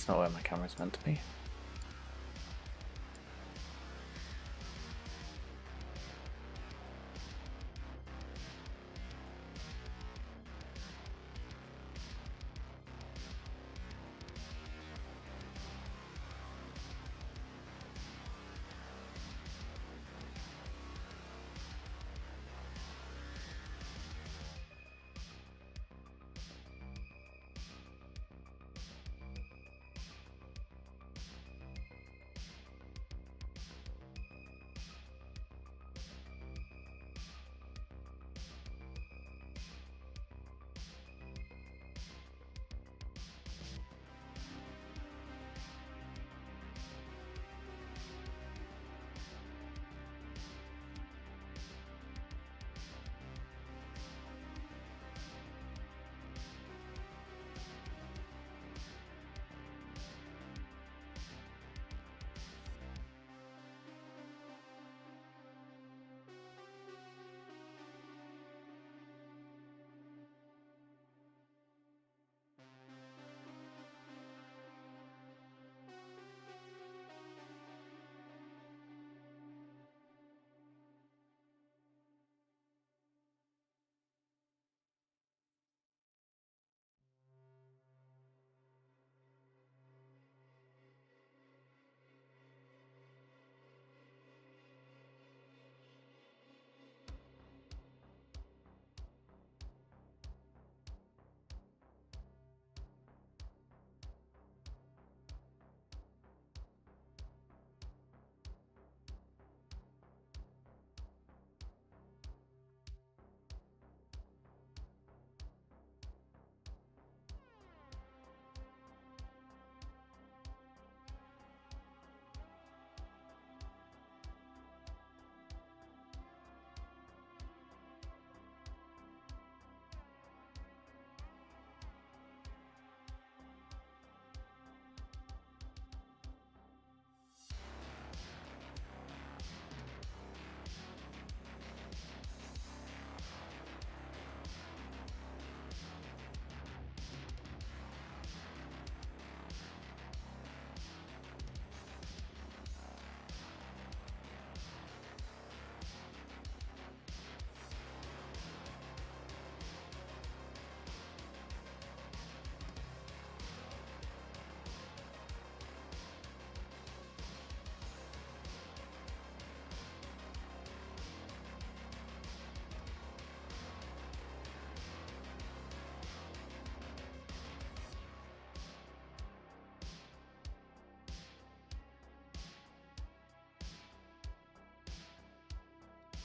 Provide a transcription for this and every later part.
That's not where my camera's meant to be.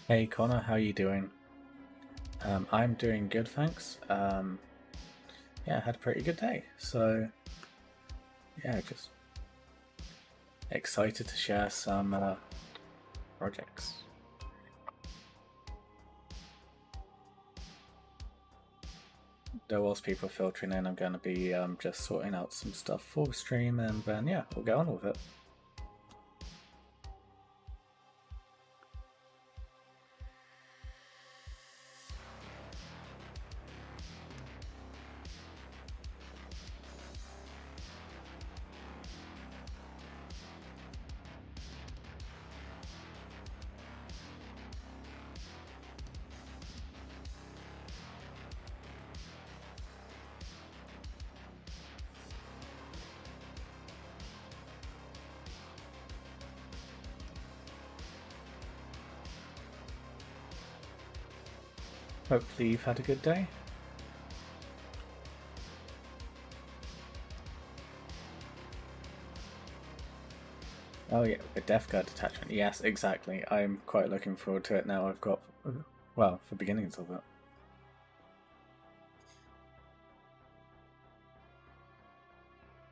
Hey Connor, how you doing? I'm doing good, thanks. Yeah, I had a pretty good day. So, yeah, just excited to share some projects. There was people filtering in. I'm going to be just sorting out some stuff for the stream, and then yeah, we'll get on with it. Hopefully you've had a good day. Oh yeah, the Death Guard detachment. Yes, exactly. I'm quite looking forward to it now. I've got, well, for beginnings of it.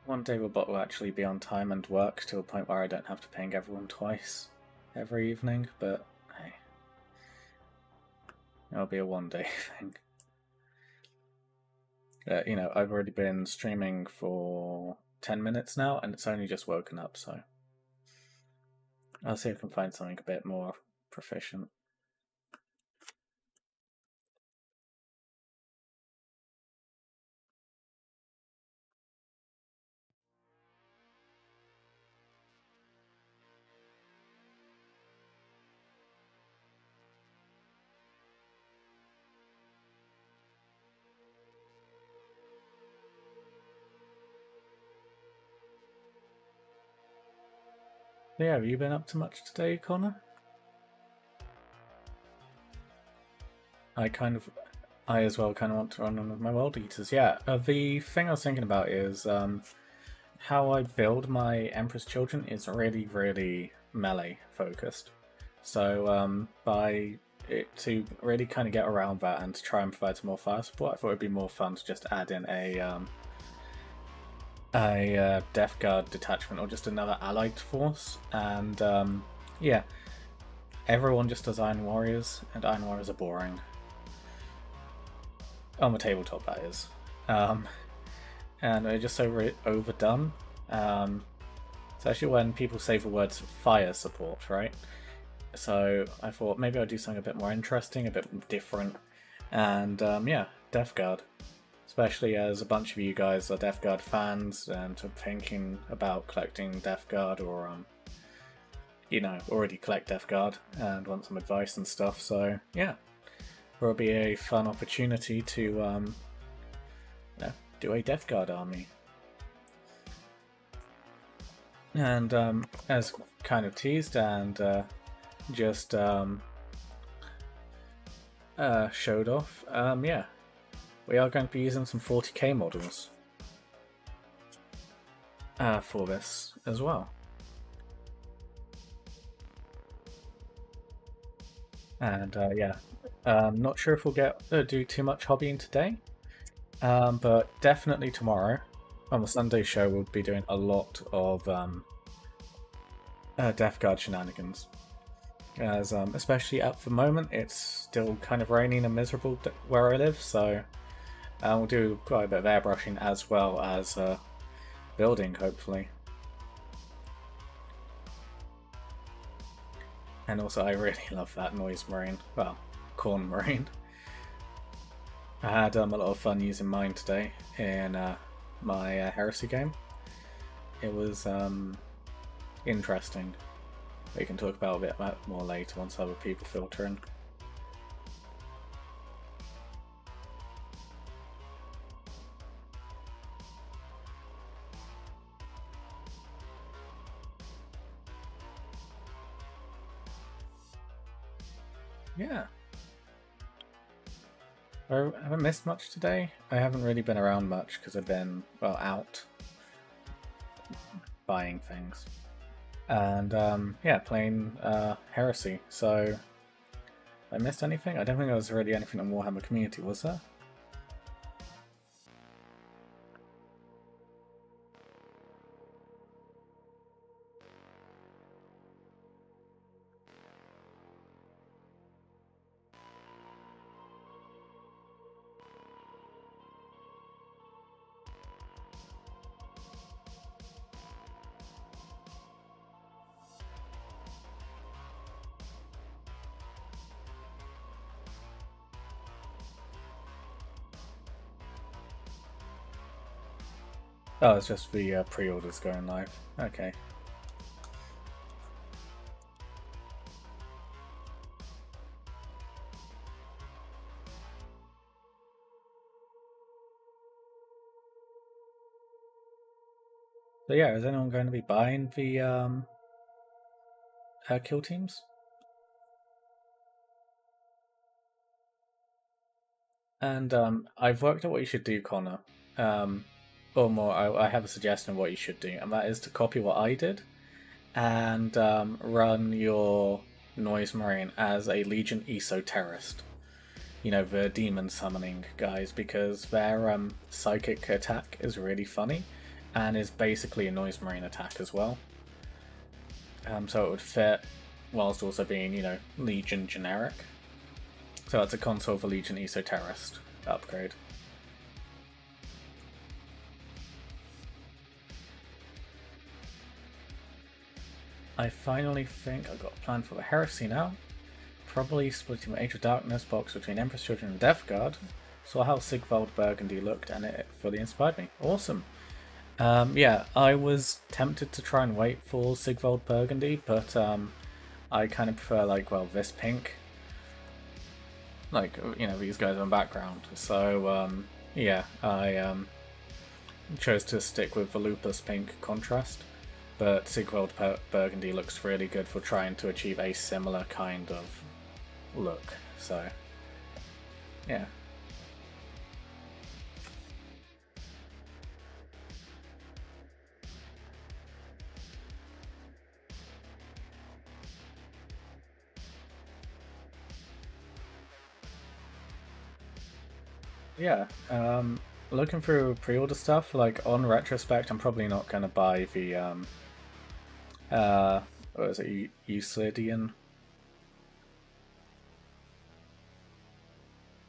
One day Robot will actually be on time and work to a point where I don't have to ping everyone twice every evening, but hey, it'll be a one-day thing. You know, I've already been streaming for 10 minutes now, and it's only just woken up, so I'll see if I can find something a bit more proficient. Yeah, have you been up to much today, Connor? I as well kind of want to run on with my World Eaters. Yeah, the thing I was thinking about is how I build my Emperor's Children is really, really melee focused. So to really kind of get around that and to try and provide some more fire support, I thought it'd be more fun to just add in a Death Guard detachment or just another allied force. And yeah, everyone just does Iron Warriors, and Iron Warriors are boring. On the tabletop, that is. And they're just so overdone. Especially when people say the words fire support, right? So I thought maybe I'll do something a bit more interesting, a bit different. And yeah, Death Guard. Especially as a bunch of you guys are Death Guard fans and are thinking about collecting Death Guard or, you know, already collect Death Guard and want some advice and stuff. So yeah, there'll be a fun opportunity to you know, do a Death Guard army. And as kind of teased and just showed off, yeah, we are going to be using some 40k models for this as well. And yeah, not sure if we'll do too much hobbying today, but definitely tomorrow on the Sunday show we'll be doing a lot of Death Guard shenanigans. As especially at the moment it's still kind of raining and miserable where I live, so we'll do quite a bit of airbrushing as well as building, hopefully. And also I really love that noise marine, well, corn marine. I had a lot of fun using mine today in my Heresy game. It was interesting. We can talk about a bit more later once other people filter in. Yeah. I haven't missed much today. I haven't really been around much because I've been, well, out buying things. And yeah, playing Heresy. So, I missed anything? I don't think there was really anything on Warhammer Community, was there? Oh, it's just the pre-orders going live. Okay. So yeah, is anyone going to be buying the kill teams? And I've worked out what you should do, Connor. Or more, I have a suggestion of what you should do, and that is to copy what I did and run your Noise Marine as a Legion Esoterrorist. You know, the demon summoning guys, because their psychic attack is really funny and is basically a Noise Marine attack as well. So it would fit whilst also being, you know, Legion generic. So that's a console for Legion Esoterrorist upgrade. I finally think I've got a plan for the Heresy now. Probably splitting my Age of Darkness box between Emperor's Children and Death Guard. Saw how Sigvald Burgundy looked and it fully inspired me. Awesome. Yeah, I was tempted to try and wait for Sigvald Burgundy, but I kind of prefer, like, well, this pink. Like, you know, these guys in the background. So, yeah, I chose to stick with the Lupus pink contrast. but Sigvald Burgundy looks really good for trying to achieve a similar kind of look. So, yeah. Yeah, looking through pre-order stuff, like on retrospect, I'm probably not going to buy the what is it, Euclidean?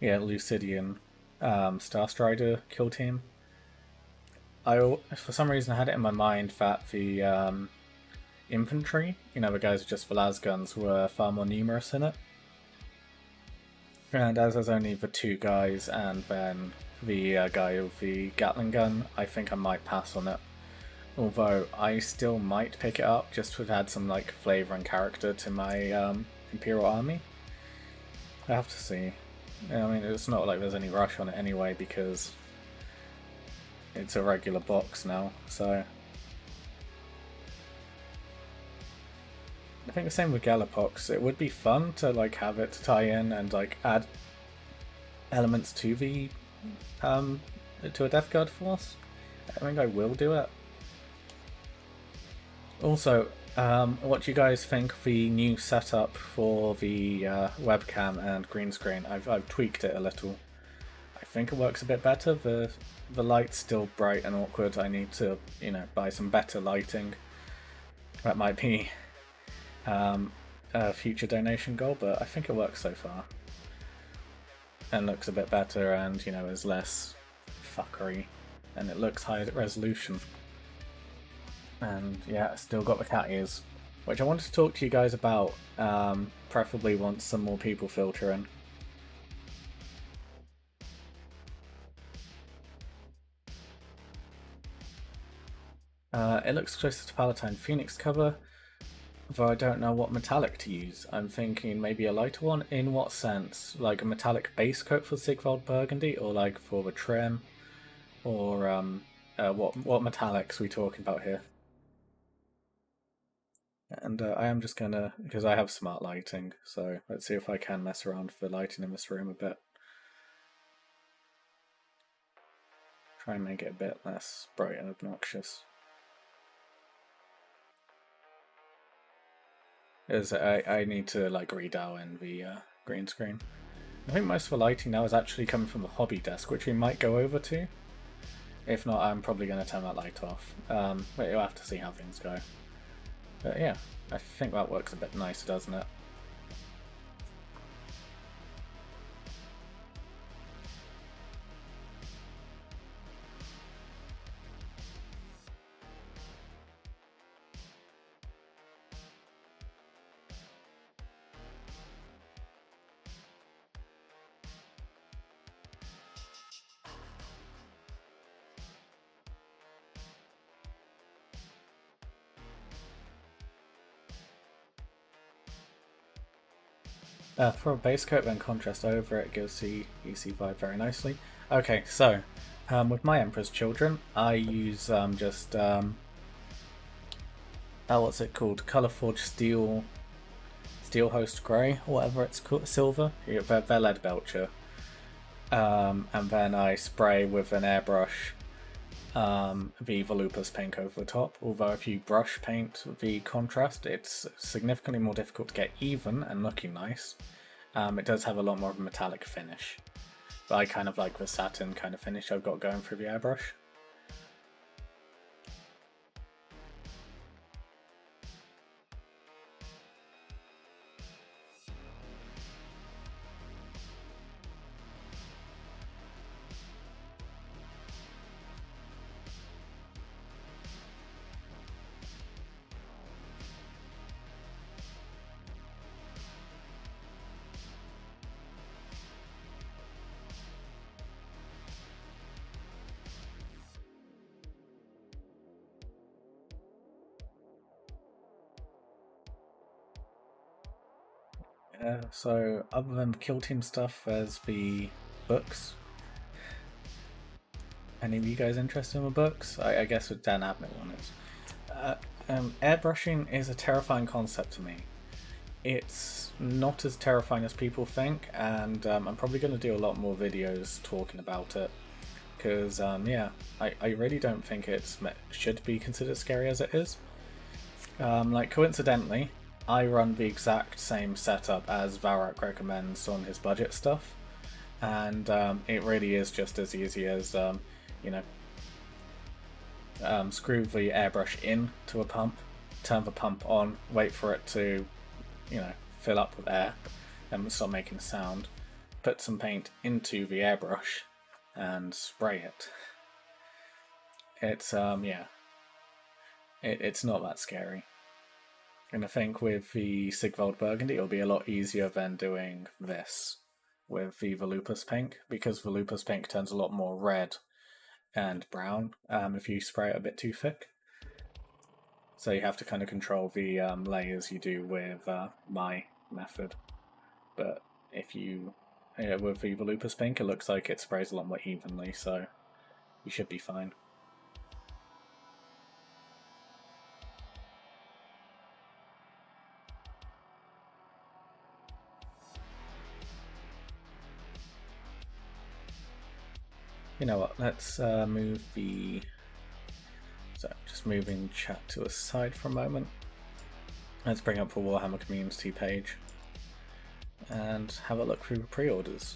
Yeah, Lucidian Star Strider kill team. For some reason, I had it in my mind that the infantry, you know, the guys with just the las guns, were far more numerous in it. And as there's only the two guys and then the guy with the Gatling gun, I think I might pass on it. Although I still might pick it up just to add some like flavour and character to my Imperial army. I have to see. I mean, it's not like there's any rush on it anyway because it's a regular box now, so... I think the same with Galapox. It would be fun to like have it tie in and like add elements to the to a Death Guard force. I think I will do it. Also, what do you guys think of the new setup for the webcam and green screen? I've tweaked it a little. I think it works a bit better. The light's still bright and awkward. I need to, you know, buy some better lighting. That might be a future donation goal, but I think it works so far. And looks a bit better and, you know, is less fuckery. And it looks high resolution. And yeah, still got the cat ears, which I wanted to talk to you guys about, preferably once some more people filter in. It looks closer to Palatine Phoenix cover, though I don't know what metallic to use. I'm thinking maybe a lighter one. In what sense? Like a metallic base coat for Sigvald Burgundy, or like for the trim? Or what metallics are we talking about here? And I am just gonna, because I have smart lighting, so let's see if I can mess around with the lighting in this room a bit. Try and make it a bit less bright and obnoxious. As I need to like redial in the green screen. I think most of the lighting now is actually coming from the hobby desk, which we might go over to. If not, I'm probably going to turn that light off. But you'll have to see how things go. But yeah, I think that works a bit nicer, doesn't it? For a base coat, then contrast over it gives the EC vibe very nicely. Okay, so with my Emperor's Children, I use what's it called? Colorforged Steel Host Grey, or whatever it's called, silver. Yeah, they're lead belcher. And then I spray with an airbrush the Volupus paint over the top, although if you brush paint the contrast, it's significantly more difficult to get even and looking nice. It does have a lot more of a metallic finish, but I kind of like the satin kind of finish I've got going through the airbrush. So other than the Kill Team stuff, there's the books. Any of you guys interested in the books? I guess with Dan Abnett one is. Airbrushing is a terrifying concept to me. It's not as terrifying as people think, and I'm probably going to do a lot more videos talking about it, because yeah, I really don't think it should be considered scary as it is. Like, coincidentally, I run the exact same setup as Varrock recommends on his budget stuff, and it really is just as easy as, you know, screw the airbrush in to a pump, turn the pump on, wait for it to, you know, fill up with air and start making a sound, put some paint into the airbrush and spray it. It's yeah, it's not that scary. And I think with the Sigvald Burgundy it'll be a lot easier than doing this with the Volupus pink, because Volupus pink turns a lot more red and brown if you spray it a bit too thick. So you have to kind of control the layers you do with my method. But if you, with the Volupus pink, it looks like it sprays a lot more evenly, so you should be fine. You know what, let's move the... So, just moving chat to a side for a moment. Let's bring up the Warhammer community page and have a look through the pre-orders.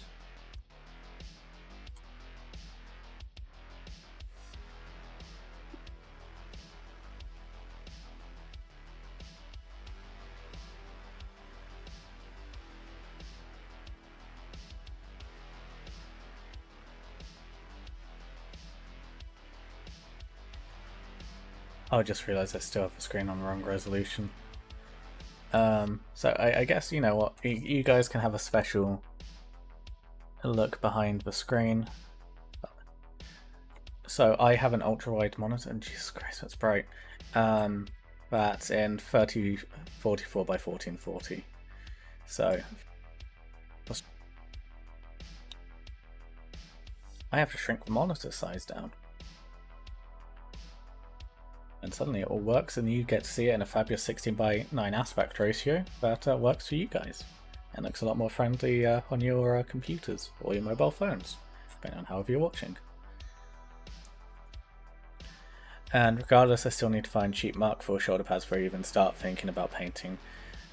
I just realised I still have the screen on the wrong resolution. So I guess, you know what, you guys can have a special look behind the screen. So I have an ultra-wide monitor, and Jesus Christ, that's bright. That's in 3044 by 1440. So I have to shrink the monitor size down. And suddenly it all works, and you get to see it in a fabulous 16:9 aspect ratio that works for you guys. And looks a lot more friendly on your computers or your mobile phones, depending on however you're watching. And regardless, I still need to find cheap Mark IV shoulder pads before I even start thinking about painting.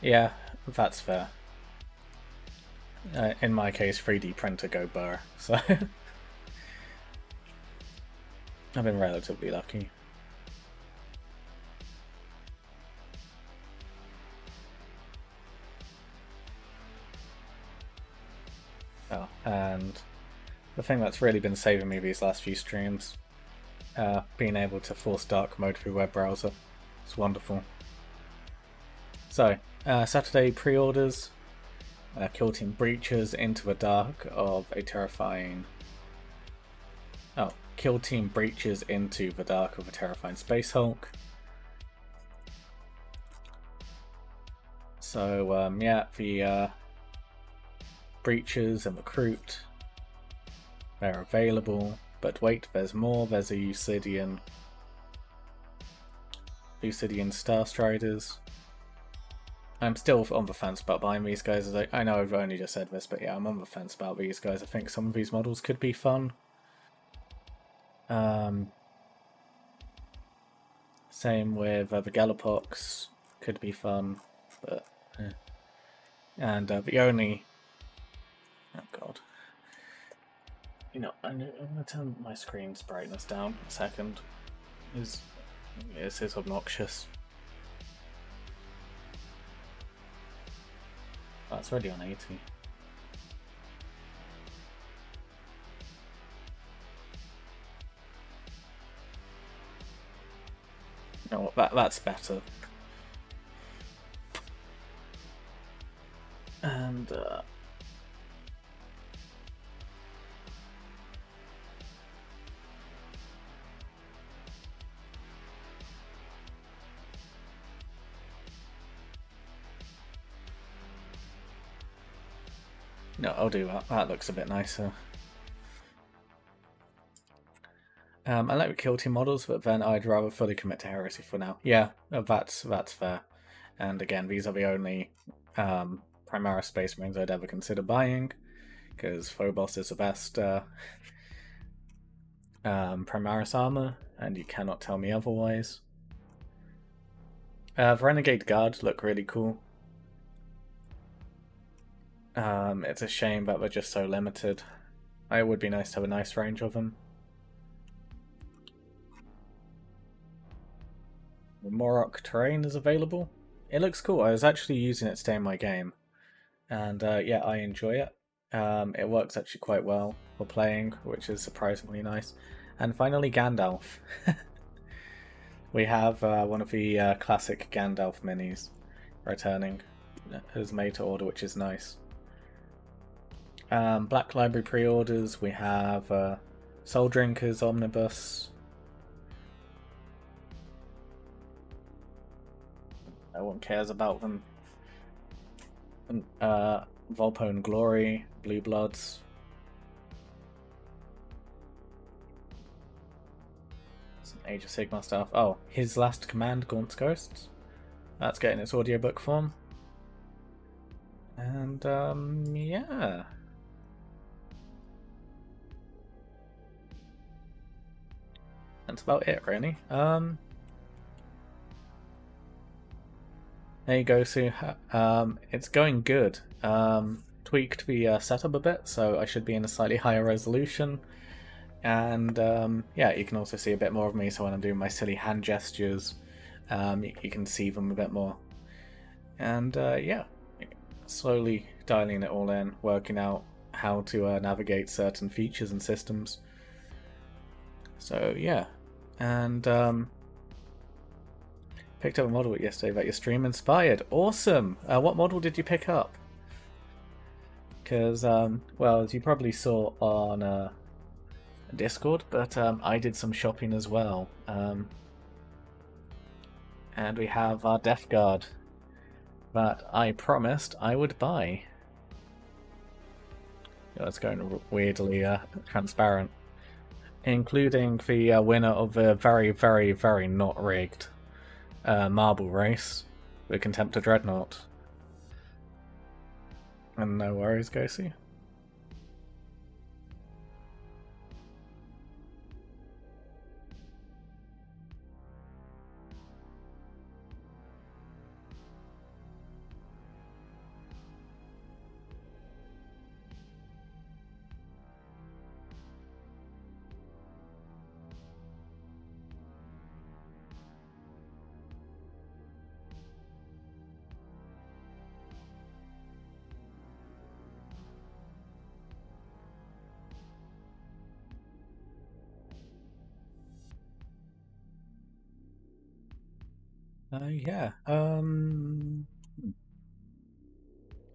Yeah, that's fair. In my case, 3D printer go burr, so I've been relatively lucky. Oh, and the thing that's really been saving me these last few streams, being able to force dark mode through web browser. It's wonderful. So, Saturday pre-orders, Kill Team Breaches Into the Dark of a Terrifying... Oh, Kill Team Breaches Into the Dark of a Terrifying Space Hulk. So, yeah, the Breaches and Recruit, they're available, but wait, there's more. There's a Eucidian Star Striders. I'm still on the fence about buying these guys. I know I've only just said this, but yeah, I'm on the fence about these guys. I think some of these models could be fun. Same with the Galopox, could be fun, but and the only... Oh god. You know, I'm gonna turn my screen's brightness down a second. This is obnoxious. Oh, it's already on 80. You know what, that's better. And no, I'll do that. That looks a bit nicer. I like kill team models, but then I'd rather fully commit to Heresy for now. Yeah, that's fair. And again, these are the only Primaris Space Marines I'd ever consider buying, because Phobos is the best Primaris armor, and you cannot tell me otherwise. The Renegade Guard look really cool. It's a shame that they're just so limited. It would be nice to have a nice range of them. The Morok terrain is available. It looks cool. I was actually using it today in my game, and yeah, I enjoy it. It works actually quite well for playing, which is surprisingly nice. And finally, Gandalf. We have one of the classic Gandalf minis returning as made to order, which is nice. Black Library pre-orders, we have Soul Drinkers Omnibus. No one cares about them. Volpone Glory, Blue Bloods. Some Age of Sigmar stuff. Oh, His Last Command, Gaunt's Ghosts. That's getting its audiobook form. And yeah. That's about it, really. There you go, Sue. It's going good. Tweaked the setup a bit, so I should be in a slightly higher resolution. And yeah, you can also see a bit more of me, so when I'm doing my silly hand gestures, you can see them a bit more. And yeah, slowly dialing it all in, working out how to navigate certain features and systems. So yeah, and picked up a model yesterday that your stream inspired. Awesome! What model did you pick up? Because, well, as you probably saw on Discord, but I did some shopping as well. And we have our Death Guard that I promised I would buy. Oh, it's going weirdly transparent. Including the winner of the very, very, very not rigged marble race, the Contemptor Dreadnought. And no worries, Ghosty. Yeah.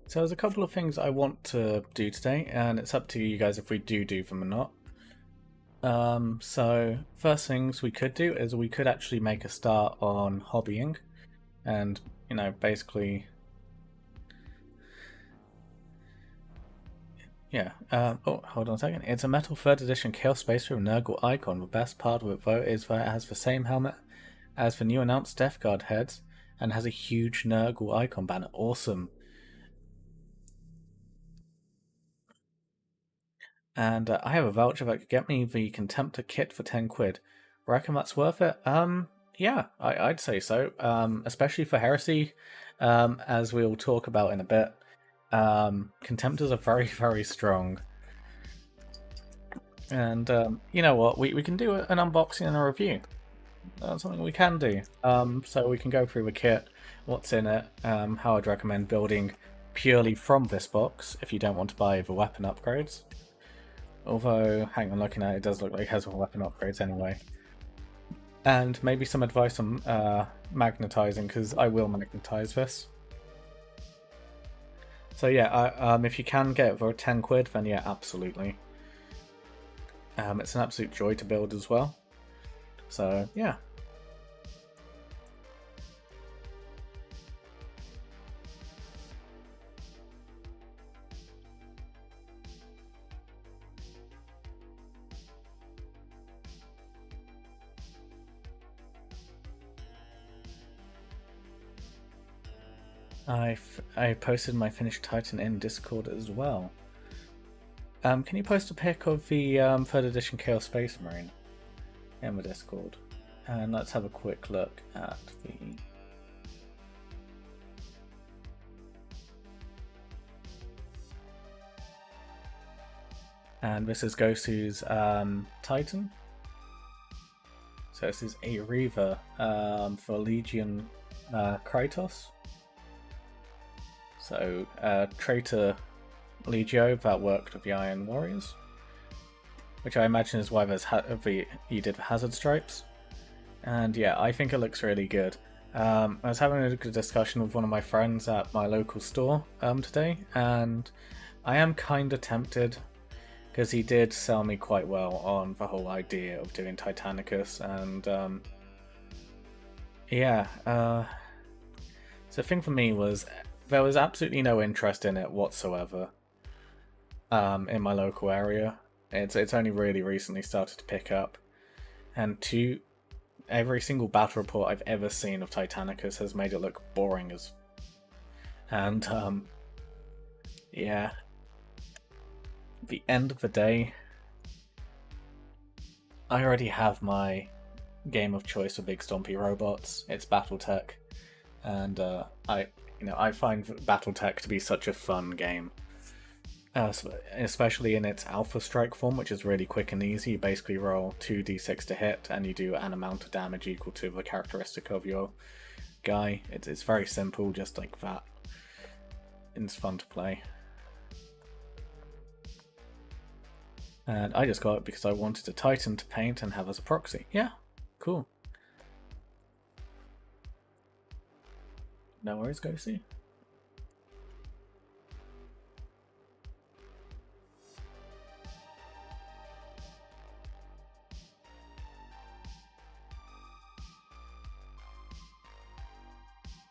So there's a couple of things I want to do today, and it's up to you guys if we do them or not. So first things we could do is we could actually make a start on hobbying, and you know, basically, yeah. Oh, hold on a second. It's a metal 3rd edition Chaos Space with a Nurgle icon. The best part of it though is that it has the same helmet as the new announced Death Guard heads, and has a huge Nurgle icon banner. Awesome. And I have a voucher that could get me the Contemptor kit for 10 quid. Reckon that's worth it? Yeah, I'd say so. Especially for Heresy, as we'll talk about in a bit. Contemptors are very, very strong. And you know what? We can do an unboxing and a review. That's something we can do. So we can go through the kit, what's in it, how I'd recommend building purely from this box if you don't want to buy the weapon upgrades. Although, hang on, looking at it, it does look like it has weapon upgrades anyway. And maybe some advice on magnetizing, because I will magnetize this. So yeah, if you can get it for 10 quid, then yeah, absolutely. It's an absolute joy to build as well. So yeah. I posted my finished Titan in Discord as well. Can you post a pic of the 3rd edition Chaos Space Marine in the Discord? And let's have a quick look at the... And this is Gosu's Titan. So this is a Reaver for Legion Kratos. So Traitor Legio that worked with the Iron Warriors, which I imagine is why you did the Hazard Stripes. And yeah, I think it looks really good. I was having a good discussion with one of my friends at my local store today, and I am kind of tempted, because he did sell me quite well on the whole idea of doing Titanicus, and yeah, so the thing for me was there was absolutely no interest in it whatsoever in my local area. It's only really recently started to pick up, and every single battle report I've ever seen of Titanicus has made it look boring as... And yeah, at the end of the day, I already have my game of choice for big stompy robots. It's BattleTech, and I find BattleTech to be such a fun game, especially in its Alpha Strike form, which is really quick and easy. You basically roll 2d6 to hit, and you do an amount of damage equal to the characteristic of your guy. It's very simple, just like that. It's fun to play. And I just got it because I wanted a Titan to paint and have as a proxy. Yeah, cool. No worries, go see.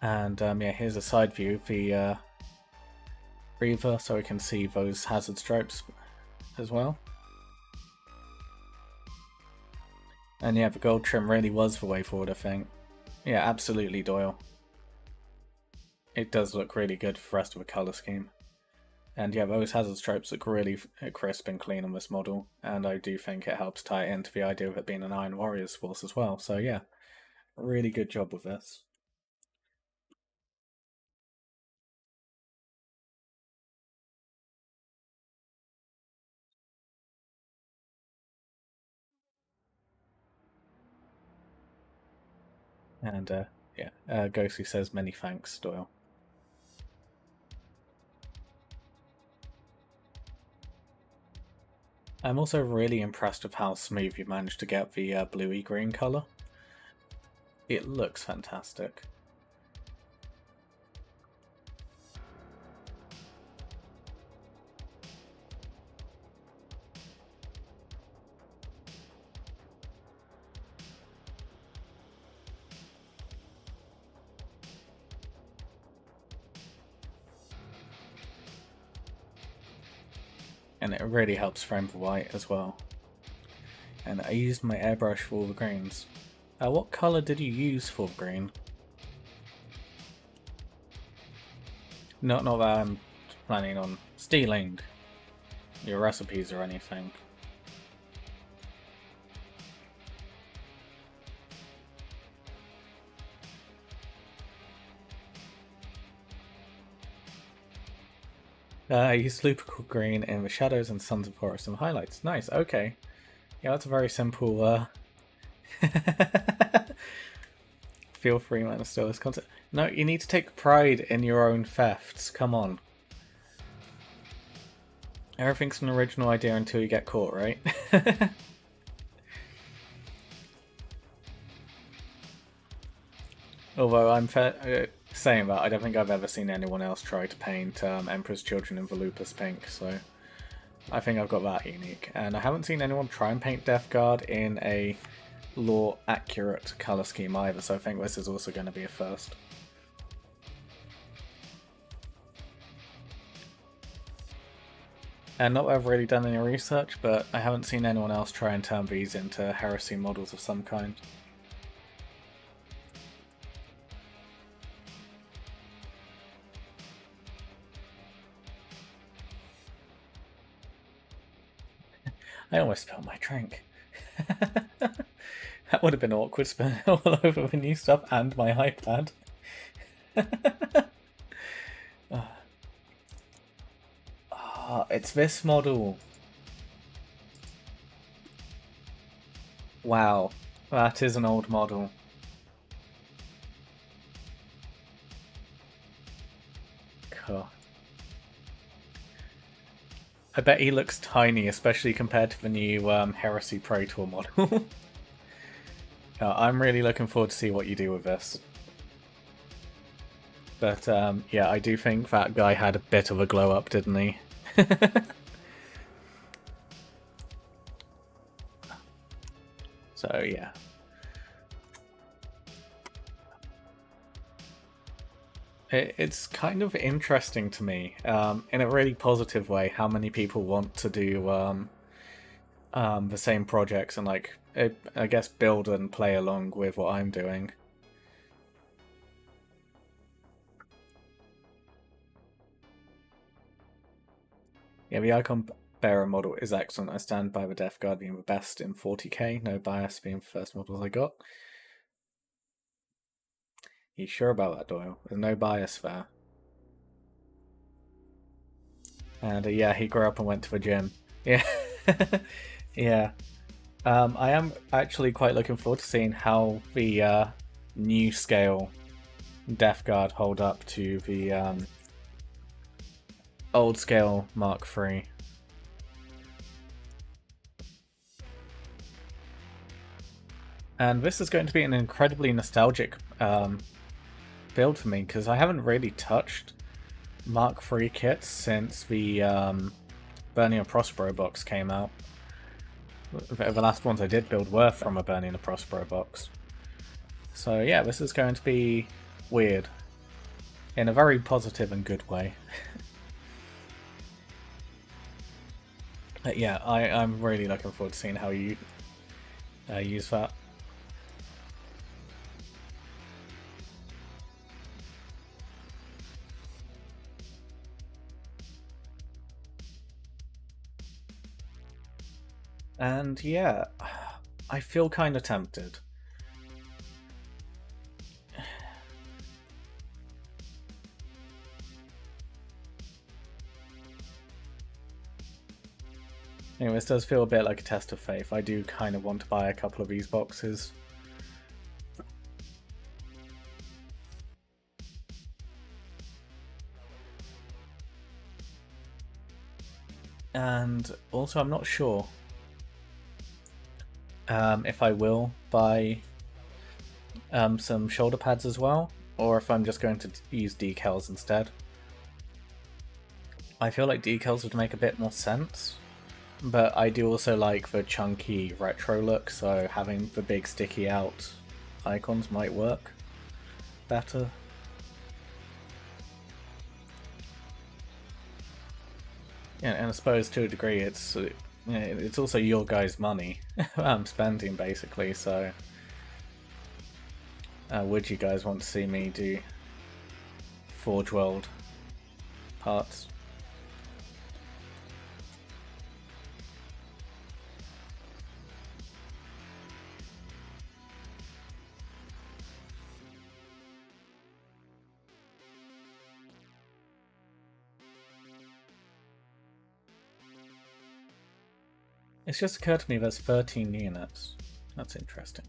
And yeah, here's a side view of the Reaver, so we can see those hazard stripes as well. And yeah, the gold trim really was the way forward, I think. Yeah, absolutely, Doyle. It does look really good for the rest of the colour scheme. And yeah, those hazard stripes look really crisp and clean on this model, and I do think it helps tie it into the idea of it being an Iron Warriors force as well. So yeah, really good job with this. And yeah, Ghosty says many thanks, Doyle. I'm also really impressed with how smooth you managed to get the bluey green colour. It looks fantastic. And it really helps frame the white as well. And I used my airbrush for all the greens. What colour did you use for the green? Not that I'm planning on stealing your recipes or anything. I used Lupical Green in the Shadows and Sons of Horus and highlights. Nice, okay. Yeah, that's a very simple... Feel free, man, to steal this content. No, you need to take pride in your own thefts. Come on. Everything's an original idea until you get caught, right? Although I'm saying that, I don't think I've ever seen anyone else try to paint Emperor's Children in Volupus pink, so I think I've got that unique. And I haven't seen anyone try and paint Death Guard in a lore-accurate colour scheme either, so I think this is also going to be a first. And not that I've really done any research, but I haven't seen anyone else try and turn these into heresy models of some kind. I almost spilled my drink. That would have been awkward, spilling all over the new stuff and my iPad. It's this model. Wow, that is an old model. Cool. I bet he looks tiny, especially compared to the new Heresy Pro Tour model. I'm really looking forward to see what you do with this. But yeah, I do think that guy had a bit of a glow up, didn't he? So yeah. It's kind of interesting to me, in a really positive way, how many people want to do the same projects and, like, I guess build and play along with what I'm doing. Yeah, the Icon Bearer model is excellent. I stand by the Death Guard being the best in 40k, no bias being the first models I got. You sure about that, Doyle? There's no bias there. And yeah, he grew up and went to the gym. Yeah. Yeah. I am actually quite looking forward to seeing how the new scale Death Guard hold up to the old scale Mark III. And this is going to be an incredibly nostalgic build for me, because I haven't really touched Mark III kits since the Burning a Prospero box came out. The last ones I did build were from a Burning a Prospero box. So yeah, this is going to be weird. In a very positive and good way. But yeah, I'm really looking forward to seeing how you use that. And yeah, I feel kind of tempted. Anyway, this does feel a bit like a test of faith. I do kind of want to buy a couple of these boxes. And also, I'm not sure if I will buy some shoulder pads as well, or if I'm just going to use decals instead. I feel like decals would make a bit more sense, but I do also like the chunky retro look, so having the big sticky out icons might work better. Yeah, and I suppose to a degree it's also your guys' money I'm spending, basically, so would you guys want to see me do Forge World parts? It's just occurred to me there's 13 units. That's interesting.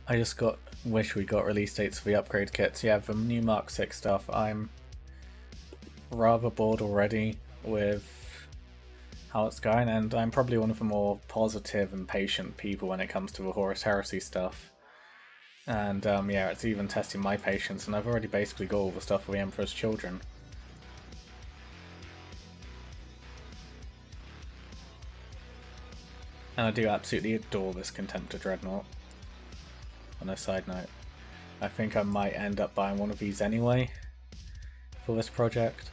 I just wish we got release dates for the upgrade kits. Yeah, the new Mark 6 stuff, I'm rather bored already with how it's going, and I'm probably one of the more positive and patient people when it comes to the Horus Heresy stuff. And yeah, it's even testing my patience, and I've already basically got all the stuff for the Emperor's Children. And I do absolutely adore this Contemptor Dreadnought. On a side note, I think I might end up buying one of these anyway for this project.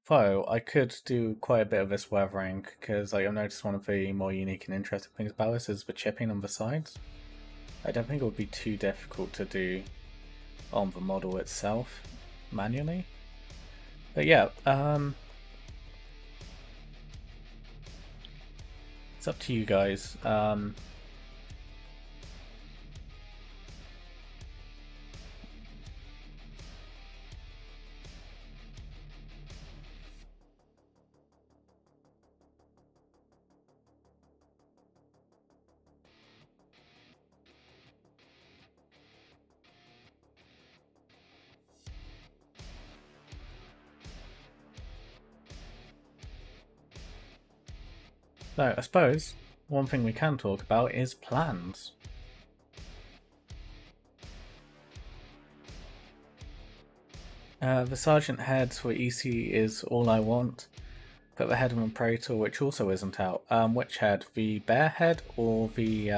Though I could do quite a bit of this weathering, because like, I've noticed one of the more unique and interesting things about this is the chipping on the sides. I don't think it would be too difficult to do on the model itself manually. But yeah, it's up to you guys. So I suppose one thing we can talk about is plans. The sergeant head for EC is all I want, but the head of Praetor, which also isn't out. Which head? The bear head or the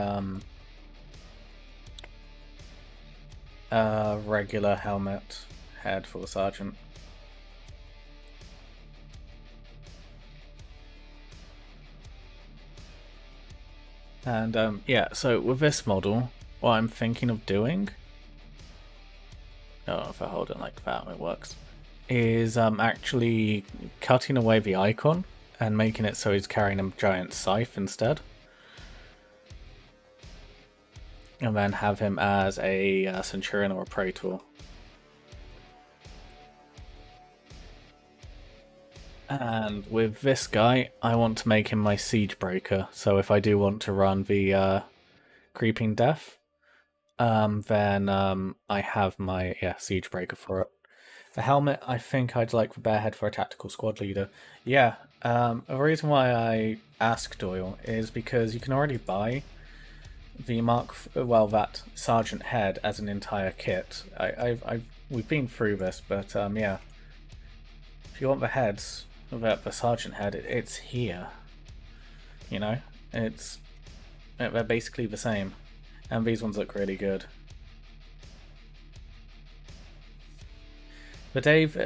regular helmet head for the sergeant? And yeah, so with this model, what I'm thinking of doing, if I hold it like that, it works, is actually cutting away the icon and making it so he's carrying a giant scythe instead. And then have him as a Centurion or a Praetor. And with this guy, I want to make him my Siege Breaker. So if I do want to run the Creeping Death, then I have my Siege Breaker for it. The helmet, I think I'd like the Bearhead for a Tactical Squad Leader. Yeah, a reason why I asked Doyle is because you can already buy the that Sergeant Head as an entire kit. We've been through this, but yeah. If you want the heads, the Sergeant Head, it's here. You know? They're basically the same. And these ones look really good. The Dave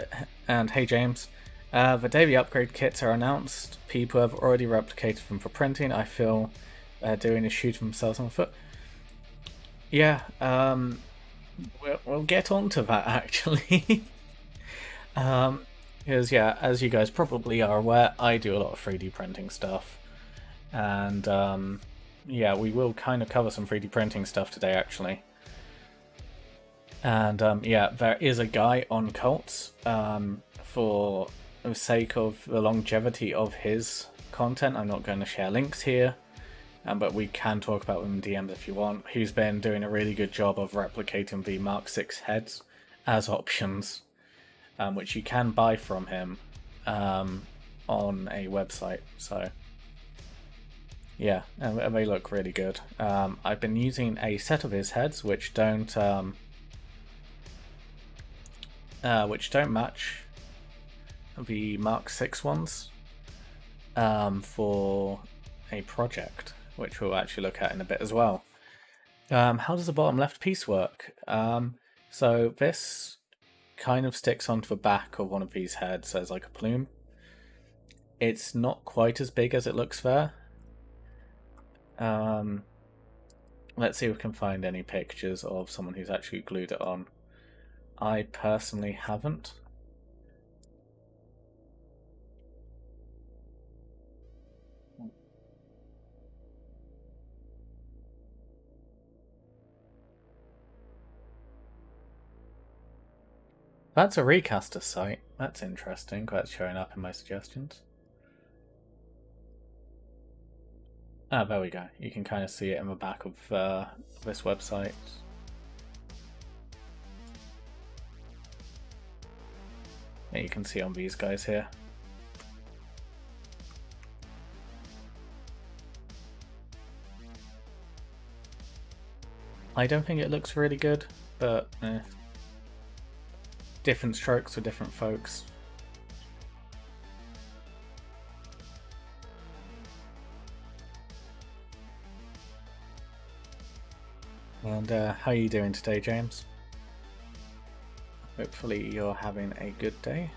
and hey James, the day the upgrade kits are announced, people have already replicated them for printing. I feel they're doing is shooting themselves on the foot. Yeah, we'll get on to that actually. Because yeah, as you guys probably are aware, I do a lot of 3D printing stuff. And yeah, we will kind of cover some 3D printing stuff today actually. And yeah, there is a guy on Cults for the sake of the longevity of his content. I'm not going to share links here, but we can talk about them in DMs if you want. He's been doing a really good job of replicating the Mark 6 heads as options, which you can buy from him on a website. So yeah, and they look really good. I've been using a set of his heads which don't match the Mark 6 ones for a project, which we'll actually look at in a bit as well. How does the bottom left piece work? So this kind of sticks onto the back of one of these heads as like a plume. It's not quite as big as it looks there. Let's see if we can find any pictures of someone who's actually glued it on. I personally haven't. That's a recaster site. That's interesting. That's showing up in my suggestions. Ah, there we go. You can kind of see it in the back of this website. Yeah, you can see on these guys here. I don't think it looks really good, but different strokes for different folks. And how are you doing today, James? Hopefully you're having a good day.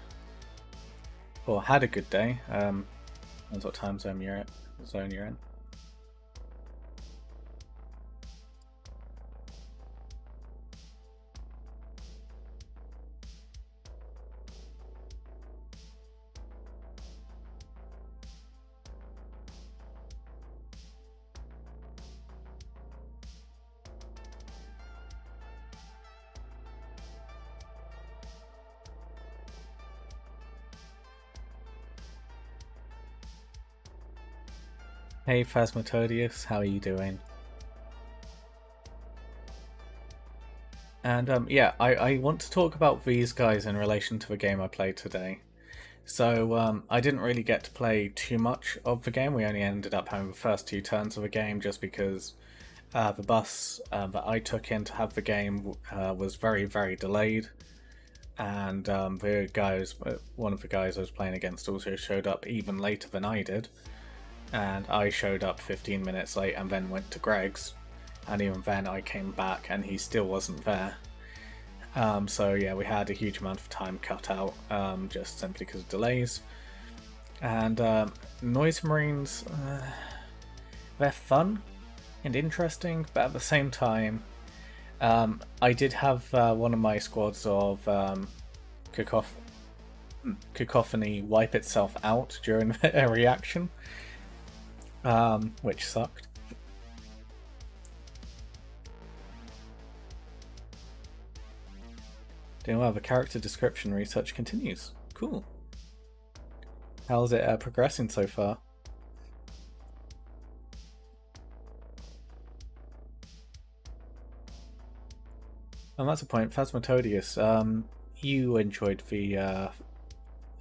or had a good day. Depends what time zone you're in. Hey Phasmatodius, how are you doing? And yeah, I want to talk about these guys in relation to the game I played today. So I didn't really get to play too much of the game. We only ended up having the first 2 turns of the game just because the bus that I took in to have the game was very, very delayed. And one of the guys I was playing against also showed up even later than I did. And I showed up 15 minutes late and then went to Greg's. And even then I came back and he still wasn't there. So yeah, we had a huge amount of time cut out just simply because of delays. And Noise Marines, they're fun and interesting, but at the same time, I did have one of my squads of Cacophony wipe itself out during a reaction. Which sucked. Doing well, the character description research continues. Cool. How's it progressing so far? And that's a point. Phasmatodius, you enjoyed the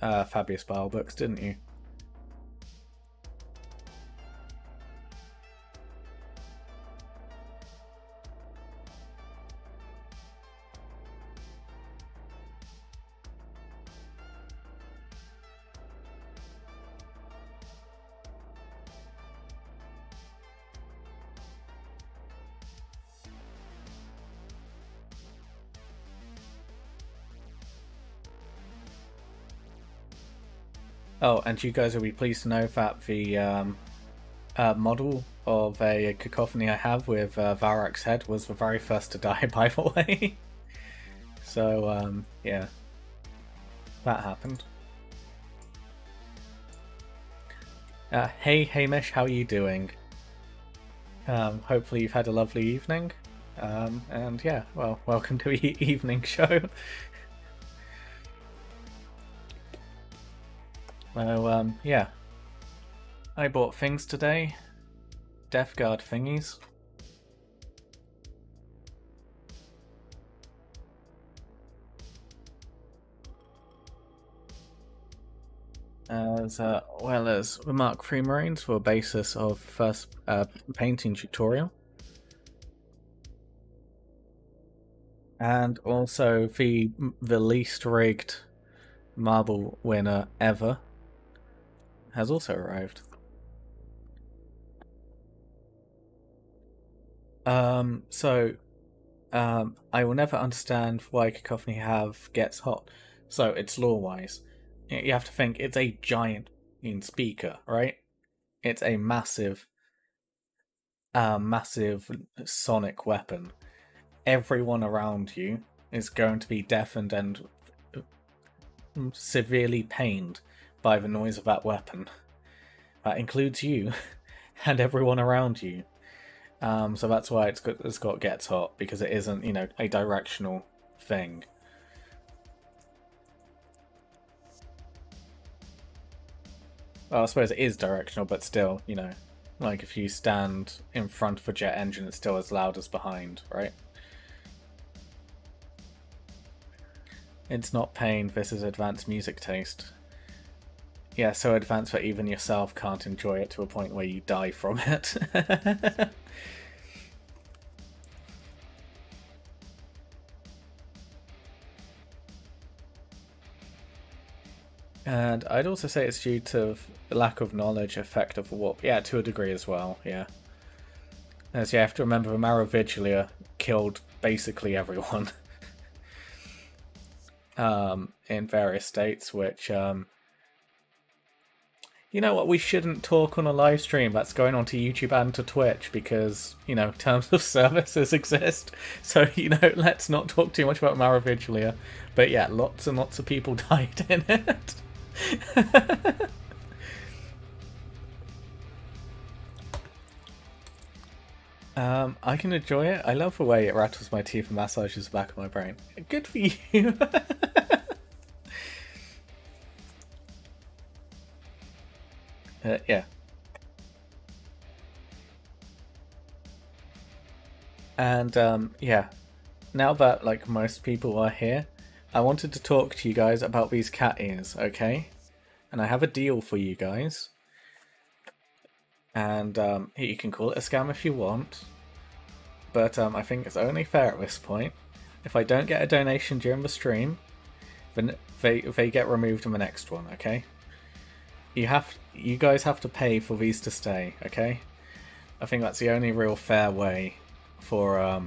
Fabius Bile books, didn't you? Oh, and you guys will be pleased to know that the model of a cacophony I have with Varak's head was the very first to die, by the way. So, yeah. That happened. Hey Hamish, how are you doing? Hopefully you've had a lovely evening. And yeah, well, welcome to the evening show. So, yeah. I bought things today. Death Guard thingies. As well as the Mark III Marines for basis of first painting tutorial. And also the least rigged marble winner ever has also arrived. I will never understand why Cacophony gets hot. So it's lore-wise. You have to think it's a giant speaker, right? It's a massive sonic weapon. Everyone around you is going to be deafened and severely pained by the noise of that weapon. That includes you and everyone around you. So that's why it's got gets hot, because it isn't, a directional thing. Well, I suppose it is directional, but still, like if you stand in front of a jet engine, it's still as loud as behind, right? It's not pain, this is advanced music taste. Yeah, so advanced that even yourself can't enjoy it to a point where you die from it. And I'd also say it's due to lack of knowledge, effect of warp. Yeah, to a degree as well, yeah. As you have to remember, the Marovigilia killed basically everyone. In various states, which You know what? We shouldn't talk on a live stream that's going onto YouTube and to Twitch because, you know, terms of services exist. So, you know, let's not talk too much about Maravigilia. But yeah, lots and lots of people died in it. I can enjoy it. I love the way it rattles my teeth and massages the back of my brain. Good for you. Yeah. And yeah, now that like most people are here, I wanted to talk to you guys about these cat ears, okay? And I have a deal for you guys. And you can call it a scam if you want, but I think it's only fair at this point. If I don't get a donation during the stream, then they get removed in the next one, okay? You guys have to pay for these to stay, okay? I think that's the only real fair way for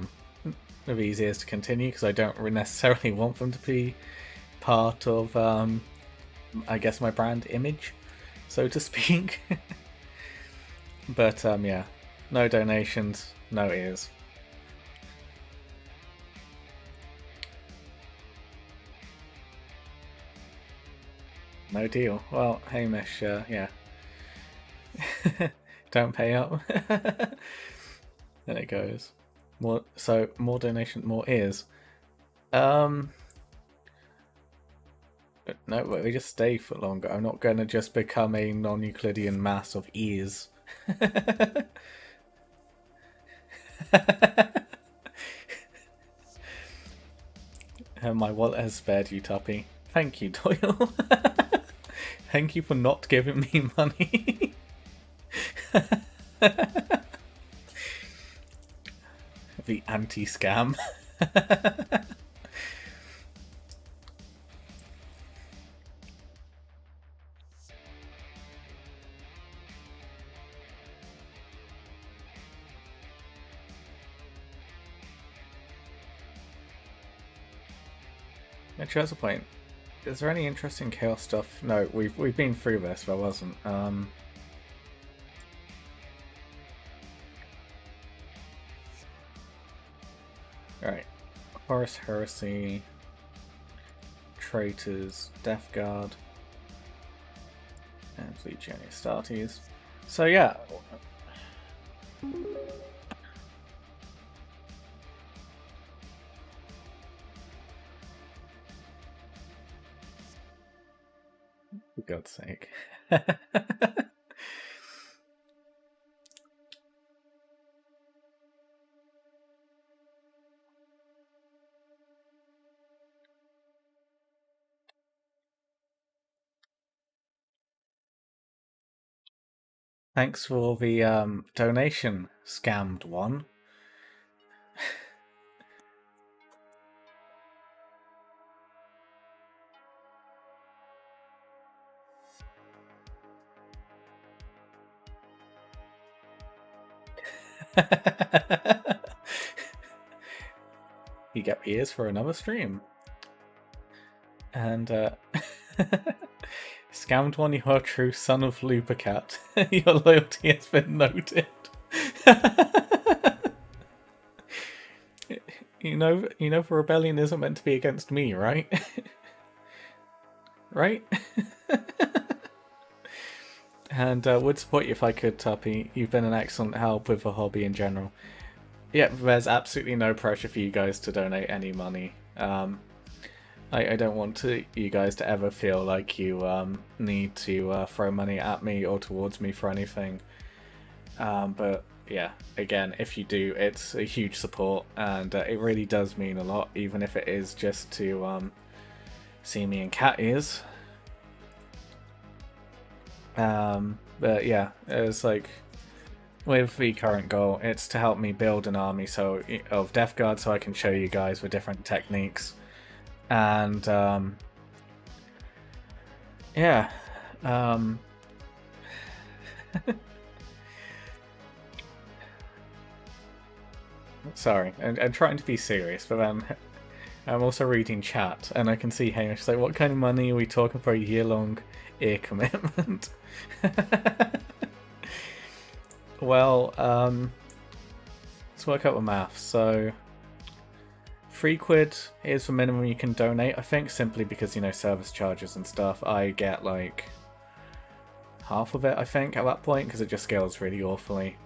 these ears to continue, because I don't necessarily want them to be part of, I guess, my brand image, so to speak. But yeah, no donations, no ears. No deal. Well, Hamish, yeah. Don't pay up. Then it goes. More donation, more ears. No, they just stay for longer. I'm not gonna just become a non-Euclidean mass of ears. My wallet has spared you, Tuppy. Thank you, Doyle. Thank you for not giving me money. The anti-scam. Actually, that's a point. Is there any interesting chaos stuff? No, we've been through this. There wasn't. Alright. Horus Heresy, Traitors, Death Guard, and Legion Astartes. So yeah. For God's sake. Thanks for the donation, scammed one. You get ears for another stream. And scammed one, you're a true son of Lupercat. Your loyalty has been noted. You know the rebellion isn't meant to be against me, right? Right? And would support you if I could, Tuppy. You've been an excellent help with the hobby in general. Yeah, there's absolutely no pressure for you guys to donate any money. I don't want you guys to ever feel like you need to throw money at me or towards me for anything. But yeah, again, if you do, it's a huge support, and it really does mean a lot, even if it is just to see me in cat ears. But yeah, it's like, with the current goal, it's to help me build an army of Death Guard so I can show you guys the different techniques. And yeah, sorry, I'm trying to be serious, but then I'm also reading chat, and I can see Hamish like, what kind of money are we talking for a year-long ear commitment? Well, let's work out the maths. So, £3 is the minimum you can donate, I think, simply because, you know, service charges and stuff. I get, like, half of it, I think, at that point, because it just scales really awfully.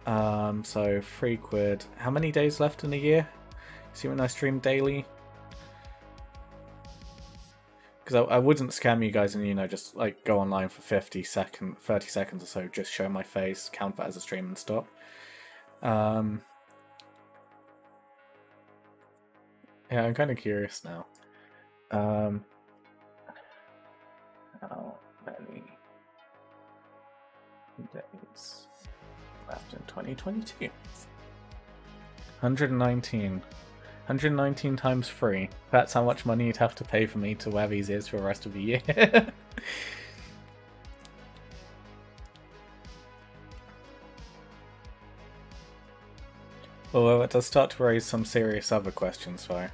So, £3. How many days left in a year? See when I stream daily? Because I wouldn't scam you guys and, you know, just, like, go online for 30 seconds or so, just show my face, count that as a stream and stop. Yeah, I'm kind of curious now. How many days left in 2022? 119. 119 times 3. That's how much money you'd have to pay for me to wear these ears for the rest of the year. Although it does start to raise some serious other questions, though.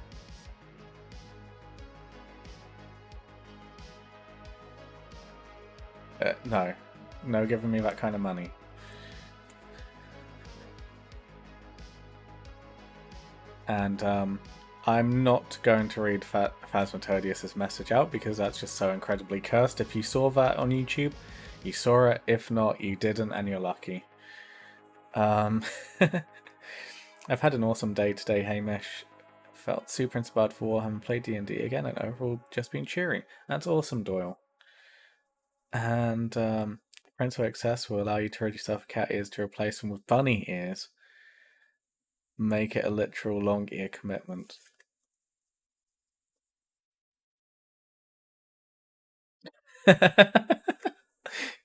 No. No giving me that kind of money. And I'm not going to read Phasmatodius' message out because that's just so incredibly cursed. If you saw that on YouTube, you saw it. If not, you didn't, and you're lucky. I've had an awesome day today, Hamish. Felt super inspired for Warhammer, played D&D again, and overall just been cheering. That's awesome, Doyle. And Prince of Excess will allow you to trade yourself cat ears to replace them with bunny ears. Make it a literal long ear commitment.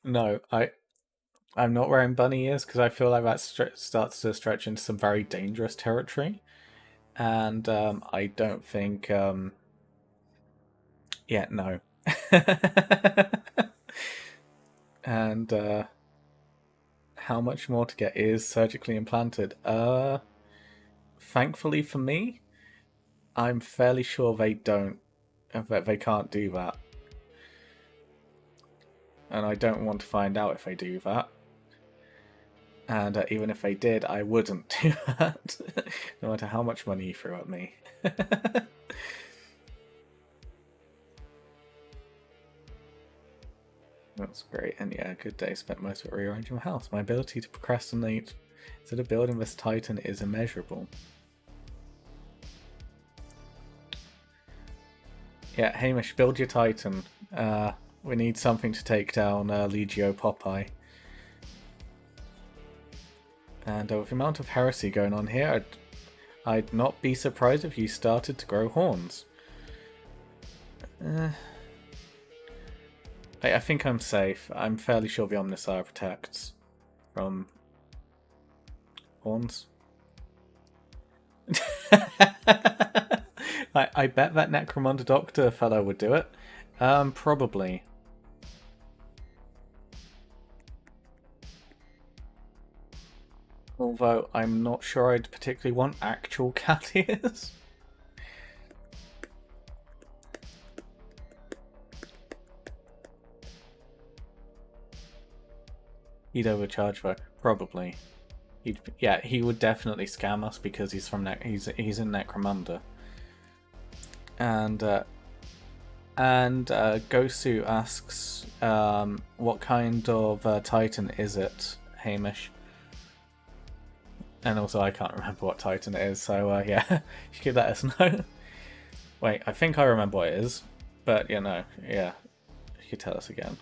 No, I'm not wearing bunny ears because I feel like that starts to stretch into some very dangerous territory, and I don't think. Yeah, no. And how much more to get ears surgically implanted? Thankfully for me, I'm fairly sure they don't. That they can't do that. And I don't want to find out if they do that. And even if they did, I wouldn't do that, no matter how much money you threw at me. That's great, and yeah, good day. Spent most of it rearranging my house. My ability to procrastinate instead of building this Titan is immeasurable. Yeah, Hamish, build your Titan. We need something to take down Legio Popeye. And with the amount of heresy going on here, I'd not be surprised if you started to grow horns. I think I'm safe. I'm fairly sure the Omnissiah protects from horns. I bet that Necromunda Doctor fellow would do it. Probably. Although I'm not sure I'd particularly want actual cat ears. He'd overcharge though, probably. He would definitely scam us because he's from he's in Necromunda. And Gosu asks, what kind of Titan is it, Hamish? And also, I can't remember what Titan it is, so yeah, you could let us know. Wait, I think I remember what it is, but you know, yeah, you could tell us again.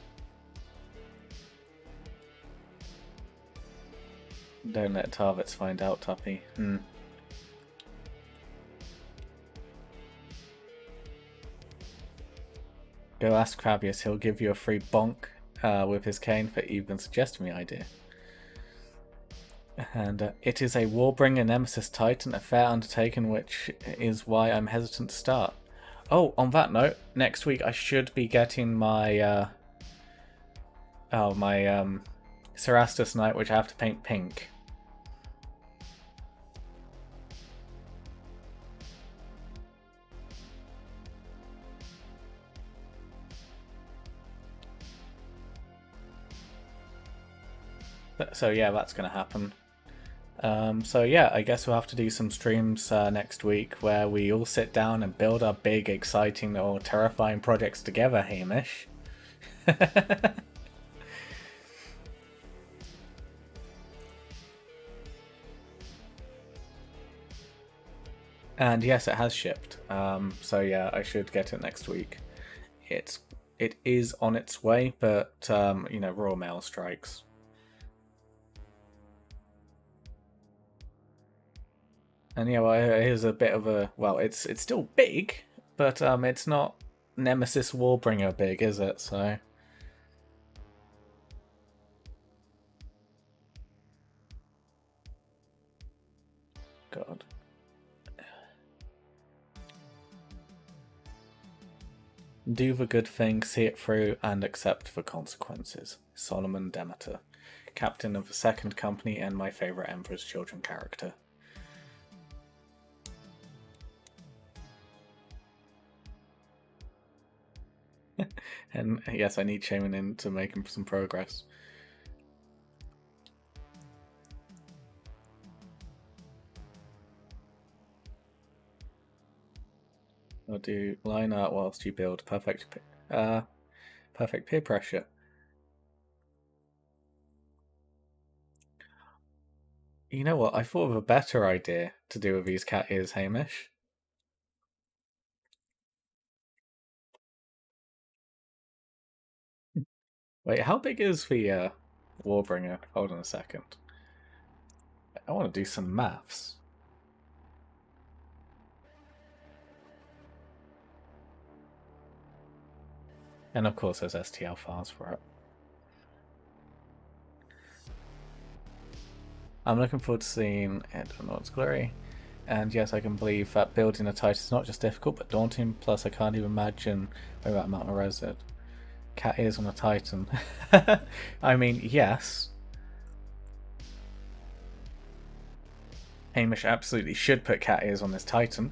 Don't let Tarvitz find out, Tuppy. Go ask Fabius, he'll give you a free bonk with his cane for even suggesting the idea. And it is a Warbringer Nemesis Titan, a fair undertaking, which is why I'm hesitant to start. Oh, on that note, next week I should be getting my Cerastus Knight, which I have to paint pink. So yeah, that's going to happen. So yeah, I guess we'll have to do some streams next week where we all sit down and build our big, exciting, or terrifying projects together, Hamish. And yes, it has shipped. So yeah, I should get it next week. It is on its way, but you know, Royal Mail strikes. And yeah, well, here's a bit of a it's still big, but it's not Nemesis Warbringer big, is it? So. God. Do the good thing, see it through, and accept the consequences. Solomon Demeter, captain of the Second Company and my favourite Emperor's Children character. And yes, I need Shaman in to make some progress. I'll do line art whilst you build perfect peer pressure. You know what? I thought of a better idea to do with these cat ears, Hamish. Wait, how big is the Warbringer? Hold on a second. I want to do some maths. And of course there's STL files for it. I'm looking forward to seeing it in all its glory. And yes, I can believe that building a Titan is not just difficult, but daunting. Plus, I can't even imagine where that mountain resid. Cat ears on a Titan. I mean, yes. Hamish absolutely should put cat ears on this Titan.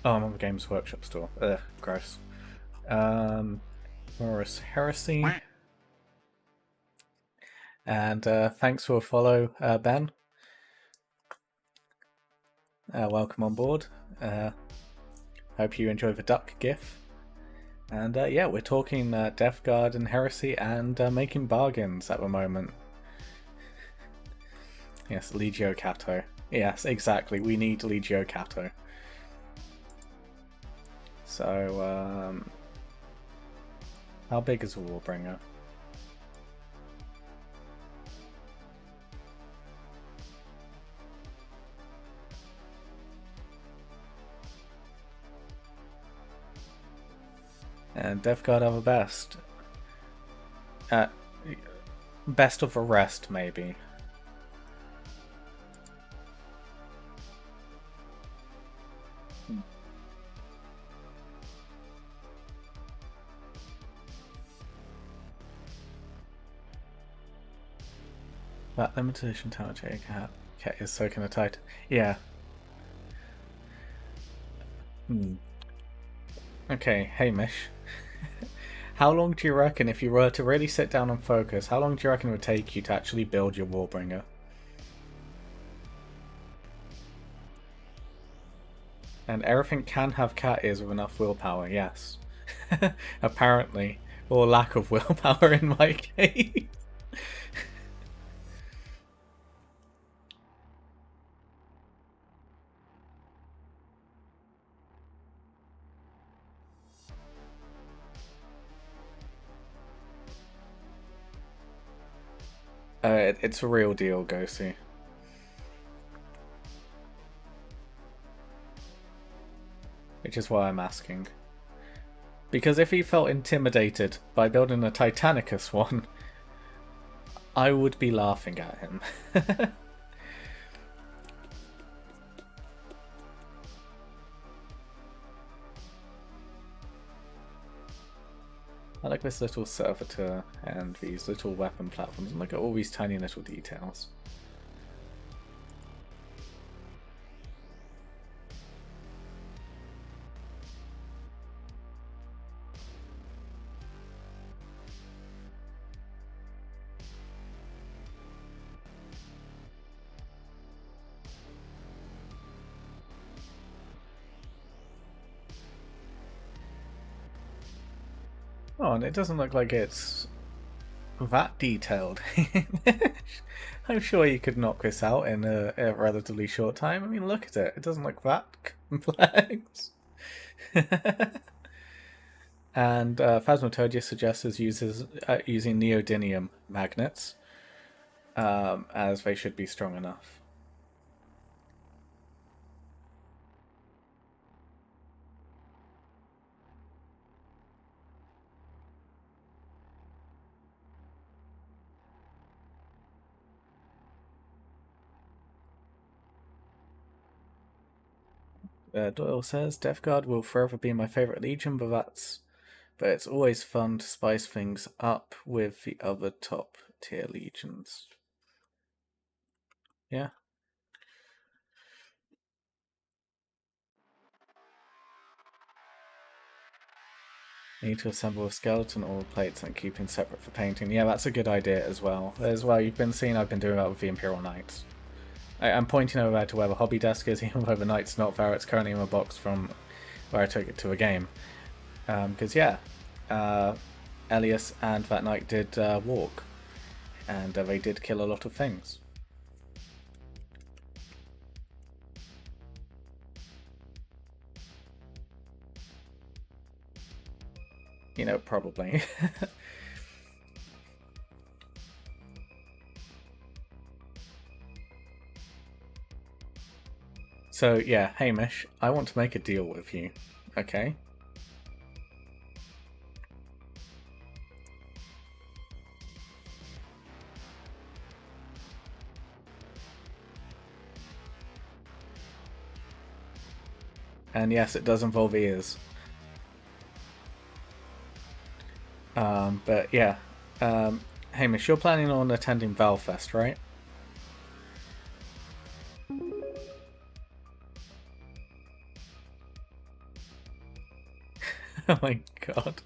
Oh, I'm on the Games Workshop store. Ugh, gross. Morris Heresy. And thanks for a follow, Ben. Welcome on board. Hope you enjoy the duck gif. And yeah, we're talking Death Guard and Heresy and making bargains at the moment. Yes, Legio Cato. Yes, exactly. We need Legio Cato. So, how big is a Warbringer? And Death Guard are the best. Best of the rest, maybe. That limitation tower cat is soaking a Titan. Yeah. Okay, Hamish. How long do you reckon, if you were to really sit down and focus, how long do you reckon it would take you to actually build your Warbringer? And everything can have cat ears with enough willpower, yes. Apparently. Or lack of willpower in my case. It's a real deal, Ghosty. Which is why I'm asking. Because if he felt intimidated by building a Titanicus one, I would be laughing at him. I like this little servitor and these little weapon platforms, and look at all these tiny little details. Oh, and it doesn't look like it's that detailed. I'm sure you could knock this out in a relatively short time. I mean, look at it. It doesn't look that complex. And Phasmatopia suggests using neodymium magnets, as they should be strong enough. Doyle says, Death Guard will forever be my favourite Legion, but it's always fun to spice things up with the other top tier Legions. Yeah. Need to assemble a skeleton or plates and keeping separate for painting. Yeah, that's a good idea as well. You've been seeing I've been doing that with the Imperial Knights. I'm pointing over to where the hobby desk is, even though the Knight's not there. It's currently in a box from where I took it to a game. Because, Elias and that Knight did walk. And they did kill a lot of things. You know, probably. So, yeah, Hamish, I want to make a deal with you, okay? And yes, it does involve ears. But yeah, Hamish, you're planning on attending Valfest, right? Oh my god.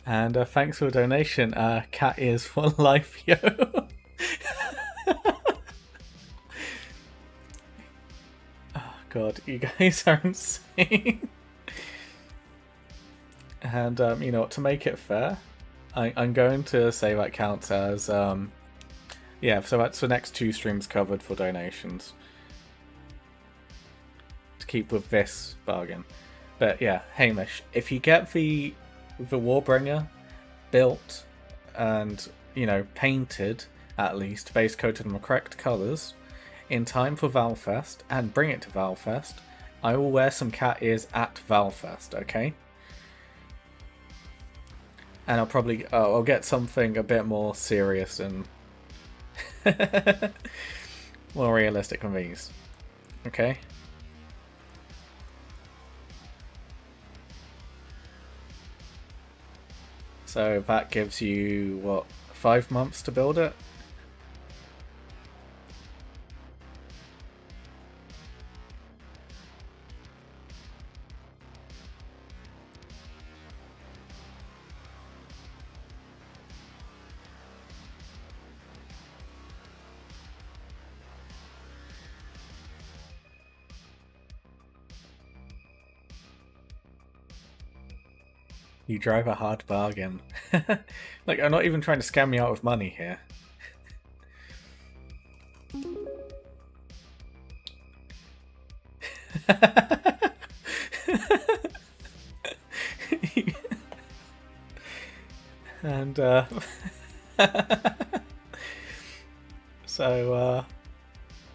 And thanks for the donation, cat ears for life, yo. Oh god, you guys are insane. And you know what, to make it fair, I'm going to say that counts as yeah, so that's the next 2 streams covered for donations. To keep with this bargain. But yeah, Hamish, if you get the Warbringer built and, you know, painted, at least, base coated in the correct colours, in time for Valfest, and bring it to Valfest, I will wear some cat ears at Valfest, okay? And I'll get something a bit more serious and more realistic than these. Okay? So that gives you, what, 5 months to build it? You drive a hard bargain. Like, I'm not even trying to scam you out of money here. And, so,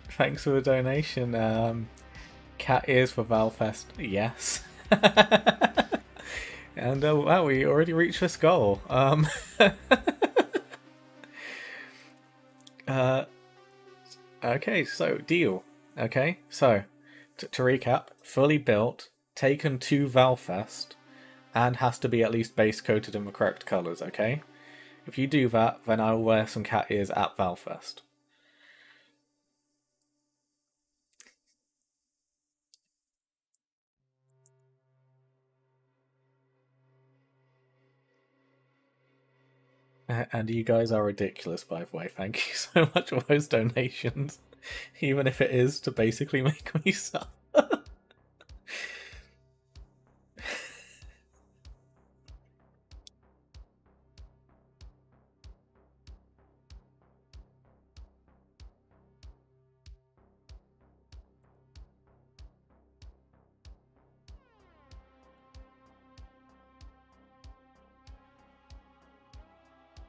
thanks for the donation. Cat ears for Valfest, yes. And wow, we already reached this goal. Okay, so deal. Okay, so to recap, fully built, taken to Valfest, and has to be at least base coated in the correct colours. Okay, if you do that, then I'll wear some cat ears at Valfest. And you guys are ridiculous, by the way. Thank you so much for those donations. Even if it is to basically make me suffer.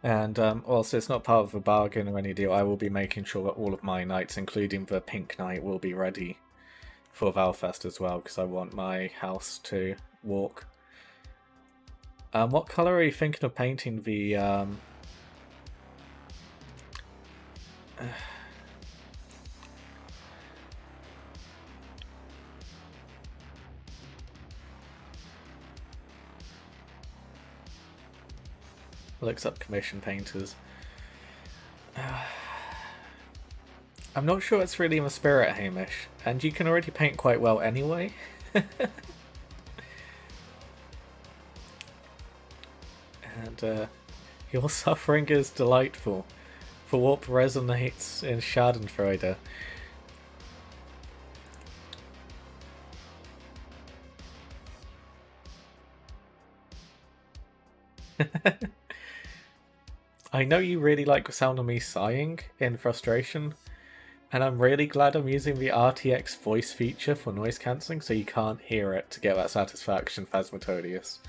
And also, it's not part of a bargain or any deal. I will be making sure that all of my knights, including the pink knight, will be ready for Valfest as well, because I want my house to walk. What colour are you thinking of painting the... looks up commission painters. I'm not sure it's really in the spirit, Hamish, and you can already paint quite well anyway. And your suffering is delightful. For what resonates in Schadenfreude. I know you really like the sound of me sighing in frustration, and I'm really glad I'm using the RTX voice feature for noise cancelling so you can't hear it to get that satisfaction, Phasmatodius.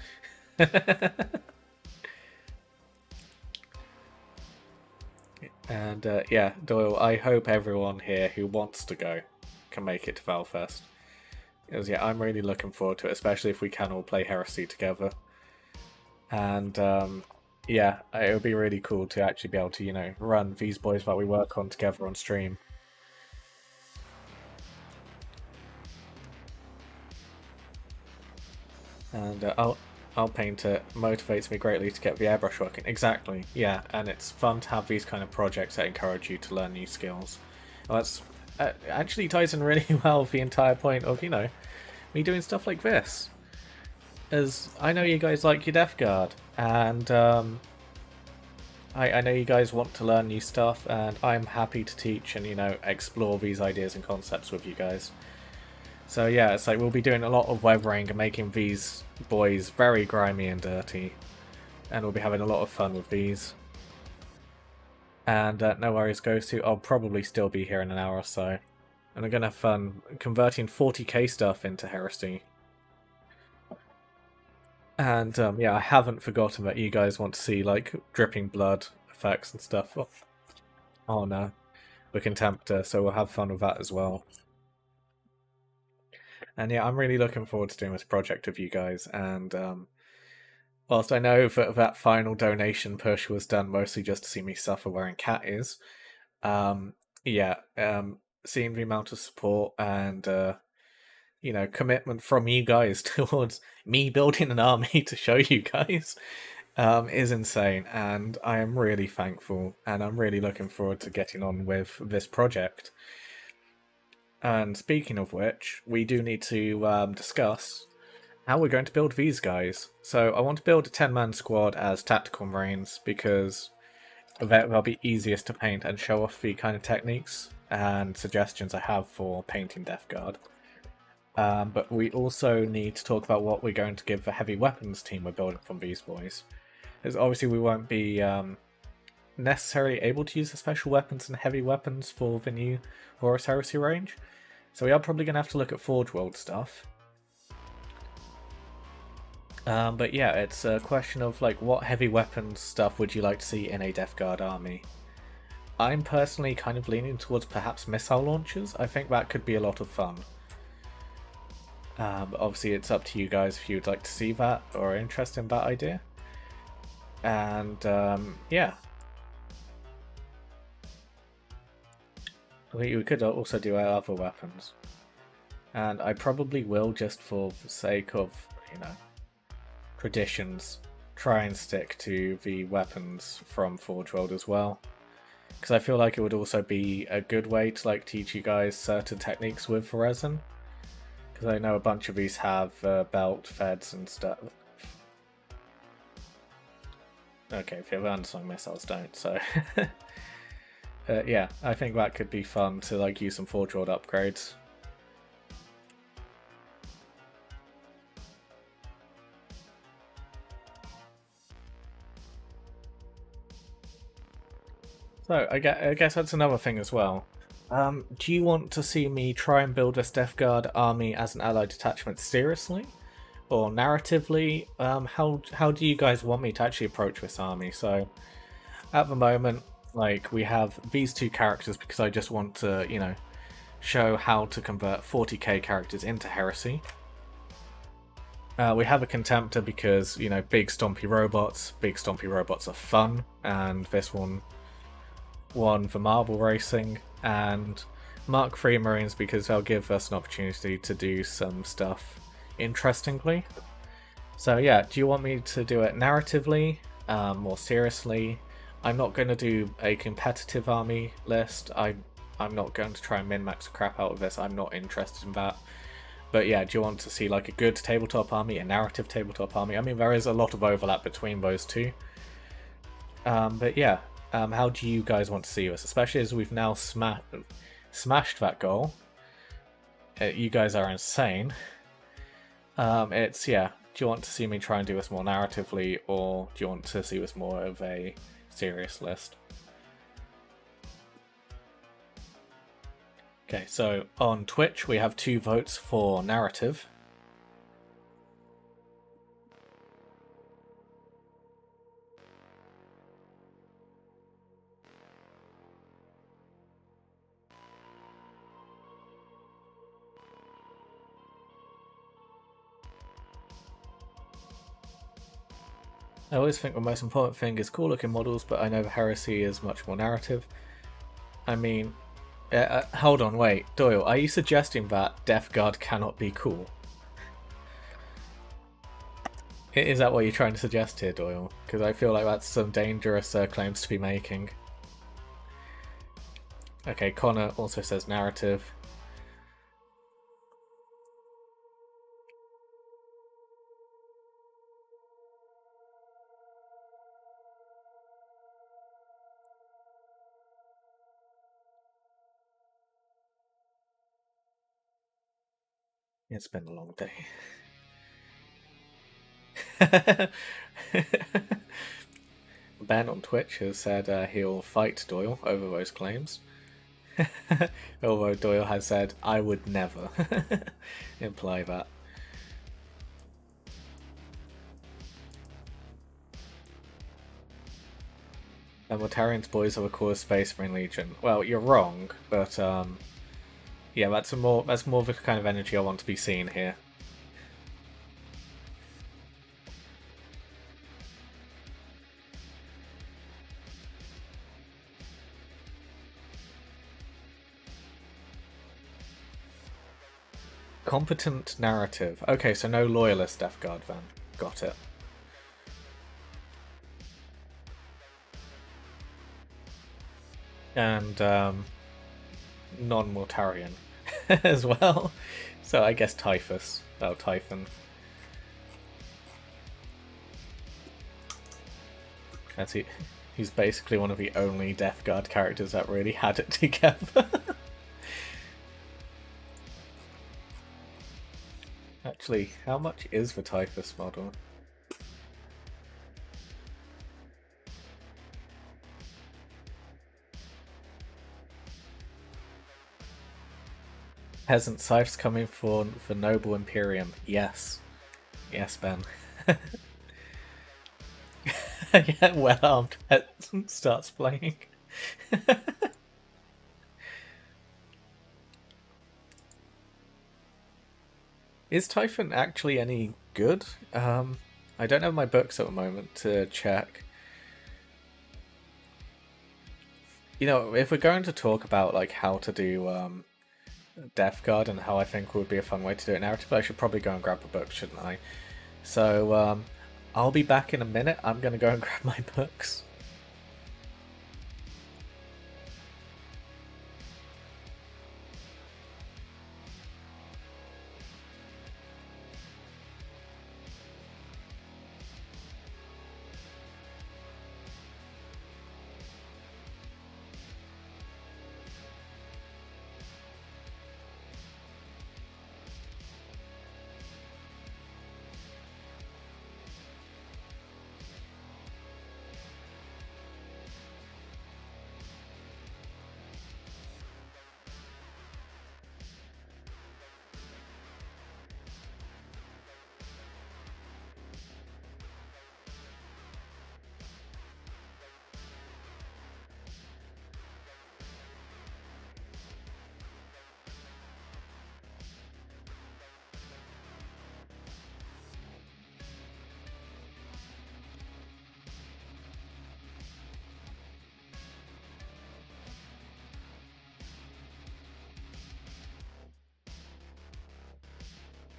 And yeah, Doyle, I hope everyone here who wants to go can make it to Valfest. Because yeah, I'm really looking forward to it, especially if we can all play Heresy together. And yeah, it would be really cool to actually be able to, you know, run these boys that we work on together on stream. And I'll paint it. Motivates me greatly to get the airbrush working. Exactly, yeah, and it's fun to have these kind of projects that encourage you to learn new skills. Well, that's actually ties in really well with the entire point of, you know, me doing stuff like this. As I know you guys like your Death Guard, and I know you guys want to learn new stuff, and I'm happy to teach and, you know, explore these ideas and concepts with you guys. So yeah, it's like we'll be doing a lot of weathering and making these boys very grimy and dirty, and we'll be having a lot of fun with these. And no worries, Ghosty, I'll probably still be here in an hour or so, and I'm gonna have fun converting 40k stuff into Heresy. And yeah, I haven't forgotten that you guys want to see like dripping blood effects and stuff on the Contemptor, so we'll have fun with that as well. And yeah, I'm really looking forward to doing this project with you guys. And whilst I know that final donation push was done mostly just to see me suffer wearing cat ears, yeah, seeing the amount of support and you know, commitment from you guys towards me building an army to show you guys is insane, and I am really thankful, and I'm really looking forward to getting on with this project. And speaking of which, we do need to discuss how we're going to build these guys. So I want to build a 10-man squad as Tactical Marines, because they'll be easiest to paint and show off the kind of techniques and suggestions I have for painting Death Guard. But we also need to talk about what we're going to give the heavy weapons team we're building from these boys. Because obviously we won't be necessarily able to use the special weapons and heavy weapons for the new Horus Heresy range. So we are probably going to have to look at Forge World stuff. But yeah, it's a question of like, what heavy weapons stuff would you like to see in a Death Guard army? I'm personally kind of leaning towards perhaps missile launchers. I think that could be a lot of fun. But obviously it's up to you guys if you'd like to see that or are interested in that idea. And yeah. We could also do our other weapons. And I probably will, just for the sake of, you know, traditions, try and stick to the weapons from Forge World as well. Because I feel like it would also be a good way to like teach you guys certain techniques with resin. Because I know a bunch of these have belt feds and stuff. Okay, if you have unsung missiles, don't, so... yeah, I think that could be fun to like use some Forge World upgrades. So, I guess that's another thing as well. Do you want to see me try and build this Death Guard army as an allied detachment seriously? Or narratively? How do you guys want me to actually approach this army? So, At the moment, like, we have these two characters because I just want to, you know, show how to convert 40k characters into Heresy. We have a Contemptor because, you know, big stompy robots. Big stompy robots are fun, and this one won for marble racing. And Mark III Marines because they'll give us an opportunity to do some stuff interestingly. So yeah, do you want me to do it narratively, more seriously? I'm not going to do a competitive army list. I'm not going to try and min-max the crap out of this. I'm not interested in that. But yeah, do you want to see like a good tabletop army, a narrative tabletop army? I mean, there is a lot of overlap between those two. But yeah, how do you guys want to see this? Especially as we've now smashed that goal. You guys are insane. Yeah, do you want to see me try and do this more narratively, or do you want to see this more of a serious list? Okay, so on Twitch we have 2 votes for narrative. I always think the most important thing is cool looking models, but I know the Heresy is much more narrative. I mean, hold on, wait, Doyle, are you suggesting that Death Guard cannot be cool? Is that what you're trying to suggest here, Doyle? Because I feel like that's some dangerous claims to be making. Okay, Connor also says narrative. It's been a long day. Ben on Twitch has said he'll fight Doyle over those claims. Although Doyle has said, I would never imply that. And Mortarian's boys are the coolest Space Marine Legion. Well, you're wrong, but yeah, that's more of the kind of energy I want to be seeing here. Competent narrative. Okay, so no loyalist Death Guard then. Got it. And non-Mortarian as well. So I guess Typhus. Oh, Typhon. He's basically one of the only Death Guard characters that really had it together. Actually, how much is the Typhus model? Peasant Scythe's coming for Noble Imperium. Yes. Yes, Ben. Yeah, well-armed peasant starts playing. Is Typhon actually any good? I don't have my books at the moment to check. You know, if we're going to talk about like how to do Death Guard and how I think would be a fun way to do it narratively, I should probably go and grab a book, shouldn't I? So I'll be back in a minute. I'm going to go and grab my books.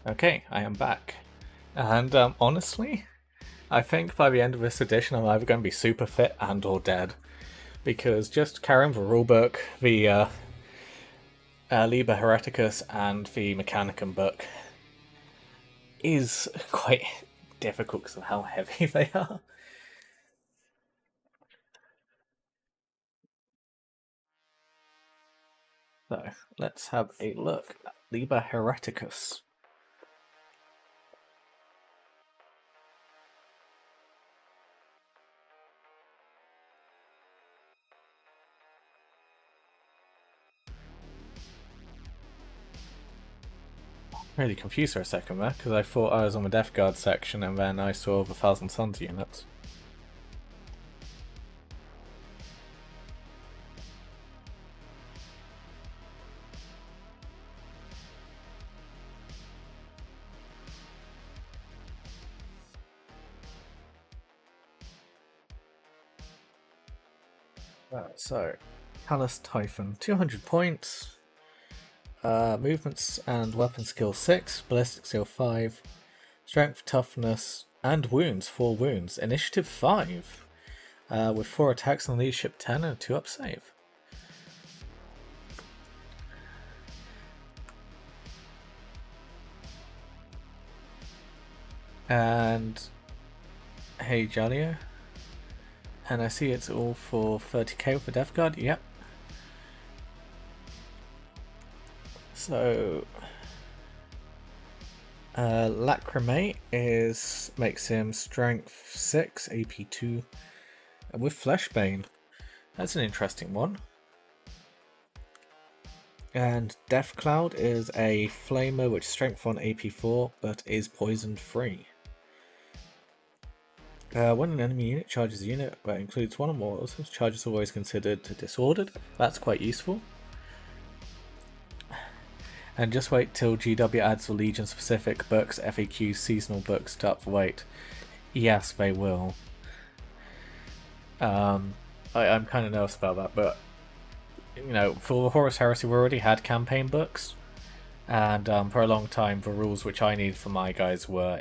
Okay, I am back. And honestly, I think by the end of this edition I'm either going to be super fit and or dead. Because just carrying the rulebook, the Liber Hereticus and the Mechanicum book is quite difficult because of how heavy they are. So, let's have a look at Liber Hereticus. Really confused for a second there, because I thought I was on the Death Guard section and then I saw the Thousand Suns units. Right, so, Callous Typhon, 200 points, movements and weapon skill 6, ballistic skill 5, strength, toughness, and wounds, 4 wounds, initiative 5, with 4 attacks and leadership 10 and a 2-up save. And hey Jalio, and I see it's all for 30k with the Death Guard. Yep. So Lacrimate makes him strength 6, AP 2, and with Fleshbane. That's an interesting one. And Death Cloud is a flamer which is strength 1, AP 4, but is poison free. When an enemy unit charges a unit that includes one or more, those charges are always considered disordered. That's quite useful. And just wait till GW adds the Legion specific books, FAQs, seasonal books to up the weight. Yes, they will. I'm kind of nervous about that, but you know, for the Horus Heresy we already had campaign books, and for a long time the rules which I needed for my guys were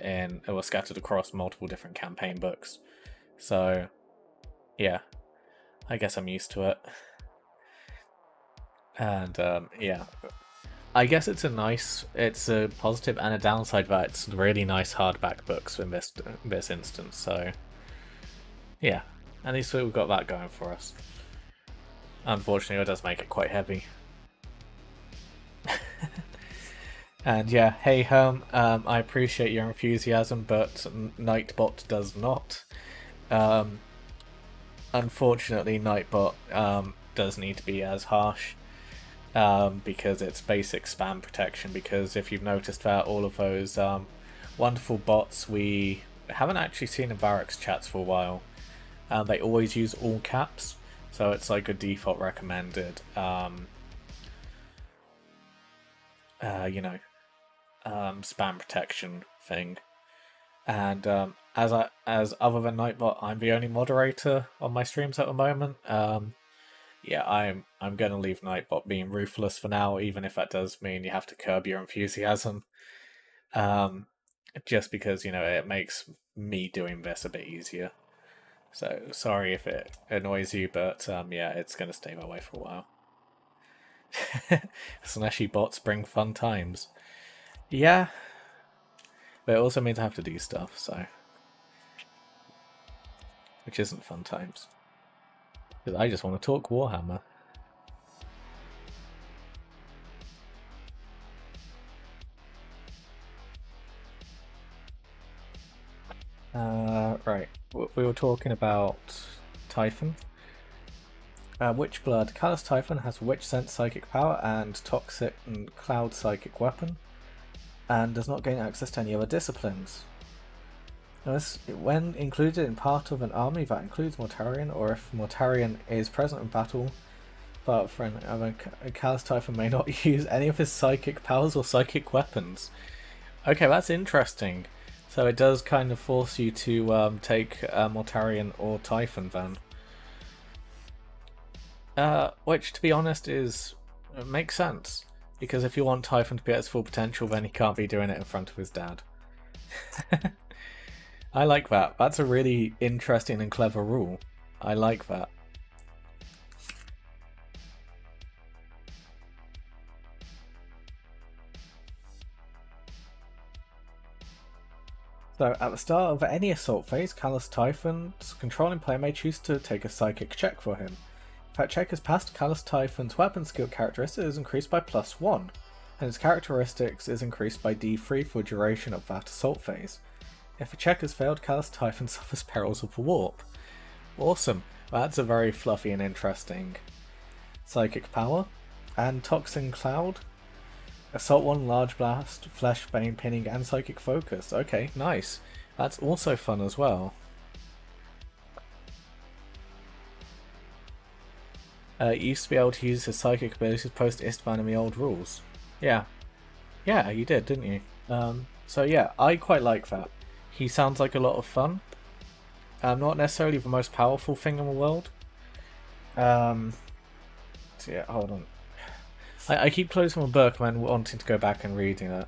scattered across multiple different campaign books. So yeah, I guess I'm used to it. And yeah, I guess it's a positive and a downside that it's really nice hardback books in this instance. So yeah, at least we've got that going for us. Unfortunately, it does make it quite heavy. And yeah, hey I appreciate your enthusiasm, but Nightbot does not. Unfortunately, Nightbot does need to be as harsh, because it's basic spam protection. Because if you've noticed that all of those wonderful bots we haven't actually seen in barracks chats for a while, they always use all caps, so it's like a default recommended spam protection thing. And as other than Nightbot, I'm the only moderator on my streams at the moment. Yeah, I'm gonna leave Nightbot being ruthless for now, even if that does mean you have to curb your enthusiasm. Just because, you know, it makes me doing this a bit easier. So sorry if it annoys you, but yeah, it's gonna stay that way for a while. Slashy bots bring fun times. Yeah, but it also means I have to do stuff, so which isn't fun times. Because I just want to talk Warhammer. Right, we were talking about Typhon. Witchblood. Callous Typhon has Witch Sense Psychic Power and Toxic and Cloud Psychic Weapon, and does not gain access to any other disciplines. When included in part of an army that includes Mortarion, or if Mortarion is present in battle, but for a Callous Typhon may not use any of his psychic powers or psychic weapons. Okay, that's interesting. So it does kind of force you to take Mortarion or Typhon then. Which, to be honest, makes sense. Because if you want Typhon to be at his full potential, then he can't be doing it in front of his dad. I like that. That's a really interesting and clever rule. I like that. So, at the start of any assault phase, Callous Typhon's controlling player may choose to take a psychic check for him. If that check is passed, Callous Typhon's weapon skill characteristic is increased by +1, and its characteristics is increased by D3 for the duration of that assault phase. If a check is failed, Callous Typhon suffers perils of the warp. Awesome. That's a very fluffy and interesting psychic power. And Toxin Cloud. Assault 1, Large Blast, Flesh Bane, Pinning, and Psychic Focus. Okay, nice. That's also fun as well. You used to be able to use his psychic abilities post Istvan in the old rules. Yeah. Yeah, you did, didn't you? So yeah, I quite like that. He sounds like a lot of fun. Not necessarily the most powerful thing in the world. So yeah, hold on. I keep closing my book and wanting to go back and reading it.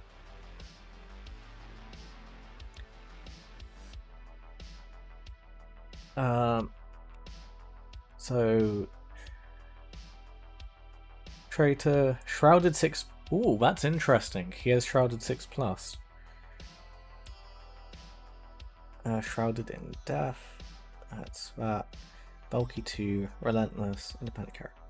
So Traitor Shrouded 6. Ooh, that's interesting. He has Shrouded 6+. Shrouded in Death. That's that. Bulky 2, Relentless, Independent character.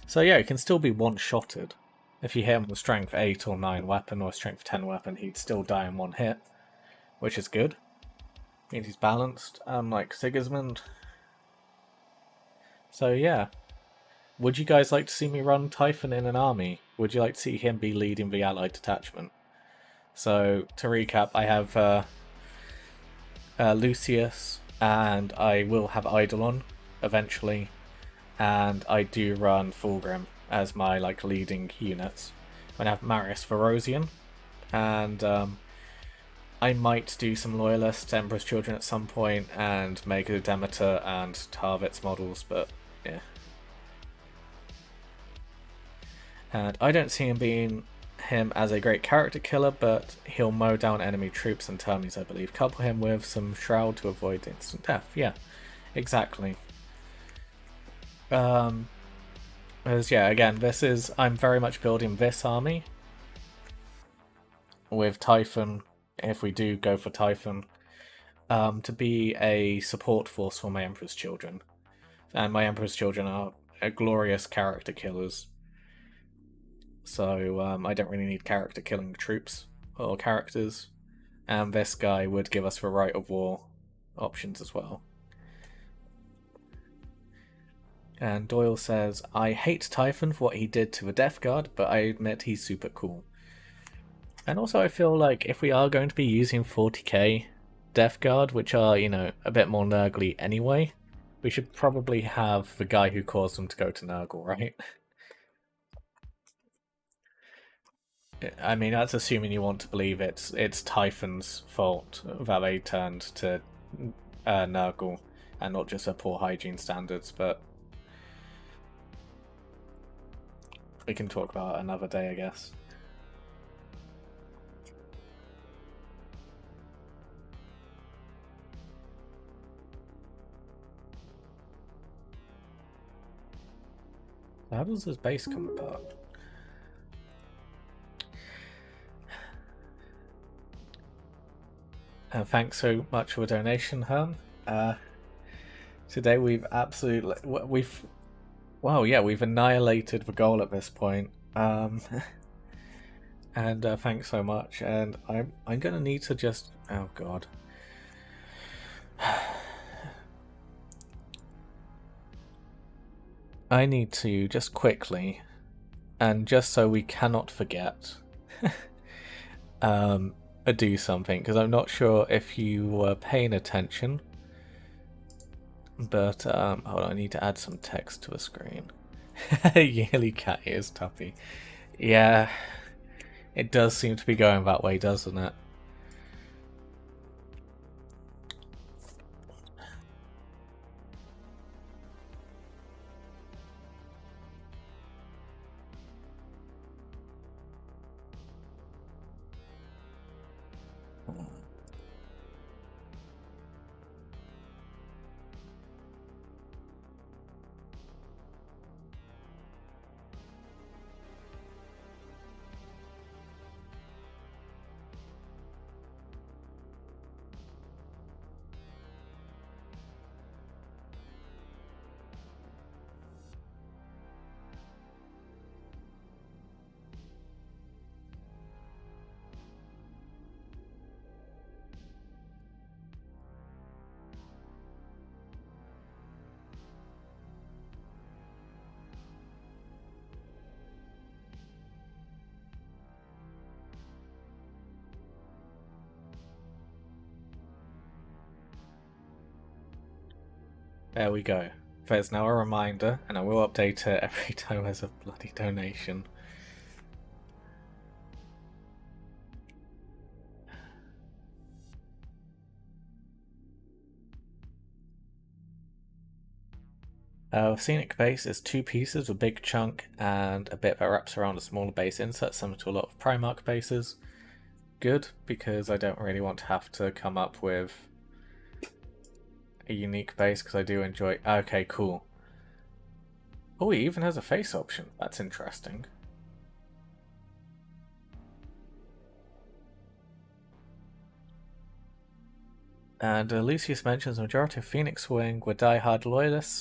So yeah, it can still be one-shotted. If you hit him with a Strength 8 or 9 weapon or a Strength 10 weapon, he'd still die in one hit, which is good. Means he's balanced, unlike Sigismund. So yeah. Would you guys like to see me run Typhon in an army? Would you like to see him be leading the allied detachment? So, to recap, I have Lucius, and I will have Eidolon eventually, and I do run Fulgrim as my leading units. I have Marius Verosian, and I might do some Loyalist Emperor's Children at some point and make a Demeter and Tarvitz models, but yeah. And I don't see him as a great character killer, but he'll mow down enemy troops and termies, I believe. Couple him with some Shroud to avoid instant death. Yeah, exactly. Because yeah, again, I'm very much building this army with Typhon, if we do go for Typhon, to be a support force for my Emperor's Children. And my Emperor's Children are glorious character killers. So I don't really need character killing troops or characters. And this guy would give us the Right of War options as well. And Doyle says, I hate Typhon for what he did to the Death Guard, but I admit he's super cool. And also I feel like if we are going to be using 40k Death Guard, which are, a bit more Nurgly anyway, we should probably have the guy who caused them to go to Nurgle, right? I mean, that's assuming you want to believe it's Typhon's fault that they turned to Nurgle, and not just their poor hygiene standards, but we can talk about it another day, I guess. How does this base come apart? Thanks so much for the donation, Herm. Today we've we've annihilated the goal at this point. And thanks so much. And I'm gonna need to just, oh god. I need to just quickly, and just so we cannot forget, do something, because I'm not sure if you were paying attention, but hold on, I need to add some text to the screen. Yearly cat ears, Tuppy. Yeah, it does seem to be going that way, doesn't it? There we go. There's now a reminder, and I will update it every time there's a bloody donation. Scenic base is 2 pieces, a big chunk and a bit that wraps around a smaller base insert, similar to a lot of Primarch bases. Good, because I don't really want to have to come up with a unique base, because I do enjoy... Okay, cool. Oh, he even has a face option. That's interesting. And Lucius mentions the majority of Phoenix Wing were die-hard loyalists,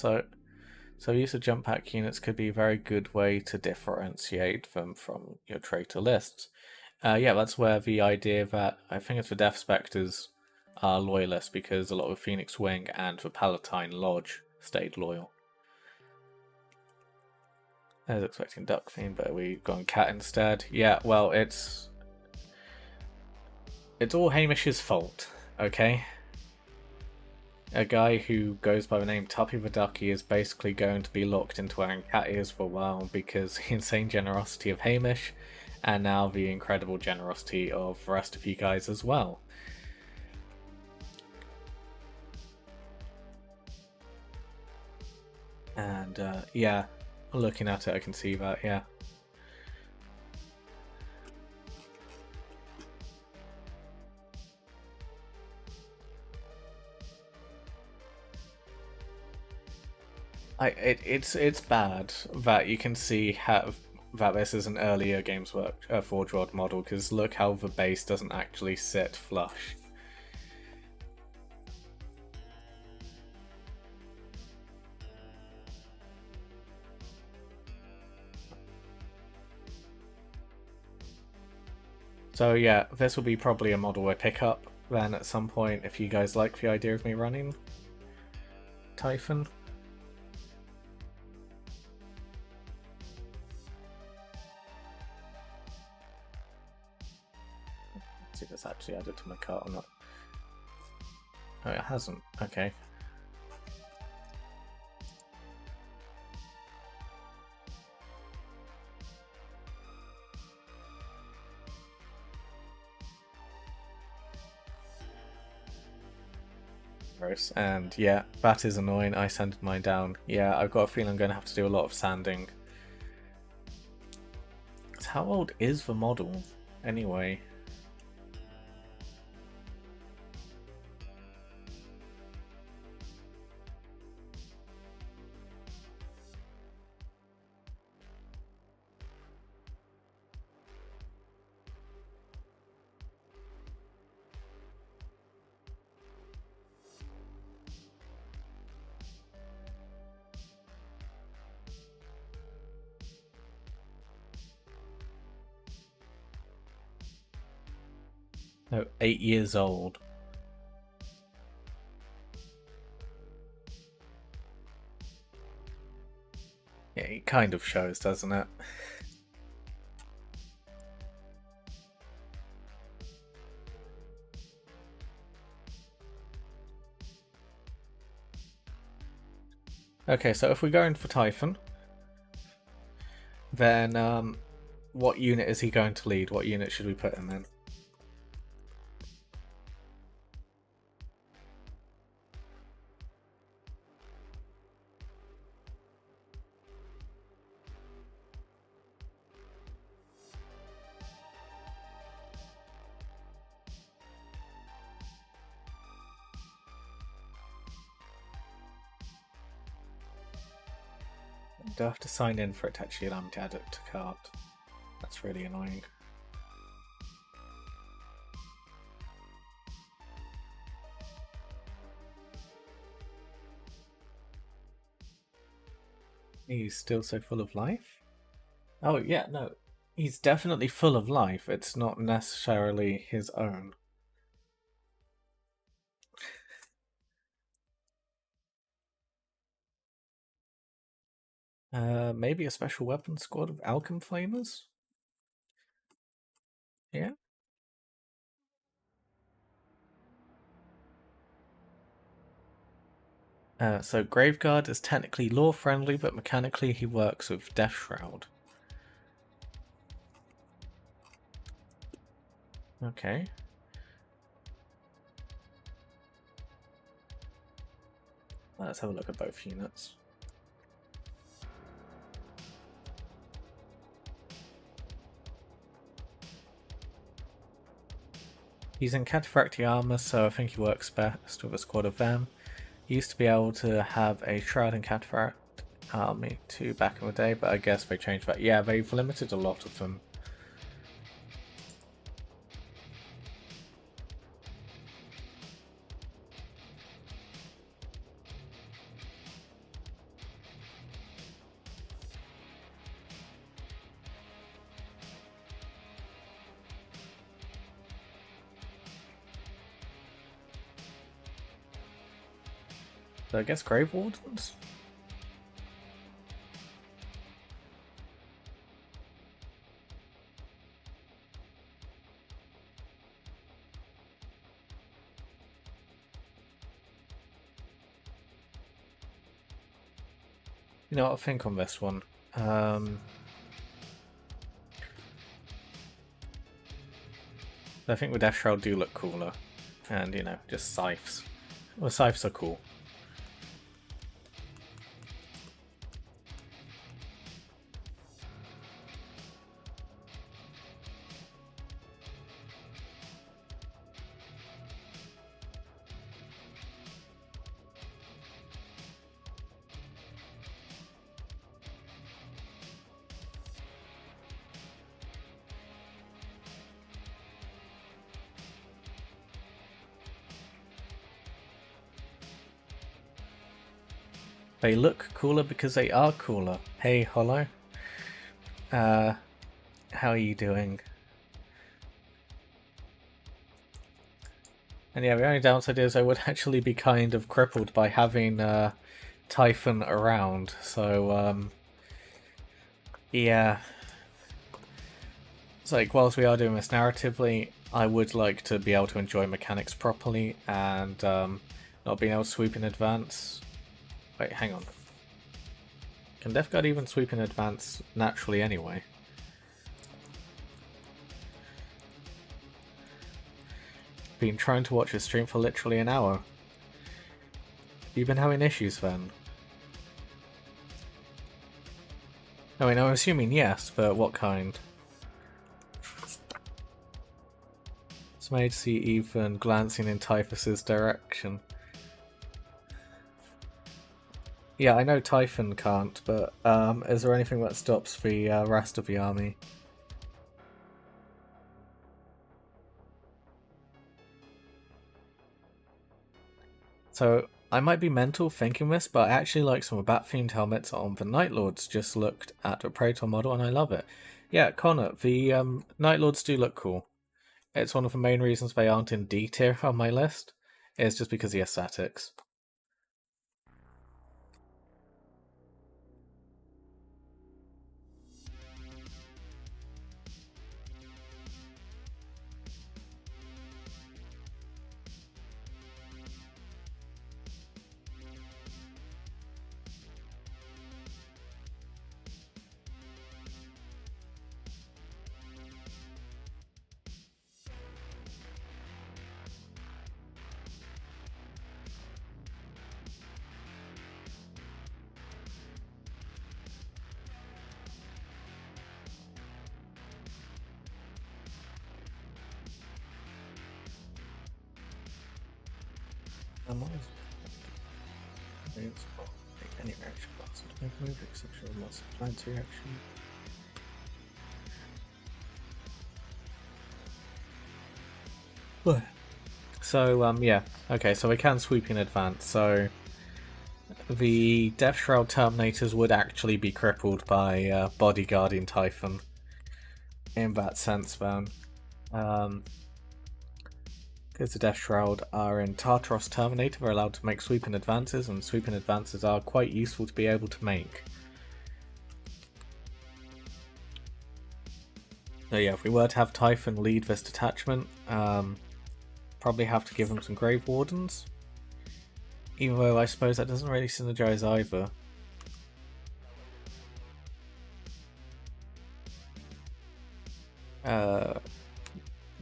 so use of jump pack units could be a very good way to differentiate them from your traitor lists. Yeah, that's where the idea that, I think it's the Death Spectres are loyalists, because a lot of Phoenix Wing and the Palatine Lodge stayed loyal. I was expecting Duck Fiend, but we've gone Cat instead. Yeah, well, it's all Hamish's fault, okay? A guy who goes by the name Tuppy the Ducky is basically going to be locked into wearing cat ears for a while because the insane generosity of Hamish, and now the incredible generosity of the rest of you guys as well. And yeah, looking at it I can see that, yeah. It's bad that you can see that this is an earlier Games Forge World model, because look how the base doesn't actually sit flush. So yeah, this will be probably a model I pick up then at some point if you guys like the idea of me running Typhon. Let's see if it's actually added to my cart or not. Oh, it hasn't. Okay. Gross. And yeah, that is annoying. I sanded mine down. Yeah, I've got a feeling I'm going to have to do a lot of sanding. How old is the model anyway? No, 8 years old. Yeah, it kind of shows, doesn't it? Okay, so if we go in for Typhon, then what unit is he going to lead? What unit should we put him in? Do I have to sign in for it to actually allow me to add it to cart? That's really annoying. He's still so full of life? Oh, yeah, no. He's definitely full of life. It's not necessarily his own. Maybe a special weapon squad of Alchem Flamers? Yeah? So Graveguard is technically lore-friendly, but mechanically he works with Death Shroud. Okay. Let's have a look at both units. He's in Cataphractii armor, so I think he works best with a squad of them. He used to be able to have a Shroud and Cataphract army too back in the day, but I guess they changed that. Yeah, they've limited a lot of them. So I guess Grave Wardens? You know what, I'll think on this one. I think the Death Shroud do look cooler. And, you know, just scythes. Well, scythes are cool. They look cooler because they are cooler. Hey, Hollow. How are you doing? And yeah, the only downside is I would actually be kind of crippled by having Typhon around, so yeah. It's like, whilst we are doing this narratively, I would like to be able to enjoy mechanics properly, and not being able to sweep in advance. Wait, hang on. Can Death Guard even sweep in advance naturally anyway? Been trying to watch his stream for literally an hour. You've been having issues then? I mean, I'm assuming yes, but what kind? It's made to see Ethan glancing in Typhus's direction. Yeah, I know Typhon can't, but is there anything that stops the rest of the army? So, I might be mental thinking this, but I actually like some of the bat-themed helmets on the Night Lords. Just looked at the Praetor model and I love it. Yeah, Connor, the Night Lords do look cool. It's one of the main reasons they aren't in D tier on my list. It's just because of the aesthetics. I'm always take any reaction class to make a move except for a loss of plant's reaction. So yeah, okay, so we can sweep in advance, so the Death Shroud Terminators would actually be crippled by bodyguarding Typhon in that sense then. Because the Death Shroud are in Tartaros Terminator, they're allowed to make sweeping advances, and sweeping advances are quite useful to be able to make. So yeah, if we were to have Typhon lead this detachment, probably have to give him some Grave Wardens. Even though I suppose that doesn't really synergize either.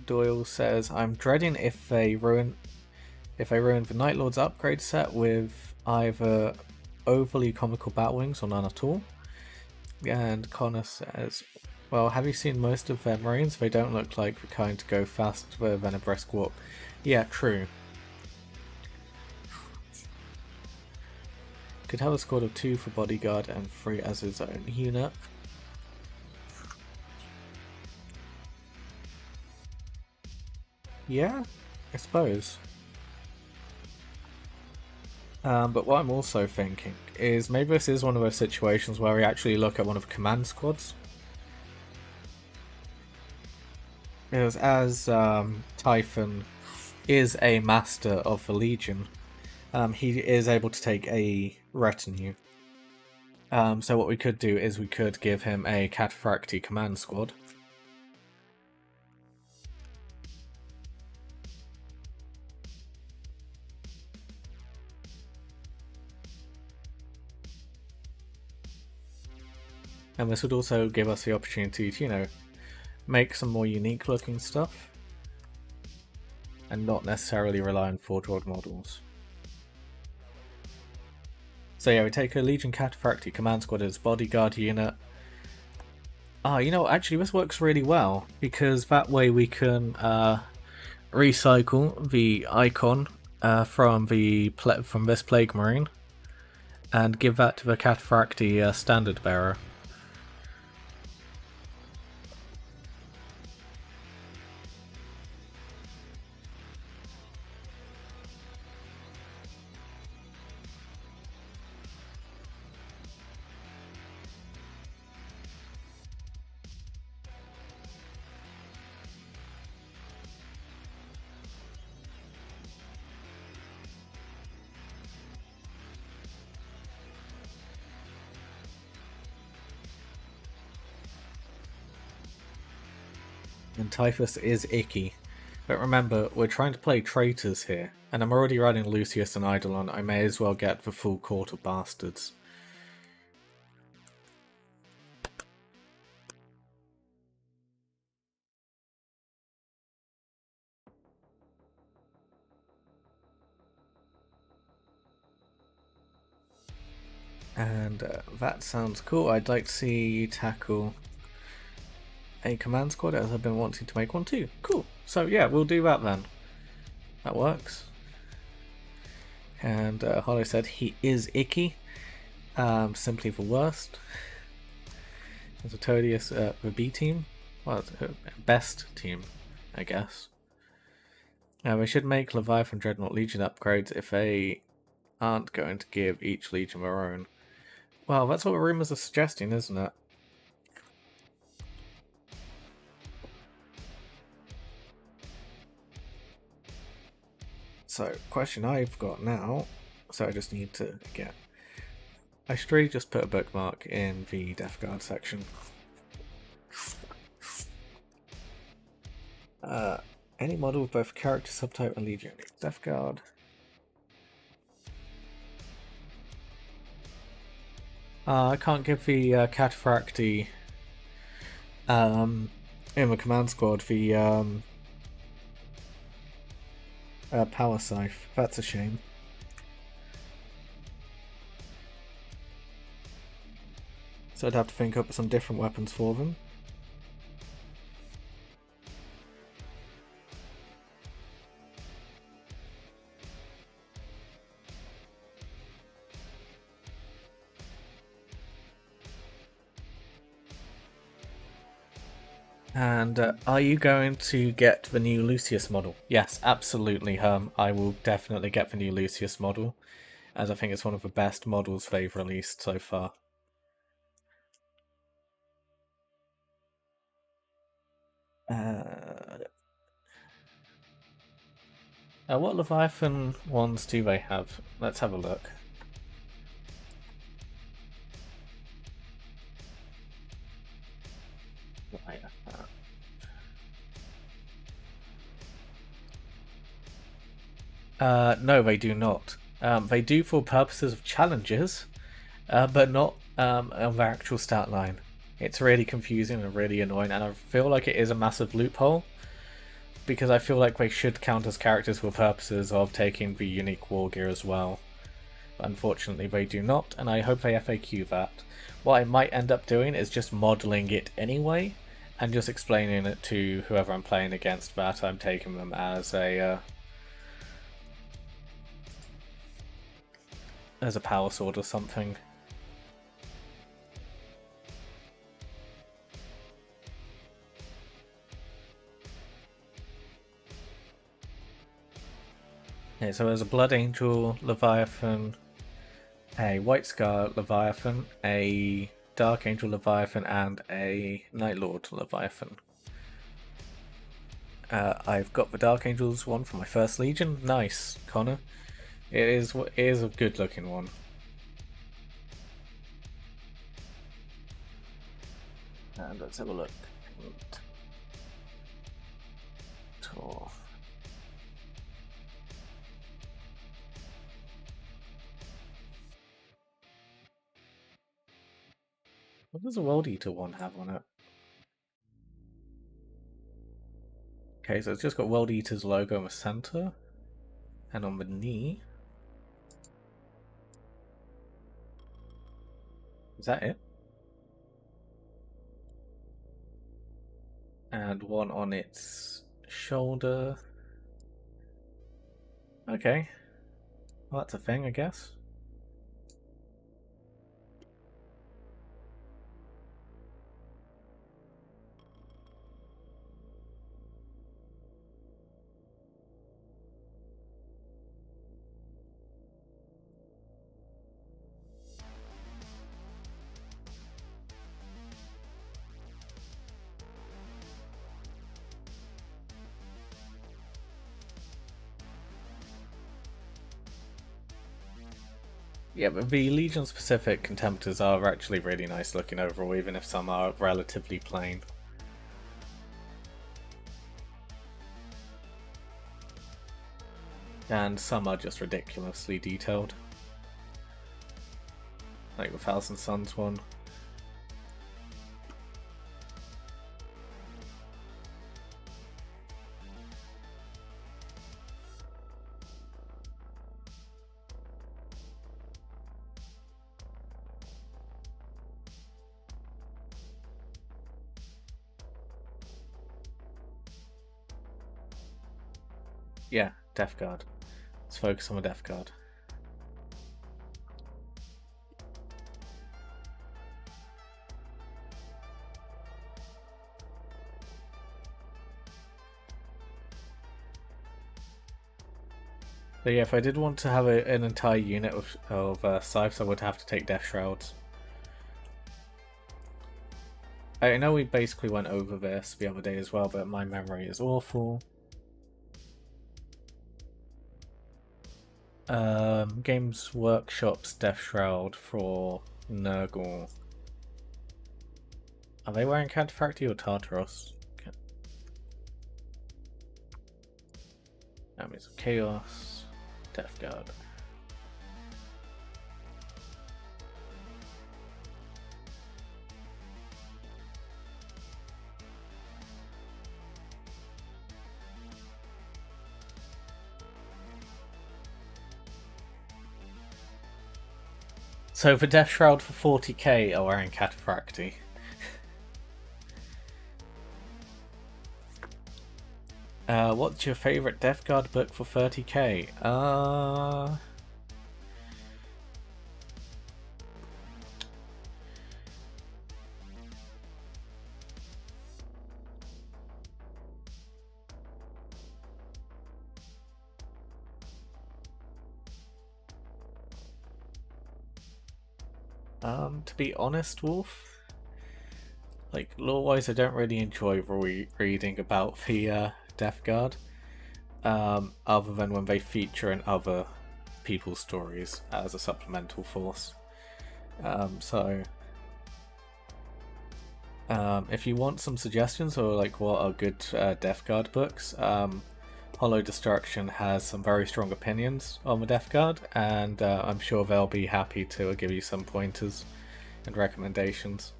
Doyle says, I'm dreading if they ruin the Night Lord's upgrade set with either overly comical Batwings or none at all. And Connor says, well, have you seen most of their Marines? They don't look like the kind to go faster than a brisk walk. Yeah, true. Could have a squad of 2 for bodyguard and 3 as his own unit. Yeah, I suppose. But what I'm also thinking is maybe this is one of those situations where we actually look at one of the command squads. Because as Typhon is a master of the Legion, he is able to take a retinue. So what we could do is we could give him a Cataphracti command squad. And this would also give us the opportunity to, you know, make some more unique looking stuff. And not necessarily rely on Forge World models. So yeah, we take a Legion Cataphracti command squad as bodyguard unit. You know, actually this works really well, because that way we can recycle the icon from this Plague Marine and give that to the Cataphracti standard bearer. And Typhus is icky. But remember, we're trying to play traitors here, and I'm already running Lucius and Eidolon. I may as well get the full court of bastards. And that sounds cool. I'd like to see you tackle a command squad, as I've been wanting to make one too. Cool. So yeah, we'll do that then. That works. And Hollow said he is icky. Simply the worst. There's a Todius, the B team. Well, best team, I guess. We should make Leviathan Dreadnought Legion upgrades if they aren't going to give each Legion their own. Well, that's what the rumours are suggesting, isn't it? So, question I've got now, so I just need to get... I should really just put a bookmark in the Death Guard section. Any model with both character subtype and Legion. Death Guard. I can't give the Cataphracti in the command squad the power scythe. That's a shame. So I'd have to think up some different weapons for them. And are you going to get the new Lucius model? Yes, absolutely, I will definitely get the new Lucius model, as I think it's one of the best models they've released so far. What Leviathan ones do they have? Let's have a look. No, they do not. They do for purposes of challenges, but not of the actual stat line. It's really confusing and really annoying, and I feel like it is a massive loophole, because I feel like they should count as characters for purposes of taking the unique war gear as well. But unfortunately they do not, and I hope they FAQ that. What I might end up doing is just modelling it anyway, and just explaining it to whoever I'm playing against that I'm taking them as a power sword or something. Okay, so there's a Blood Angel Leviathan, a White Scar Leviathan, a Dark Angel Leviathan, and a Night Lord Leviathan. I've got the Dark Angels one for my first Legion. Nice, Connor. It is a good looking one. And let's have a look. Tour. What does a World Eater one have on it? Okay, so it's just got World Eater's logo in the center, and on the knee. Is that it? And one on its shoulder. Okay. Well, that's a thing, I guess. Yeah, but the Legion specific contemptors are actually really nice looking overall, even if some are relatively plain. And some are just ridiculously detailed. Like the Thousand Suns one. Yeah, Death Guard. Let's focus on the Death Guard. So yeah, if I did want to have an entire unit of scythes, I would have to take Death Shrouds. I know we basically went over this the other day as well, but my memory is awful. Games Workshop's Death Shroud for Nurgle. Are they wearing Cantiphracti or Tartaros? Armies of Chaos, Death Guard. So for Death Shroud for 40k are wearing Cantiphracti. What's your favourite Death Guard book for 30k? To be honest, Wolf, like lore-wise, I don't really enjoy reading about the Death Guard, other than when they feature in other people's stories as a supplemental force. If you want some suggestions or like what are good Death Guard books, Hollow Destruction has some very strong opinions on the Death Guard, and I'm sure they'll be happy to give you some pointers and recommendations.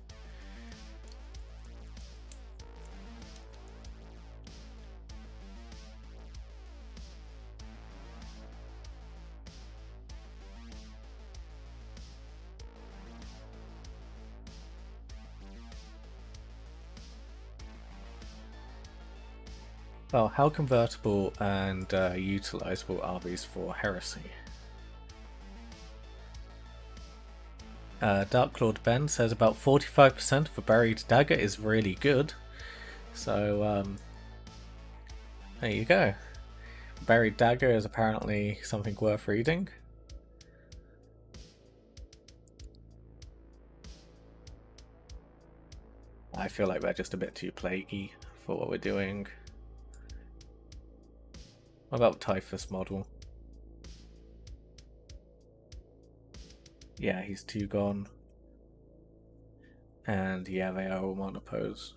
Well, how convertible and utilizable are these for Heresy? Dark Lord Ben says about 45% of a buried dagger is really good. So, there you go. Buried dagger is apparently something worth reading. I feel like they're just a bit too plaguey for what we're doing. What about Typhus model? Yeah, he's 2 gone. And yeah, they are all monopose.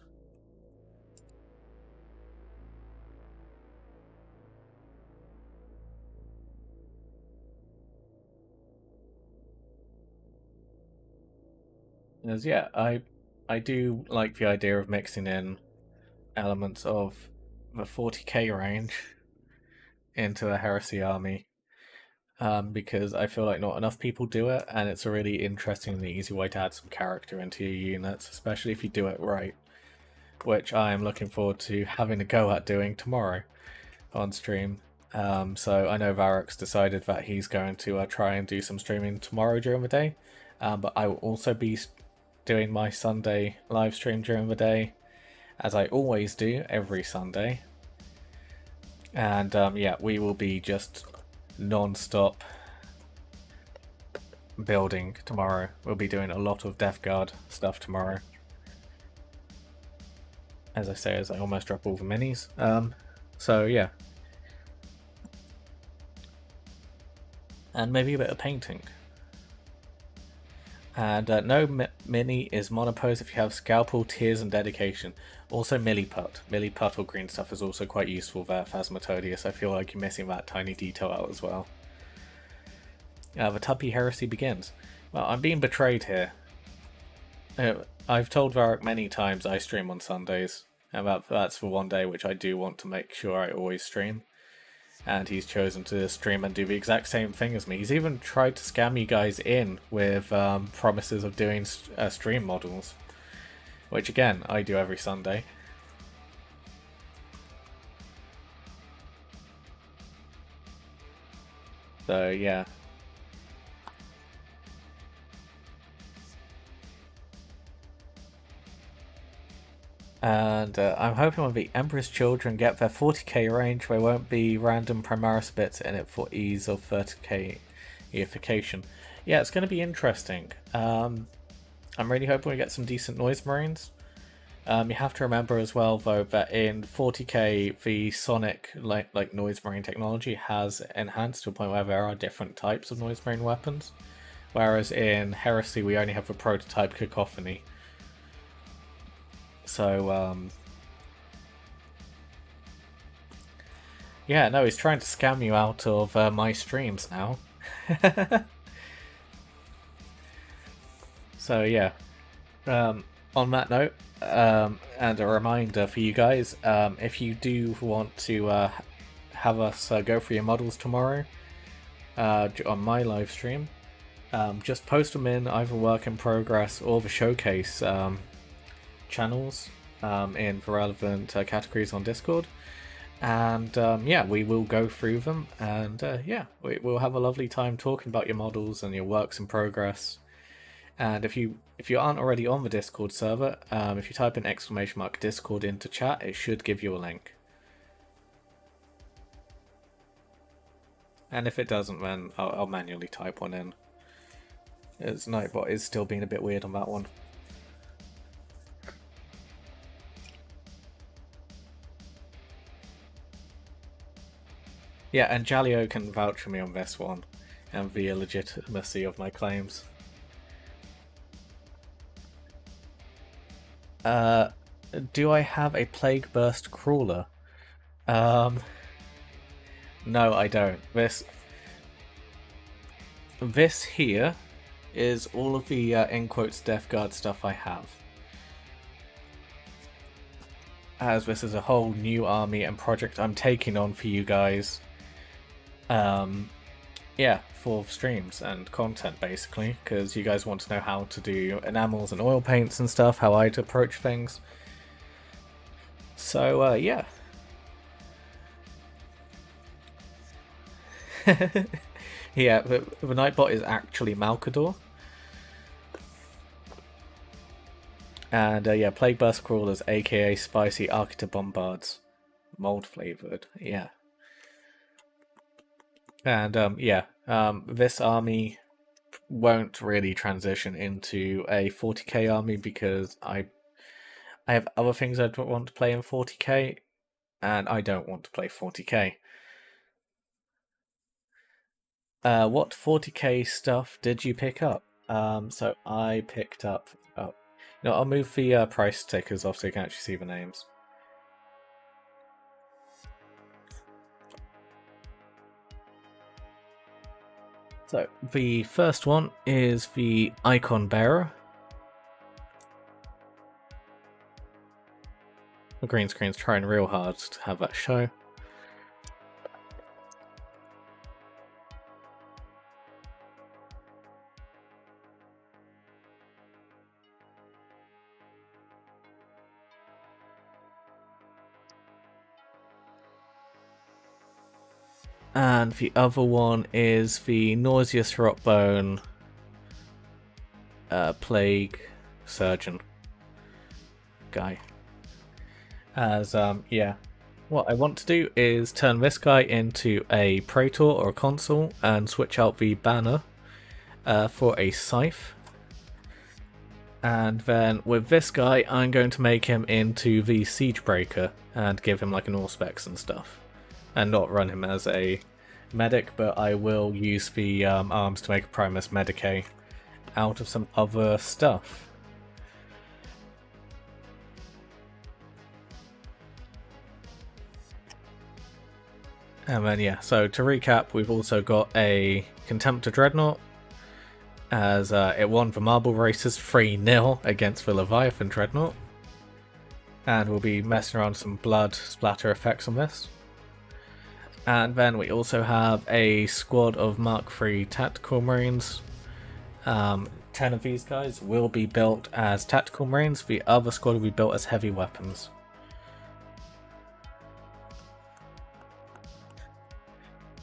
As yeah, I do like the idea of mixing in elements of the 40k range into a Heresy army, because I feel like not enough people do it, and it's a really interesting and easy way to add some character into your units, especially if you do it right, which I am looking forward to having a go at doing tomorrow on stream. So I know Varroc's decided that he's going to try and do some streaming tomorrow during the day, but I will also be doing my Sunday live stream during the day, as I always do every Sunday. And yeah, we will be just non-stop building tomorrow. We'll be doing a lot of Death Guard stuff tomorrow. As I say, as I almost drop all the minis. So yeah. And maybe a bit of painting. And no mini is monopose if you have Scalpel, Tears, and Dedication. Also Milliput. Milliput or green stuff is also quite useful there, Phasmatodius. I feel like you're missing that tiny detail out as well. The Tuppy Heresy begins. Well, I'm being betrayed here. I've told Varroc many times I stream on Sundays, and that's for one day which I do want to make sure I always stream. And he's chosen to stream and do the exact same thing as me. He's even tried to scam you guys in with promises of doing stream models, which again, I do every Sunday. So yeah. And I'm hoping when the Emperor's Children get their 40k range, there won't be random Primaris bits in it for ease of 30k eification. Yeah, it's going to be interesting. I'm really hoping we get some decent Noise Marines. You have to remember as well, though, that in 40k, the Sonic like Noise Marine technology has enhanced to a point where there are different types of Noise Marine weapons. Whereas in Heresy, we only have the prototype Cacophony. So, yeah, no, he's trying to scam you out of my streams now. So, yeah. On that note, and a reminder for you guys, if you do want to have us go through your models tomorrow on my live stream, just post them in either work in progress or the showcase channels in the relevant categories on Discord, and yeah, we will go through them, and yeah, we'll have a lovely time talking about your models and your works in progress. And if you aren't already on the Discord server, if you type in !Discord into chat, it should give you a link. And if it doesn't, then I'll manually type one in. As Nightbot is still being a bit weird on that one. Yeah, and Jalio can vouch for me on this one, and the legitimacy of my claims. Do I have a Plague Burst Crawler? No, I don't. This here is all of the in quotes Death Guard stuff I have. As this is a whole new army and project I'm taking on for you guys. Yeah, for streams and content basically, because you guys want to know how to do enamels and oil paints and stuff, how I'd approach things. So, yeah. Yeah, the Nightbot is actually Malkador. And yeah, Plague Burst Crawlers, aka Spicy Arctic Bombards. Mold flavored, yeah. And yeah, this army won't really transition into a 40k army because I have other things I want to play in 40k, and I don't want to play 40k. What 40k stuff did you pick up? So I picked up. Oh, no, I'll move the price stickers off so you can actually see the names. So the first one is the Icon Bearer. The green screen's trying real hard to have that show. And the other one is the Nauseous Rotbone Plague Surgeon guy. As, yeah. What I want to do is turn this guy into a Praetor or a Consul and switch out the banner for a Scythe. And then with this guy, I'm going to make him into the Siegebreaker and give him like an Auspex and stuff. And not run him as a medic, but I will use the arms to make a Primus Medicae out of some other stuff. And then yeah, so to recap, we've also got a Contemptor Dreadnought, as it won the Marble Races 3-0 against the Leviathan Dreadnought. And we'll be messing around some blood splatter effects on this. And then we also have a squad of Mark III Tactical Marines. 10 of these guys will be built as Tactical Marines, the other squad will be built as heavy weapons.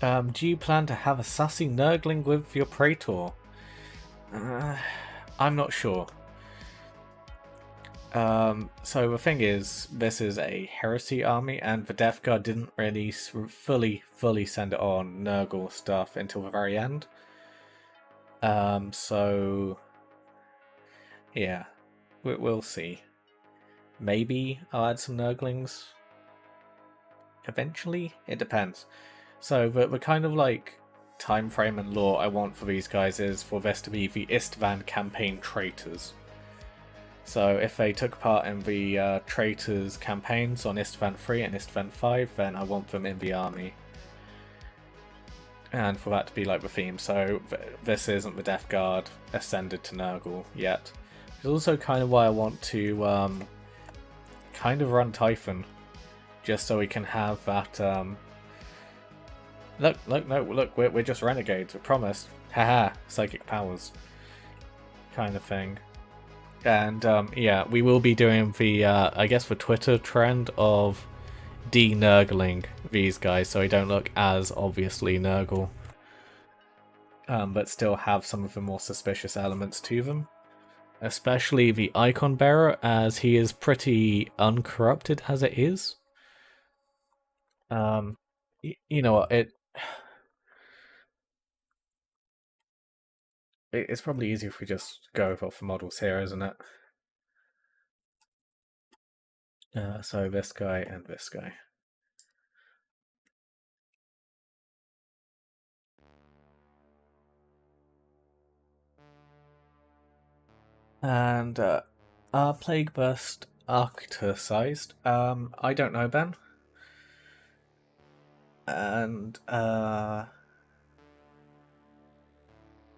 Do you plan to have a sassy Nurgling with your Praetor? I'm not sure. So the thing is, this is a heresy army, and the Death Guard didn't really fully send it on Nurgle stuff until the very end. So yeah, we'll see. Maybe I'll add some Nurglings eventually. It depends. So the kind of like time frame and lore I want for these guys is for this to be the Istvan campaign traitors. So if they took part in the traitors campaigns on Istvan 3 and Istvan 5, then I want them in the army. And for that to be like the theme. So this isn't the Death Guard ascended to Nurgle yet. It's also kind of why I want to kind of run Typhon, just so we can have that. Look, we're just renegades. We promised. Haha, psychic powers, kind of thing. And yeah, we will be doing the I guess the Twitter trend of de-Nurgling these guys, so they don't look as obviously Nurgle, but still have some of the more suspicious elements to them. Especially the Icon Bearer, as he is pretty uncorrupted as it is. You know what, it's probably easier if we just go off the models here, isn't it? So this guy and this guy. And are Plague Burst Arctur sized? I don't know, Ben. And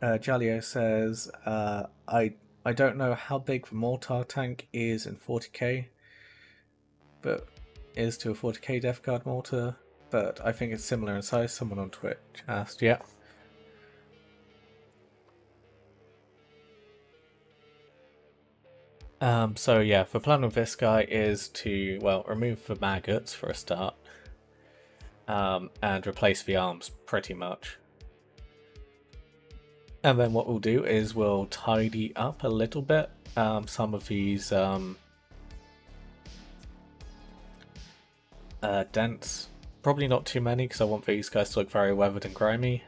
Jalio says, I don't know how big the mortar tank is in 40k, but is to a 40k Death Guard mortar, but I think it's similar in size. Someone on Twitch asked, yeah. So yeah, the plan with this guy is to, well, remove the maggots for a start, and replace the arms pretty much. And then what we'll do is we'll tidy up a little bit some of these dents. Probably not too many because I want these guys to look very weathered and grimy.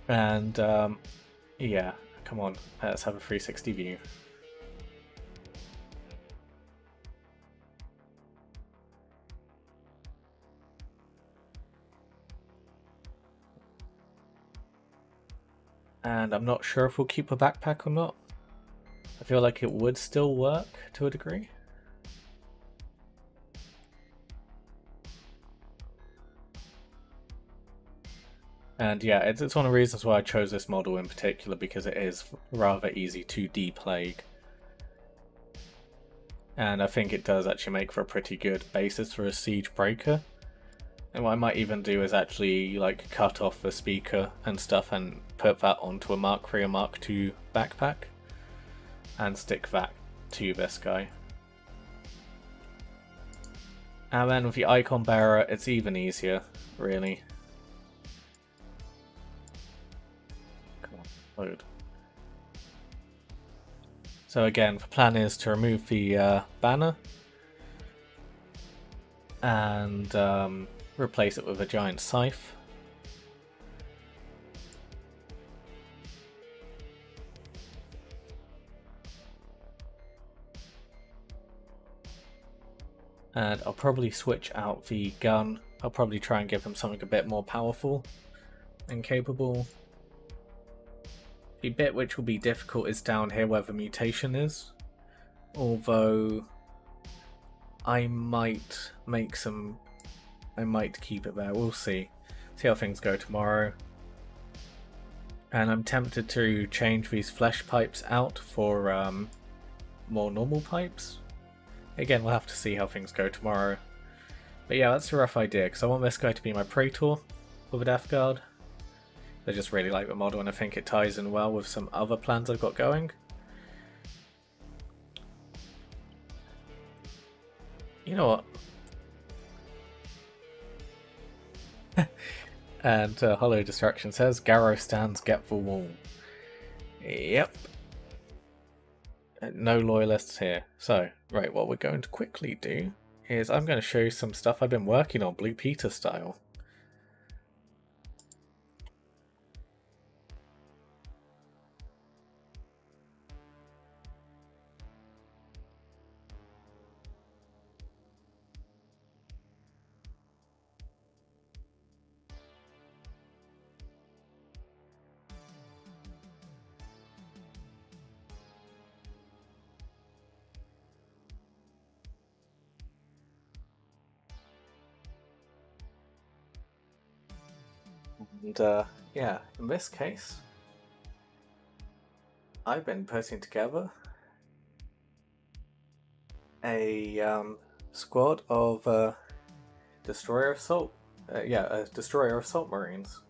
And yeah, come on, let's have a 360 view. And I'm not sure if we'll keep a backpack or not. I feel like it would still work to a degree. And yeah, it's one of the reasons why I chose this model in particular, because it is rather easy to deplague. And I think it does actually make for a pretty good basis for a siege breaker. And what I might even do is actually like cut off the speaker and stuff and put that onto a Mark III or Mark II backpack and stick that to this guy. And then with the icon bearer, it's even easier, really. Come on, load. So again, the plan is to remove the banner and replace it with a giant scythe. And I'll probably switch out the gun. I'll probably try and give them something a bit more powerful and capable. The bit which will be difficult is down here where the mutation is. Although I might make some... I might keep it there, we'll see. See how things go tomorrow. And I'm tempted to change these flesh pipes out for more normal pipes. Again, we'll have to see how things go tomorrow. But yeah, that's a rough idea, because I want this guy to be my Praetor with a Death Guard. I just really like the model, and I think it ties in well with some other plans I've got going. You know what? And Hollow Distraction says, Garrow stands, get the wall. Yep. No loyalists here. So, right, what we're going to quickly do is I'm going to show you some stuff I've been working on Blue Peter style. And yeah, in this case, I've been putting together a squad of destroyer assault, destroyer assault marines.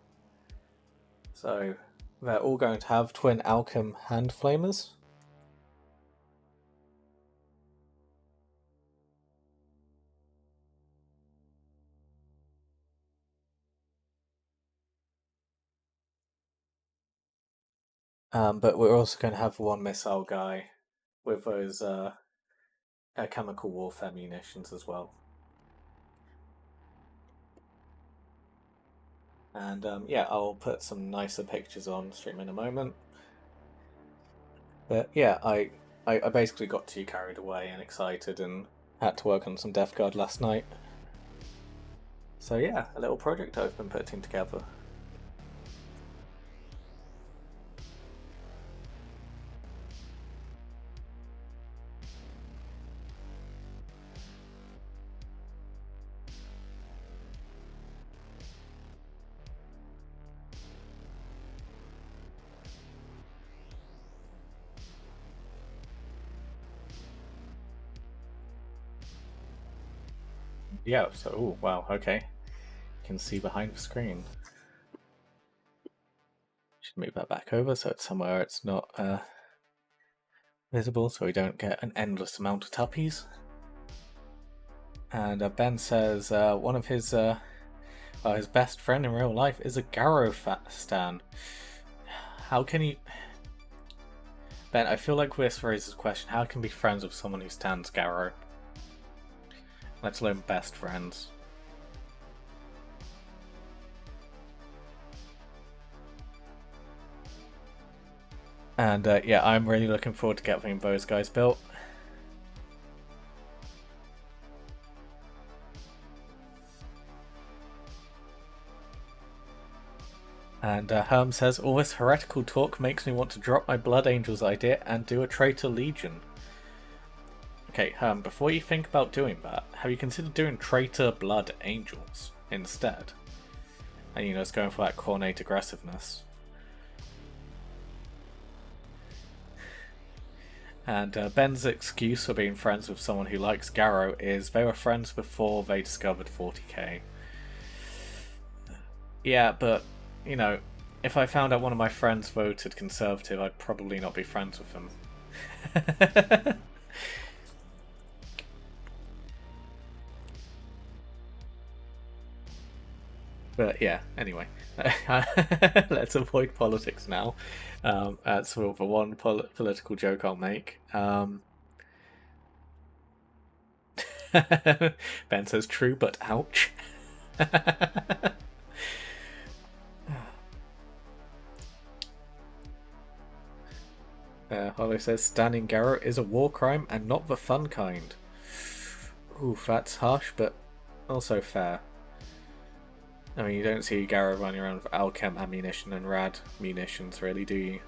So they're all going to have twin Alchem hand flamers. But we're also going to have one missile guy with those chemical warfare munitions as well. And yeah, I'll put some nicer pictures on stream in a moment. But yeah, I basically got too carried away and excited and had to work on some Death Guard last night. So yeah, a little project I've been putting together. Yeah, so, oh, wow, okay. Can see behind the screen. Should move that back over so it's somewhere it's not visible, so we don't get an endless amount of Tuppies. And Ben says one of his best friend in real life is a Garrow stan. How can you... Ben, I feel like this raises a question. How can you be friends with someone who stands Garrow? Let alone best friends. And yeah, I'm really looking forward to getting those guys built. And Herm says, all this heretical talk makes me want to drop my Blood Angels idea and do a Traitor Legion. Okay, Herm, before you think about doing that, have you considered doing Traitor Blood Angels instead? And, you know, it's going for that cornate aggressiveness. And Ben's excuse for being friends with someone who likes Garrow is they were friends before they discovered 40k. Yeah, but, you know, if I found out one of my friends voted Conservative, I'd probably not be friends with them. But yeah, anyway, let's avoid politics now. That's sort of the one political joke I'll make. Ben says true, but ouch. Hollow says standing Garrow is a war crime and not the fun kind. Oof, that's harsh, but also fair. I mean, you don't see Garrow running around with Alchem ammunition and Rad munitions, really, do you?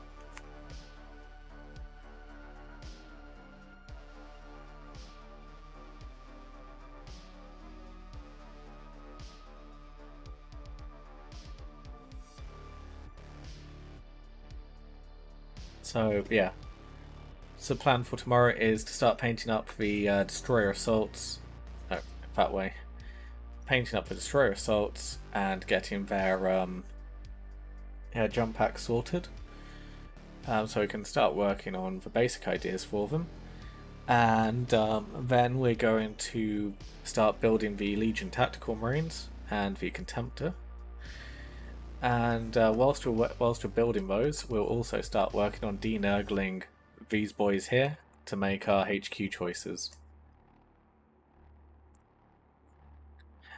So, yeah. So the plan for tomorrow is to start painting up the Destroyer Assaults. No, that way. Painting up the Destroyer Assaults and getting their jump packs sorted. So we can start working on the basic ideas for them. And then we're going to start building the Legion Tactical Marines and the Contemptor. And whilst we're building those, we'll also start working on denurgling these boys here to make our HQ choices.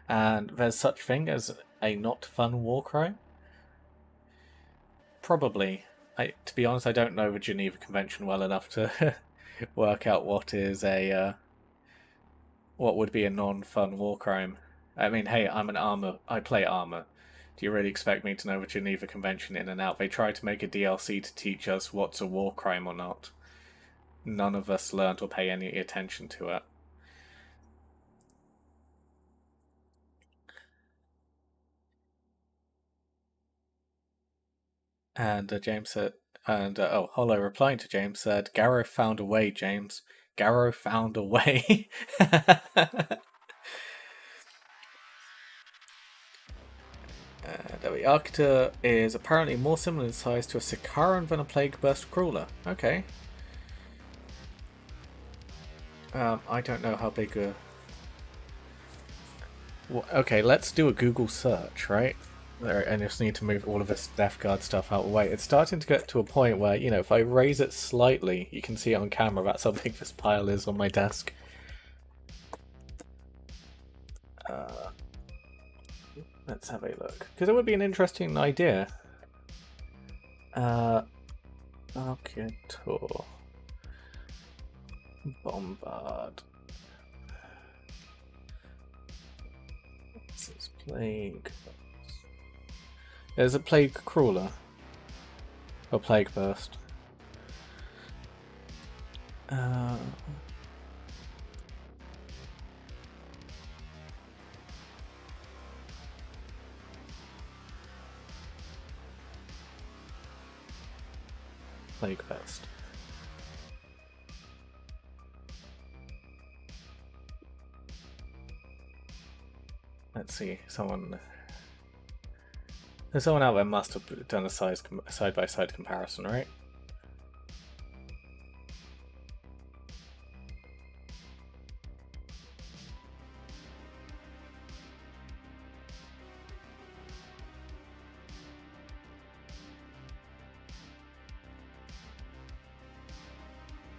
And there's such thing as a not fun war crime? Probably. To be honest, I don't know the Geneva Convention well enough to work out what is what would be a non-fun war crime. I mean, hey, I play armor. Do you really expect me to know the Geneva Convention in and out? They tried to make a DLC to teach us what's a war crime or not. None of us learned or pay any attention to it. And James said, and Hollow replying to James said, Garrow found a way, James. Garrow found a way. The Arcta is apparently more similar in size to a Sicaran than a Plague Burst Crawler. Okay. I don't know how big a... Well, okay, let's do a Google search, right? And just need to move all of this Death Guard stuff out of the way. It's starting to get to a point where, you know, if I raise it slightly, you can see on camera that's how big this pile is on my desk. Let's have a look. Because it would be an interesting idea. Arcator. Bombard. This is Plague. There's a Plague Crawler. Or Plague Burst. Plague Burst. Let's see, there's someone out there must have done a side-by-side comparison, right?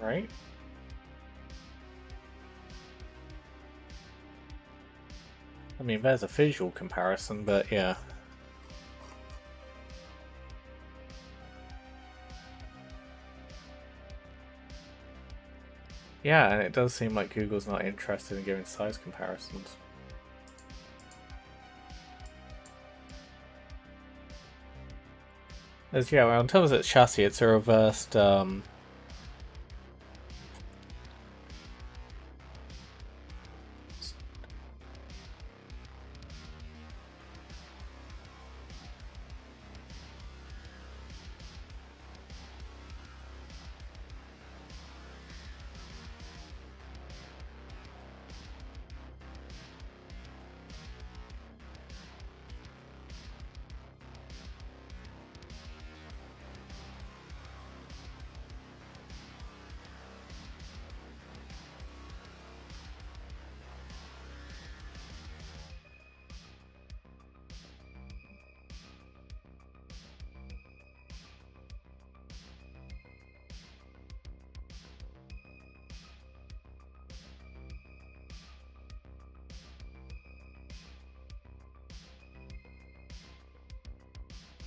Right? I mean, there's a visual comparison, but yeah. Yeah, and it does seem like Google's not interested in giving size comparisons. Yeah, well, in terms of its chassis, it's a reversed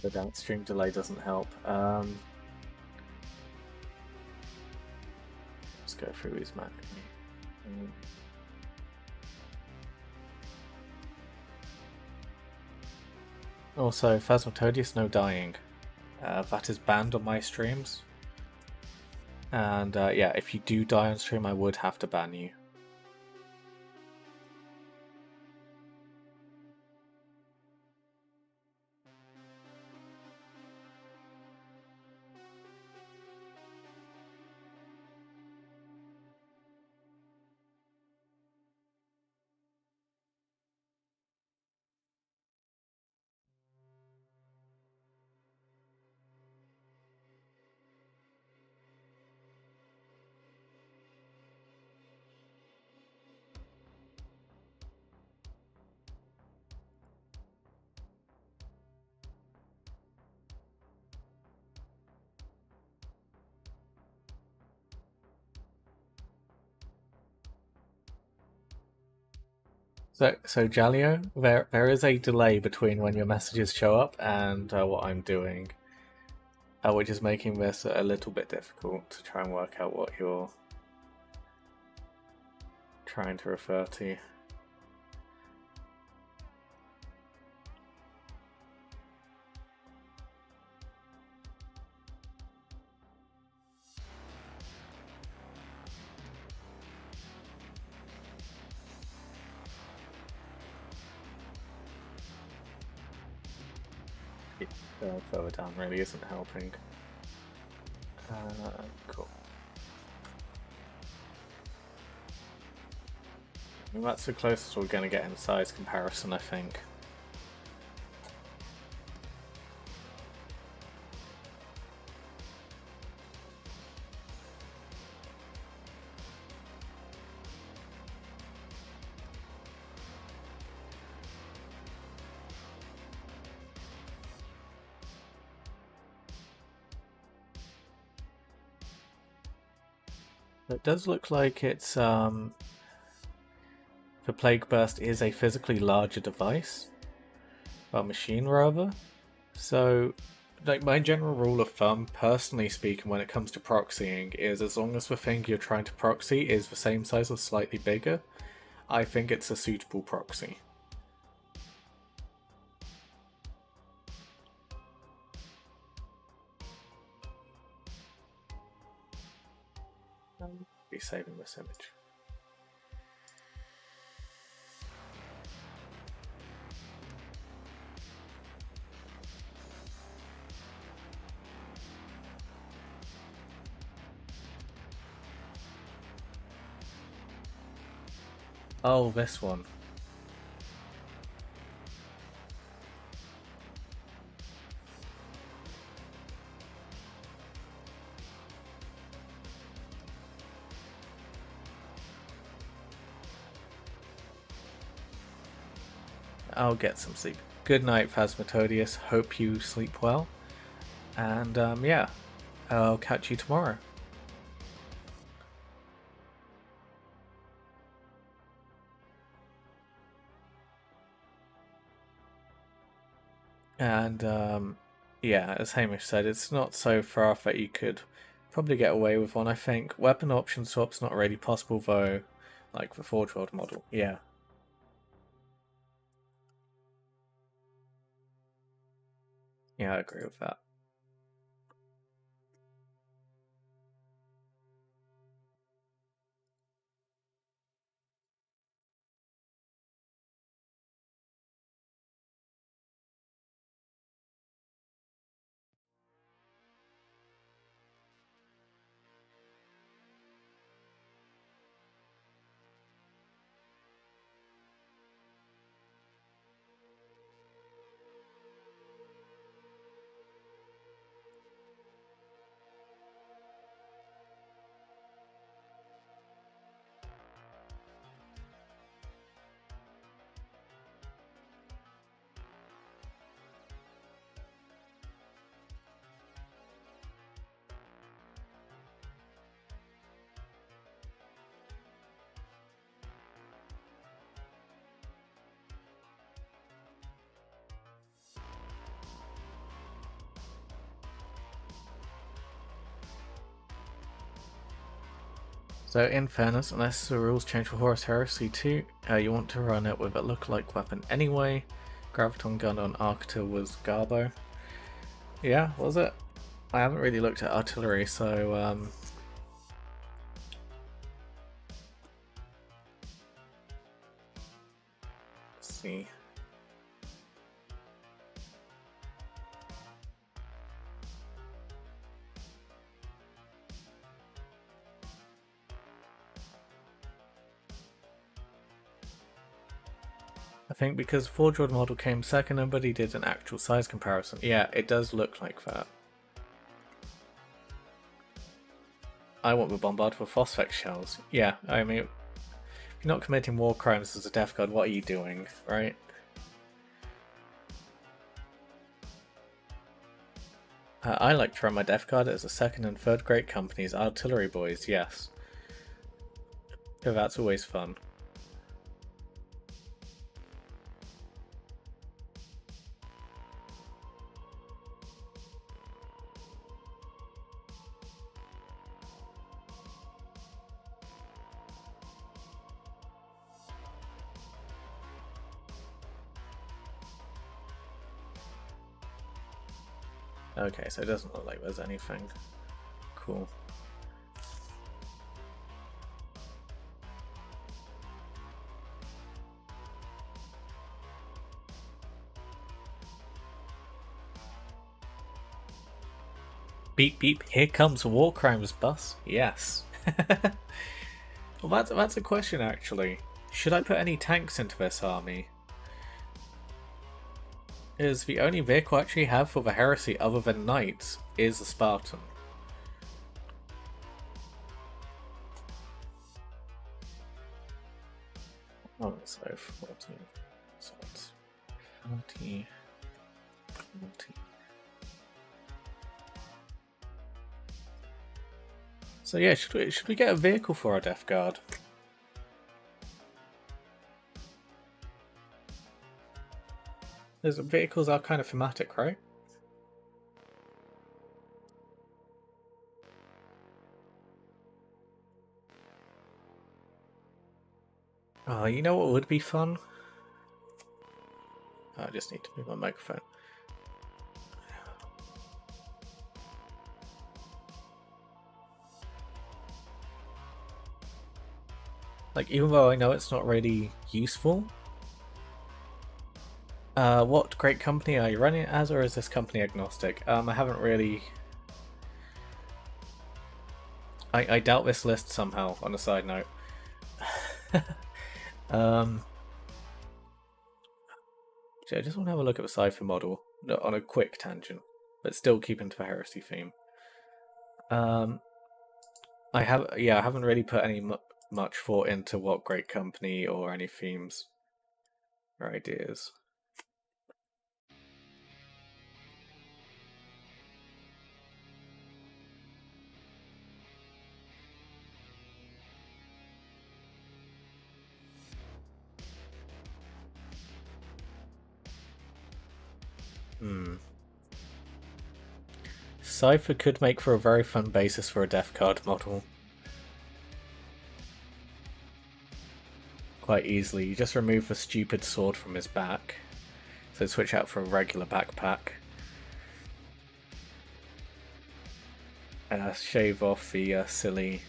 the downstream delay doesn't help. Let's go through these manually. Also, Phasmatodius no dying. That is banned on my streams. And yeah, if you do die on stream, I would have to ban you. So Jalio, there is a delay between when your messages show up and what I'm doing, which is making this a little bit difficult to try and work out what you're trying to refer to. Further down really isn't helping. Cool. I mean, that's the closest we're going to get in size comparison, I think. It does look like it's the Plague Burst is a physically larger device, well, machine rather. So, like, my general rule of thumb, personally speaking, when it comes to proxying, is as long as the thing you're trying to proxy is the same size or slightly bigger, I think it's a suitable proxy. Be saving this image. Oh, this one. I'll get some sleep. Good night, Phasmatodius. Hope you sleep well. And yeah, I'll catch you tomorrow. And yeah, as Hamish said, it's not so far off that you could probably get away with one, I think. Weapon option swap's not really possible, though, like the Forge World model. Yeah. Yeah, I agree with that. So, in fairness, unless the rules change for Horus Heresy 2, you want to run it with a lookalike weapon anyway. Graviton gun on Arcta was Garbo. Yeah, was it? I haven't really looked at artillery, so let's see. I think because Forge World model came second, nobody did an actual size comparison. Yeah, it does look like that. I want the Bombard for Phosphex shells. Yeah, I mean, if you're not committing war crimes as a Death Guard, what are you doing, right? I like to run my Death Guard as a second and third grade companies, artillery boys, yes. Yeah, that's always fun. Okay, so it doesn't look like there's anything. Cool. Beep beep, here comes a war crimes bus. Yes. Well, that's a question actually. Should I put any tanks into this army? Is the only vehicle I actually have for the heresy other than knights is a Spartan. Oh, so 40. So it's 40. 40. So yeah, should we get a vehicle for our Death Guard? Those vehicles are kind of thematic, right? Oh, you know what would be fun? Oh, I just need to move my microphone. Like, even though I know it's not really useful, what great company are you running it as, or is this company agnostic? I haven't really... I doubt this list somehow, on a side note. I just want to have a look at the Cypher model on a quick tangent, but still keeping to the heresy theme. I haven't really put any much thought into what great company or any themes or ideas. Hmm. Cypher could make for a very fun basis for a Death Card model. Quite easily. You just remove the stupid sword from his back. So switch out for a regular backpack. Shave off the silly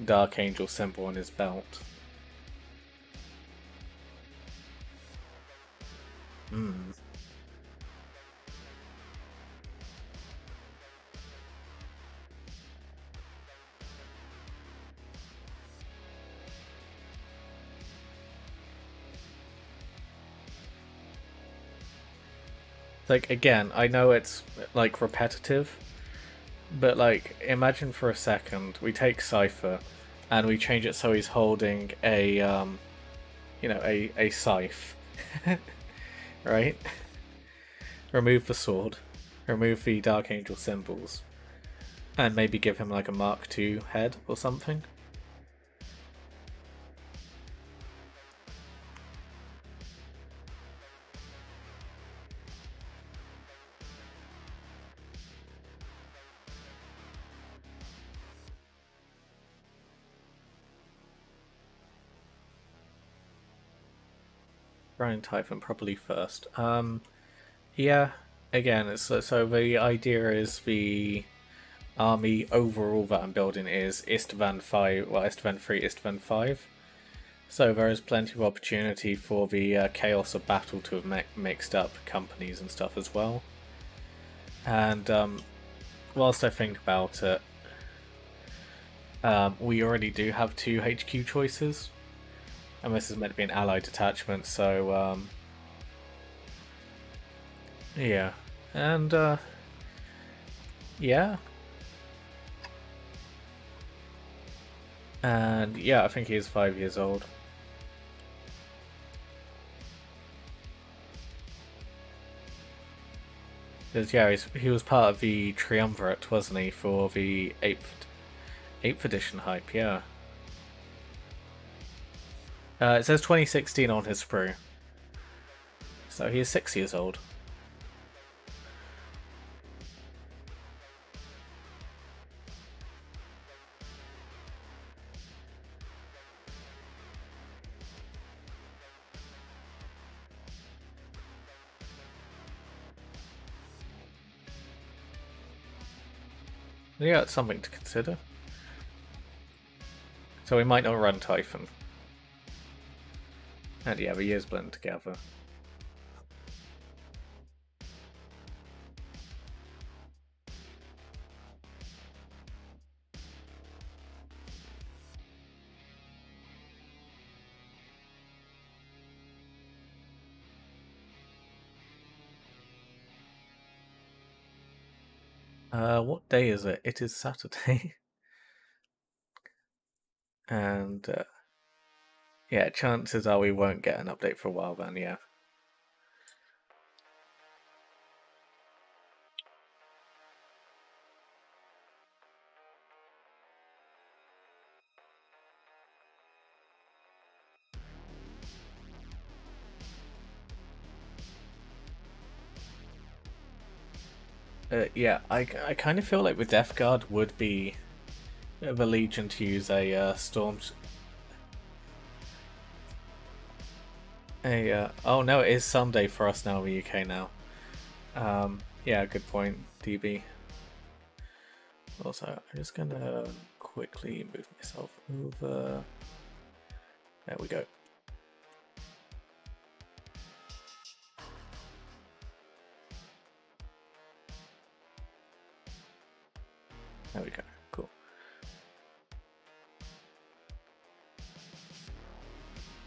Dark Angel symbol on his belt. Hmm. Like, again, I know it's, like, repetitive, but, like, imagine for a second we take Cypher and we change it so he's holding a, you know, a scythe, right? Remove the sword, remove the Dark Angel symbols, and maybe give him, like, a Mark II head or something. Brian Typhon probably first. Yeah, again, it's so the idea is the army overall that I'm building is Istvan 5, well, Istvan 3, Istvan 5. So there is plenty of opportunity for the chaos of battle to have mixed up companies and stuff as well. And whilst I think about it, we already do have 2 HQ choices. And this is meant to be an allied detachment, so yeah. And yeah. And yeah, I think he is 5 years old. Because yeah, he was part of the triumvirate, wasn't he, for the 8th edition hype, yeah. It says 2016 on his sprue. So he is 6 years old. Yeah, it's something to consider. So we might not run Typhon. And yeah, the years blend together. What day is it? It is Saturday. And yeah, chances are we won't get an update for a while then, yeah. Yeah, I kind of feel like the Death Guard would be the Legion to use a Storm... oh no, it is Sunday for us now in the UK now. Yeah, good point, DB. Also, I'm just gonna quickly move myself over. There we go. There we go. Cool.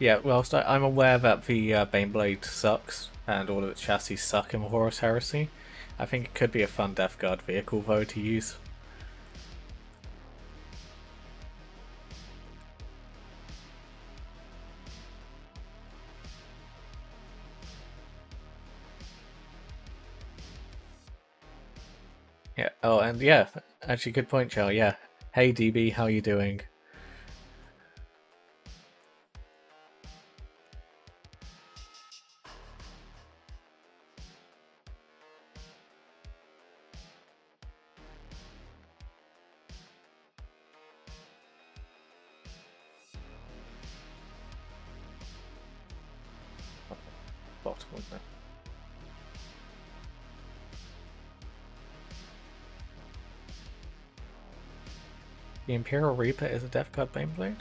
Yeah, whilst I'm aware that the Baneblade sucks and all of its chassis suck in Horus Heresy, I think it could be a fun Death Guard vehicle though to use. Yeah. Oh, and yeah, actually, good point, Joe. Yeah. Hey, DB, how you doing? bottom, wouldn't it? The Imperial Reaper is a Death Guard Baneblade?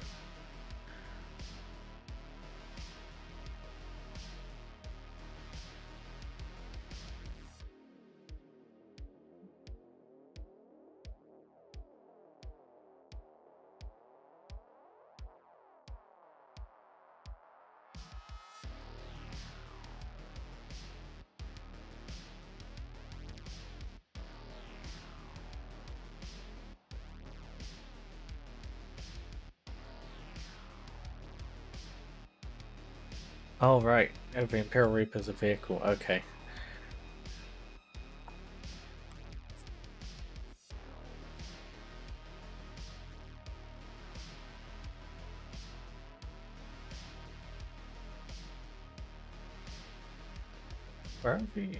Oh, right. Oh, the Imperial Reaper is a vehicle. Okay. Where are we?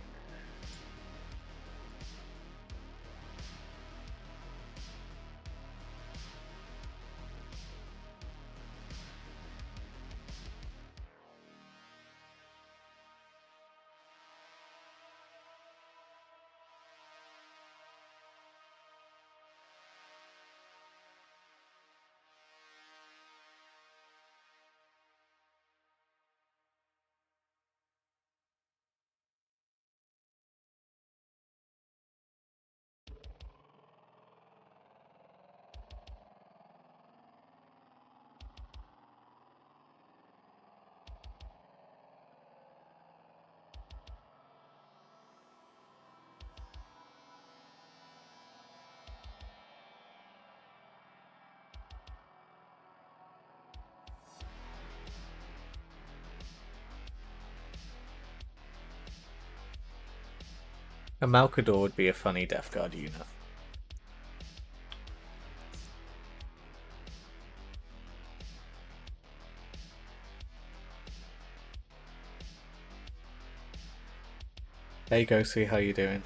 A Malkador would be a funny Death Guard unit. There you go, see how you're doing.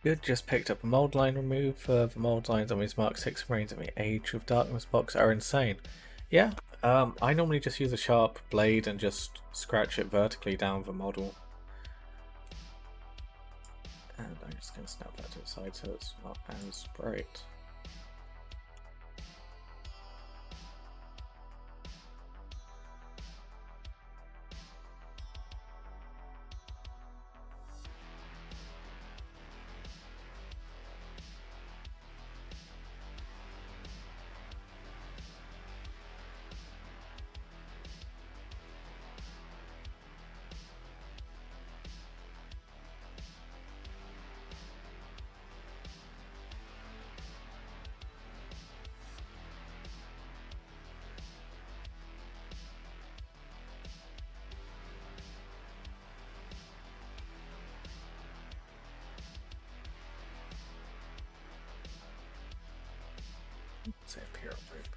Good, just picked up a mold line remove. The mold lines on these Mark 6 Marines and the Age of Darkness box are insane. Yeah, I normally just use a sharp blade and just scratch it vertically down the model. And I'm just going to snap that to the side so it's not as bright. Say Imperial Reaper.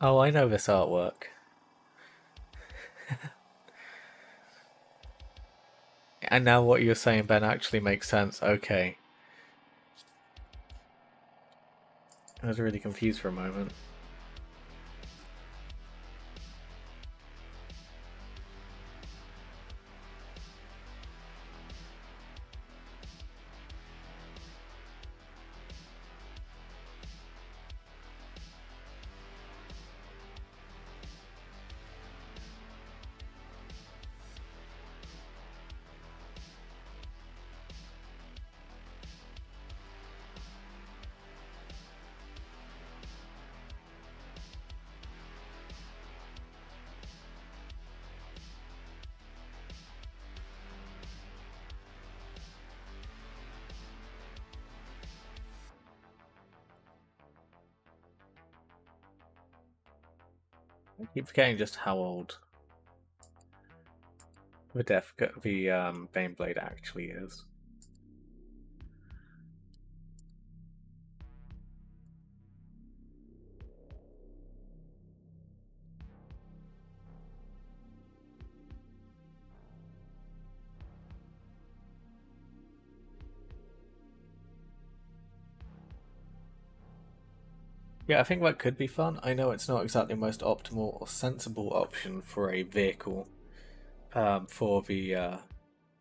Oh, I know this artwork. And now what you're saying, Ben, actually makes sense. Okay. I was really confused for a moment. I keep forgetting just how old the Baneblade actually is. Yeah, I think that could be fun. I know it's not exactly the most optimal or sensible option for a vehicle for the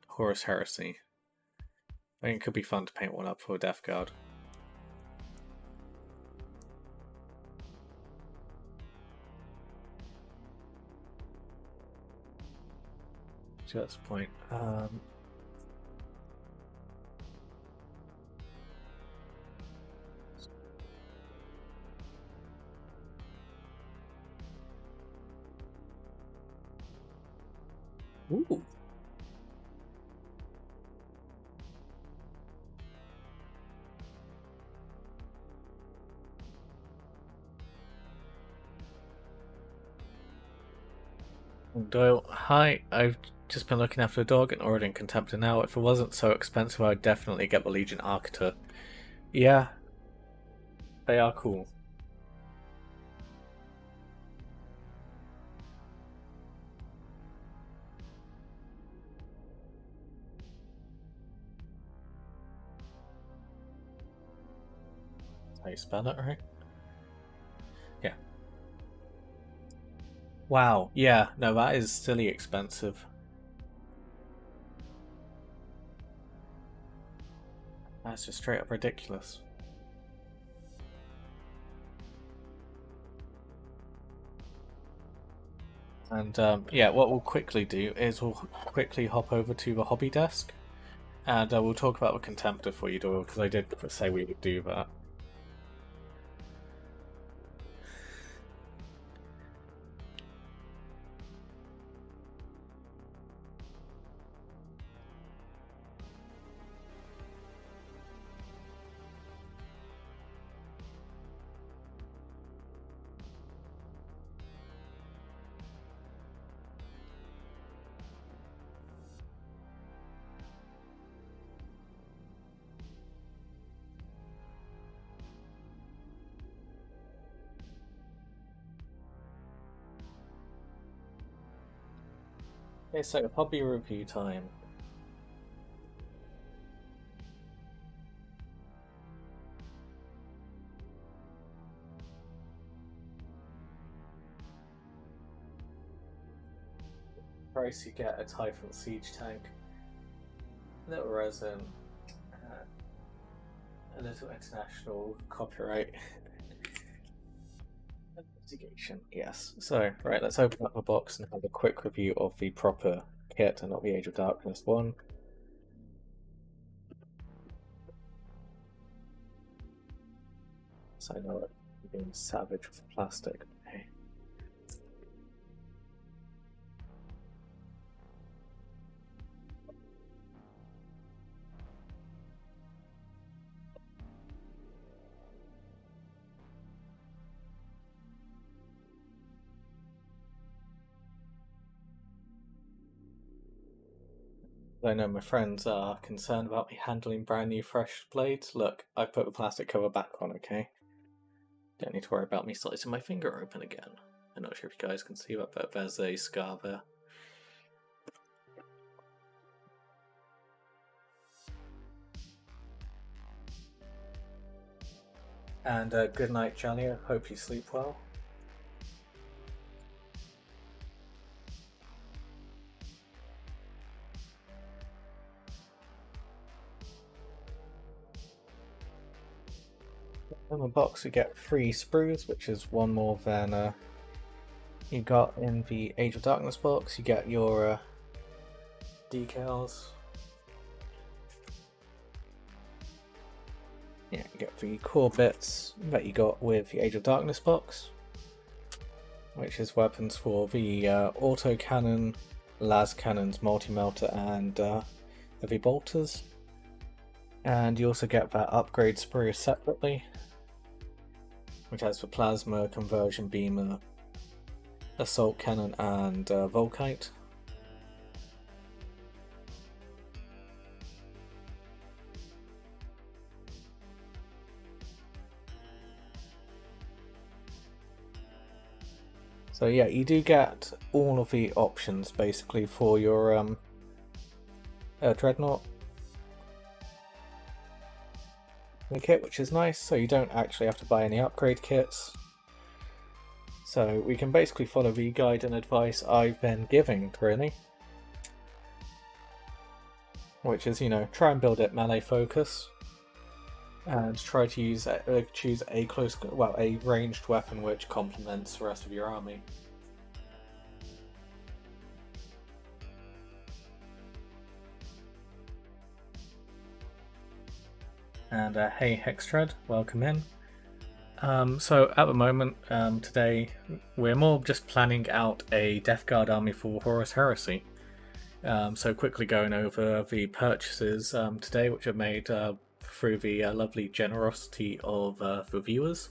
Horus Heresy. I think it could be fun to paint one up for Death Guard. So that's the point. Ooh. Doyle, hi. I've just been looking after the dog and ordering Contemptor now. If it wasn't so expensive, I'd definitely get the Legion Arctor. Yeah, they are cool. That's how you spell it, right? Yeah. Wow, yeah, no, that is silly expensive. That's just straight up ridiculous. And yeah, what we'll quickly do is we'll quickly hop over to the hobby desk, and we'll talk about the Contemptor for you, Doyle, because I did say we would do that. Okay, so hobby review time. Price, you get a Typhon Siege tank, little resin, a little international copyright. Investigation, yes. So, right, let's open up the box and have a quick review of the proper kit and not the Age of Darkness one. So I know I'm being savage with plastic. Okay. I know my friends are concerned about me handling brand new fresh blades. Look, I put the plastic cover back on, okay? Don't need to worry about me slicing my finger open again. I'm not sure if you guys can see that, but there's a scar there. And good night, Jalia. Hope you sleep well. In the box, we get 3 sprues, which is one more than you got in the Age of Darkness box. You get your decals. Yeah, you get the core bits that you got with the Age of Darkness box, which is weapons for the auto cannon, las cannons, multi-melter, and heavy bolters. And you also get that upgrade sprue separately, which has the plasma, conversion beamer, assault cannon and Volkite. So yeah, you do get all of the options basically for your Dreadnought kit, which is nice, so you don't actually have to buy any upgrade kits. So we can basically follow the guide and advice I've been giving, really. Which is, you know, try and build it melee focus. And try to choose a a ranged weapon which complements the rest of your army. And hey Hextread, welcome in. So at the moment, today, we're more just planning out a Death Guard army for Horus Heresy. So quickly going over the purchases today, which are made through the lovely generosity of the viewers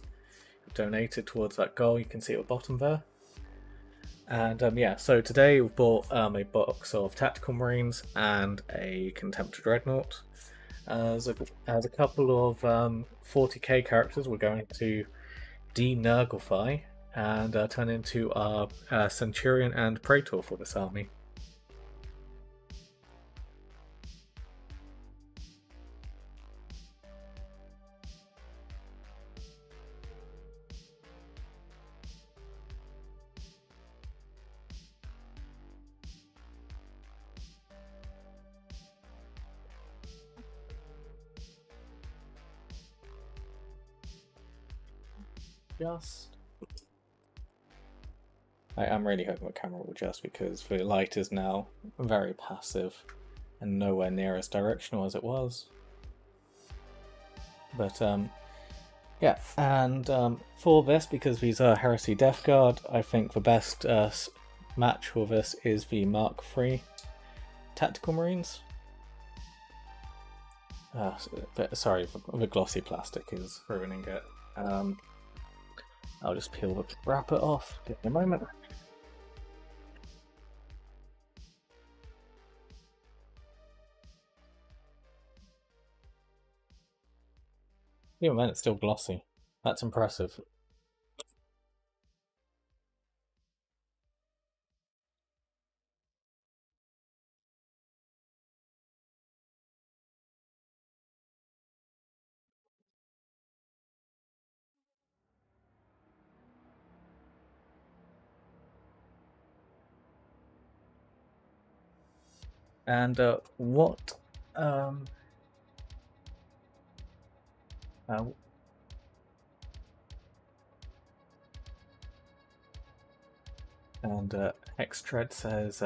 who donated towards that goal. You can see at the bottom there. And yeah, so today we've bought a box of Tactical Marines and a Contemptor Dreadnought. As a couple of 40k characters we're going to de-Nurglify and turn into our Centurion and Praetor for this army. I am really hoping the camera will adjust because the light is now very passive and nowhere near as directional as it was. But yeah, and for this, because these are Heresy Death Guard, I think the best match for this is the Mark III Tactical Marines. Sorry, the glossy plastic is ruining it. I'll just peel the wrapper off. Give me a moment. Even then, it's still glossy. That's impressive. And what and Hextread says,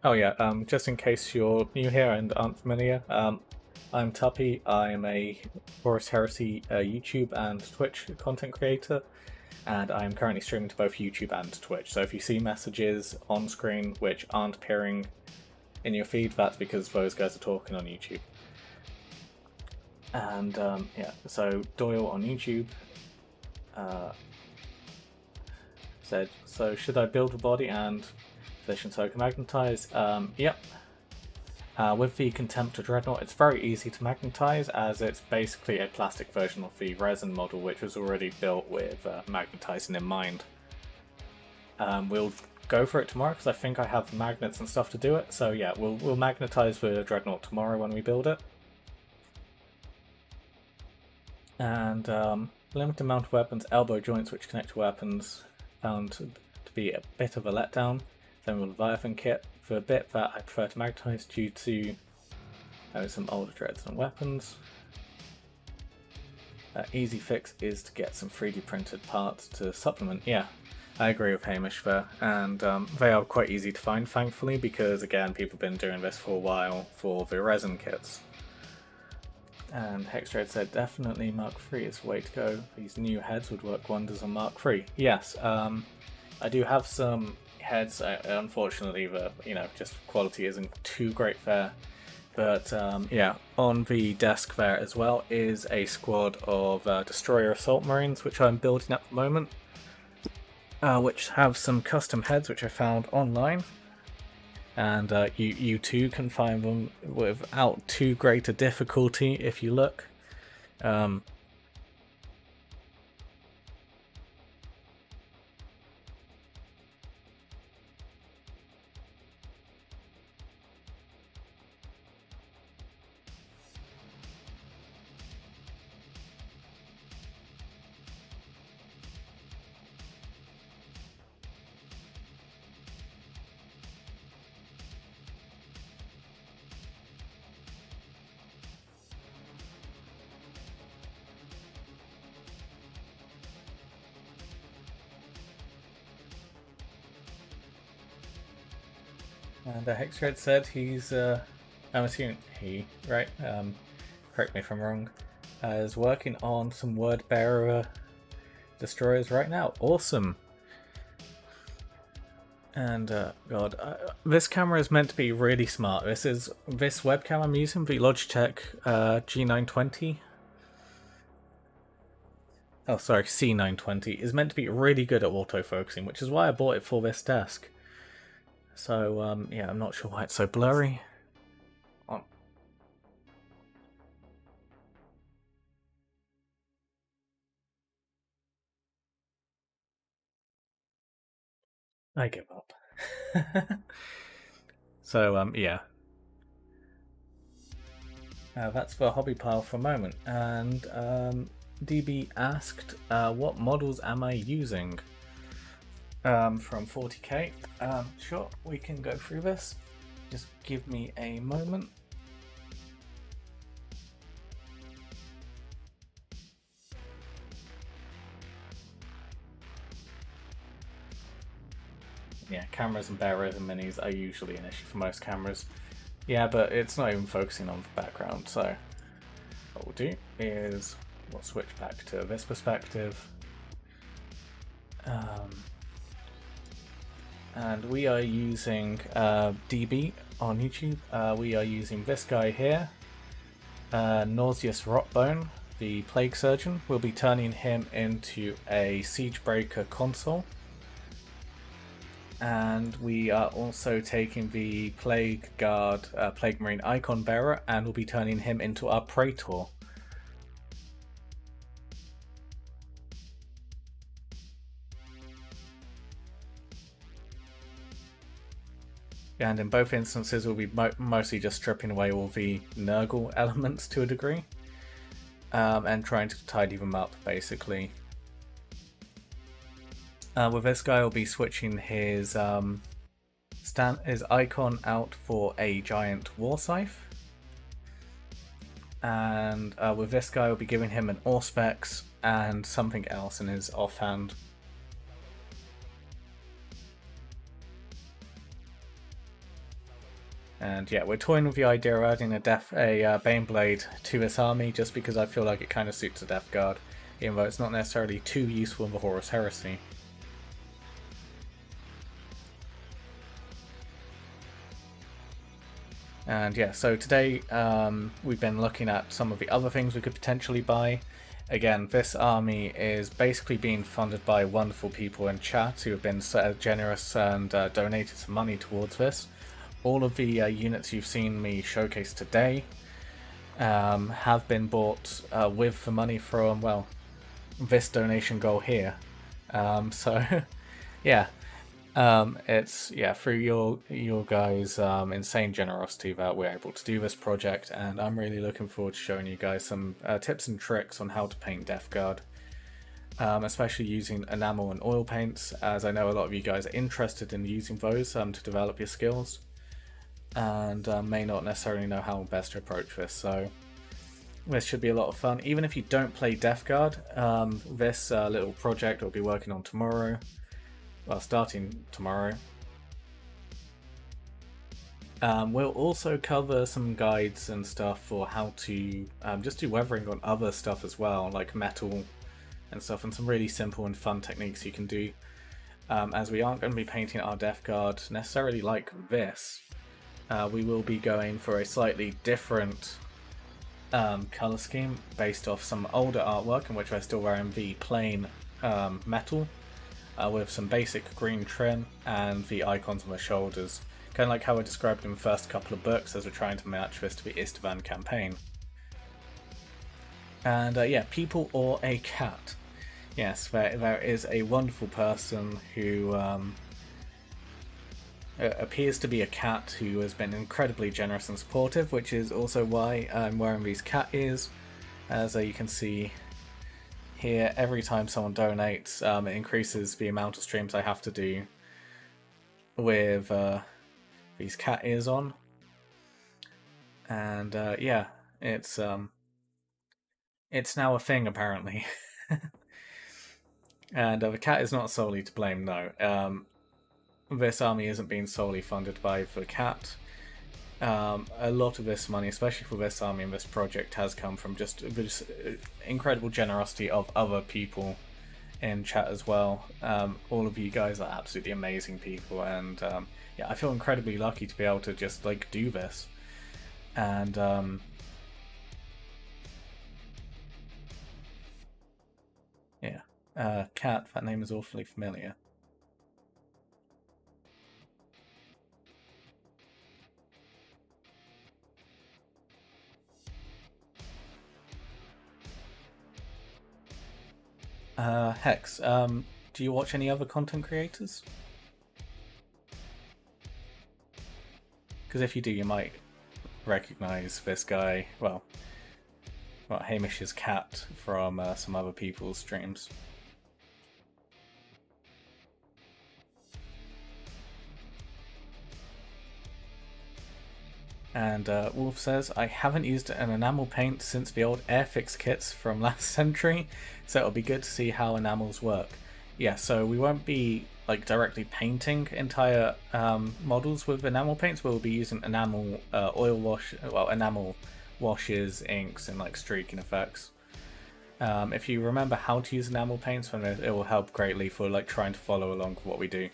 oh yeah, just in case you're new here and aren't familiar, I'm Tuppy. I'm a Horus Heresy YouTube and Twitch content creator, and I'm currently streaming to both YouTube and Twitch. So if you see messages on screen which aren't appearing in your feed, that's because those guys are talking on YouTube. And yeah, so Doyle on YouTube said, so should I build a body and position so I can magnetize? Yep. With the Contemptor Dreadnought, it's very easy to magnetize, as it's basically a plastic version of the resin model, which was already built with magnetizing in mind. We'll go for it tomorrow because I think I have magnets and stuff to do it. So yeah, we'll magnetize the Dreadnought tomorrow when we build it. And limited amount of weapons, elbow joints which connect to weapons, found to be a bit of a letdown. Then with Leviathan kit, for a bit that I prefer to magnetize due to some older dreads and weapons. Easy fix is to get some 3D printed parts to supplement. Yeah, I agree with Hamish there, and they are quite easy to find, thankfully, because again, people have been doing this for a while for the resin kits. And Hextrade said, definitely Mark III is the way to go. These new heads would work wonders on Mark III. Yes, I do have some heads. Unfortunately, the just quality isn't too great there. But yeah, on the desk there as well is a squad of Destroyer Assault Marines, which I'm building at the moment. which have some custom heads which I found online. And you too can find them without too great a difficulty if you look. And Hexred said he's, I'm assuming he, right? Correct me if I'm wrong, is working on some word bearer destroyers right now. Awesome! And God, this camera is meant to be really smart. This webcam I'm using, the Logitech G920. Oh, sorry, C920 is meant to be really good at autofocusing, which is why I bought it for this desk. So, yeah, I'm not sure why it's so blurry. I give up. So, yeah. That's the hobby pile for a moment. And DB asked, what models am I using? From 40k. Sure, we can go through this. Just give me a moment. Yeah, cameras and bearers and minis are usually an issue for most cameras. Yeah, but it's not even focusing on the background, so what we'll do is we'll switch back to this perspective. And we are using DB on YouTube. We are using this guy here, Nauseous Rotbone, the Plague Surgeon. We'll be turning him into a Siegebreaker console. And we are also taking the Plague Guard, Plague Marine Icon Bearer, and we'll be turning him into our Praetor. And in both instances, we'll be mostly just stripping away all the Nurgle elements to a degree, and trying to tidy them up, basically. With this guy, we'll be switching his icon out for a giant war scythe. And with this guy, we'll be giving him an Auspex and something else in his offhand. And yeah, we're toying with the idea of adding a Baneblade to this army, just because I feel like it kind of suits the Death Guard, even though it's not necessarily too useful in the Horus Heresy. And yeah, so today we've been looking at some of the other things we could potentially buy. Again, this army is basically being funded by wonderful people in chat who have been generous and donated some money towards this. All of the units you've seen me showcase today have been bought with the money from, well, this donation goal here. So, yeah. It's through your guys' insane generosity that we're able to do this project, and I'm really looking forward to showing you guys some tips and tricks on how to paint Death Guard, especially using enamel and oil paints, as I know a lot of you guys are interested in using those to develop your skills, and may not necessarily know how best to approach this. So this should be a lot of fun. Even if you don't play Death Guard, this little project we'll be working on tomorrow. Well, starting tomorrow. We'll also cover some guides and stuff for how to just do weathering on other stuff as well, like metal and stuff, and some really simple and fun techniques you can do, as we aren't going to be painting our Death Guard necessarily like this. We will be going for a slightly different colour scheme based off some older artwork in which I still wearing the plain metal. with some basic green trim and the icons on the shoulders, kind of like how I described in the first couple of books as we're trying to match this to the Istvan campaign. And yeah, people or a cat. Yes, there is a wonderful person who appears to be a cat who has been incredibly generous and supportive, which is also why I'm wearing these cat ears. As you can see here, every time someone donates, it increases the amount of streams I have to do with these cat ears on. And yeah, it's now a thing apparently. And the cat is not solely to blame, no. This army isn't being solely funded by the cat. A lot of this money, especially for this army and this project, has come from just this incredible generosity of other people in chat as well. All of you guys are absolutely amazing people, and yeah, I feel incredibly lucky to be able to just like do this. And yeah, Cat, that name is awfully familiar. Hex, do you watch any other content creators? Because if you do, you might recognize this guy, well, Hamish's cat from some other people's streams. And Wolf says, I haven't used an enamel paint since the old Airfix kits from last century, so it'll be good to see how enamels work. Yeah, so we won't be like directly painting entire models with enamel paints, but we'll be using enamel enamel washes, inks, and like streaking effects. If you remember how to use enamel paints, then it will help greatly for like trying to follow along with what we do.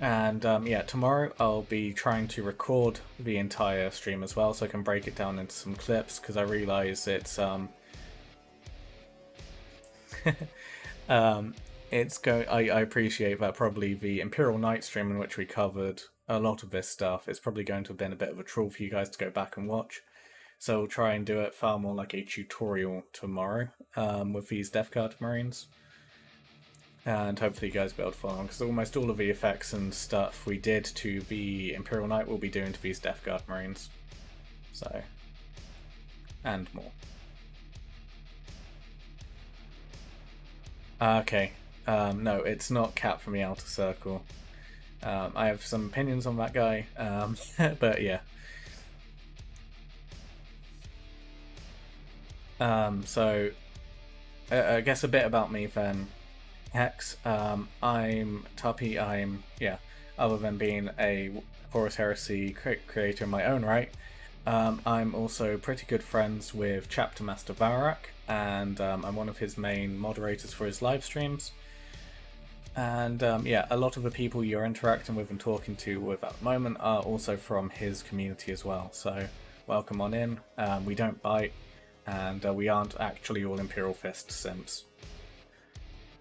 And yeah, tomorrow I'll be trying to record the entire stream as well, so I can break it down into some clips, because I realise it's I appreciate that probably the Imperial Knight stream in which we covered a lot of this stuff is probably going to have been a bit of a chore for you guys to go back and watch. So we'll try and do it far more like a tutorial tomorrow with these Death Guard Marines. And hopefully you guys will be able to follow on, because almost all of the effects and stuff we did to the Imperial Knight will be doing to these Death Guard Marines. So, and more. Okay, no, it's not Cat from the Outer Circle. I have some opinions on that guy, but yeah. So, I guess a bit about me then. Hex, I'm Tuppy, other than being a Horus Heresy creator in my own right, I'm also pretty good friends with Chapter Master Varak, and I'm one of his main moderators for his live streams. And yeah, a lot of the people you're interacting with and talking to with at the moment are also from his community as well, so welcome on in. We don't bite, and we aren't actually all Imperial Fist simps.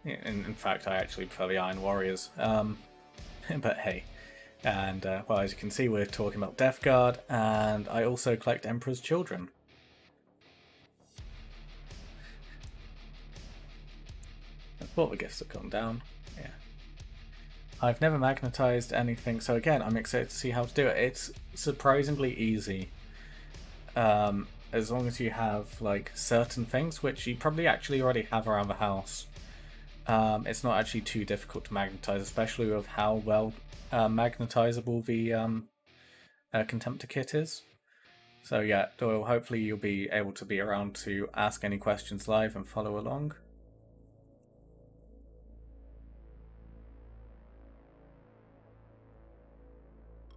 In fact, I actually prefer the Iron Warriors. But hey. And, well, as you can see, we're talking about Death Guard, and I also collect Emperor's Children. I thought the gifts had gone down. Yeah. I've never magnetized anything, so again, I'm excited to see how to do it. It's surprisingly easy. As long as you have, like, certain things, which you probably actually already have around the house. It's not actually too difficult to magnetize, especially with how well magnetizable the Contemptor kit is. So yeah, Doyle, hopefully you'll be able to be around to ask any questions live and follow along.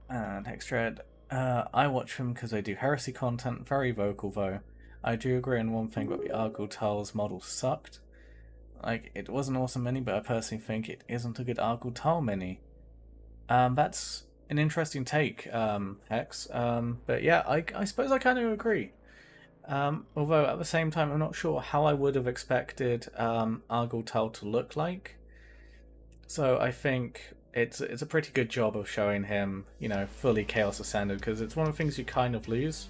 And Hextred, I watch them because they do heresy content, very vocal though. I do agree on one thing, but the Argyle Tiles model sucked. Like, it was an awesome mini, but I personally think it isn't a good Argyle Tile mini. That's an interesting take, Hex. But yeah, I suppose I kind of agree. Although at the same time, I'm not sure how I would have expected Argyle Tile to look like. So I think it's a pretty good job of showing him, you know, fully Chaos Ascended, because it's one of the things you kind of lose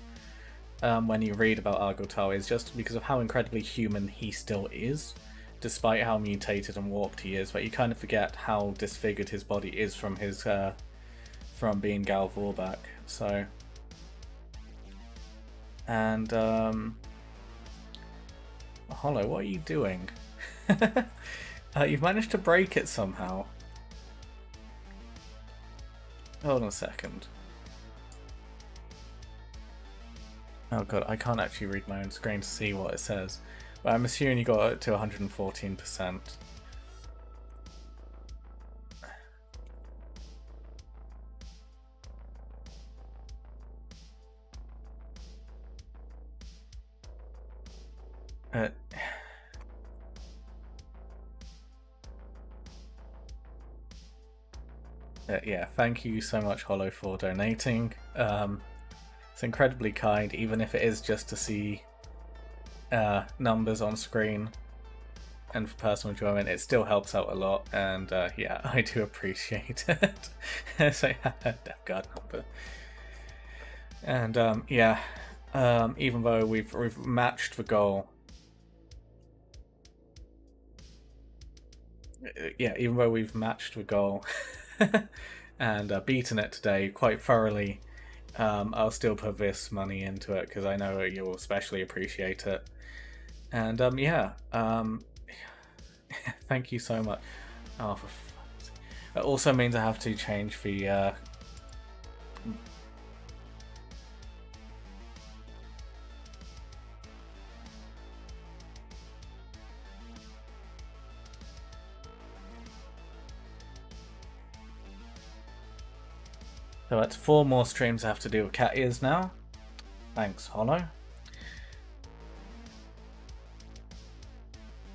when you read about Argotaro, is just because of how incredibly human he still is, despite how mutated and warped he is. But you kind of forget how disfigured his body is from his from being Gal Vorbak. So, and Hollow, what are you doing? You've managed to break it somehow. Hold on a second. Oh god, I can't actually read my own screen to see what it says. But I'm assuming you got it to 114%. Yeah, thank you so much, Hollow, for donating. It's incredibly kind, even if it is just to see numbers on screen and for personal enjoyment. It still helps out a lot, and yeah, I do appreciate it. So yeah, God help it. And yeah, even though we've matched the goal. Yeah, even though we've matched the goal and beaten it today quite thoroughly, I'll still put this money into it because I know you'll especially appreciate it. And yeah, thank you so much. Oh, that also means I have to change the so that's 4 more streams I have to do with cat ears now. Thanks, Hollow.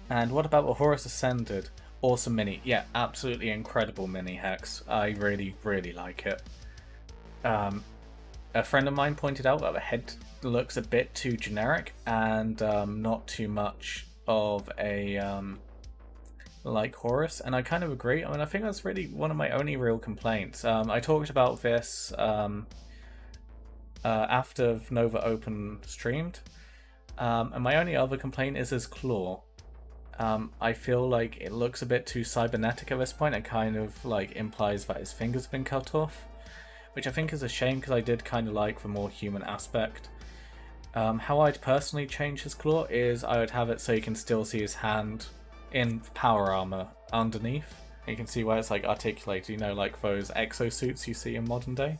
And what about the Horus Ascended? Awesome mini. Yeah, absolutely incredible mini, Hex. I really, really like it. A friend of mine pointed out that the head looks a bit too generic and not too much of a like Horus, and I kind of agree. I mean, I think that's really one of my only real complaints. I talked about this after Nova Open streamed, and my only other complaint is his claw. I feel like it looks a bit too cybernetic at this point. It kind of like implies that his fingers have been cut off, which I think is a shame because I did kind of like the more human aspect. How I'd personally change his claw is I would have it so you can still see his hand in power armor underneath. You can see where it's like articulated, you know, like those exosuits you see in modern day.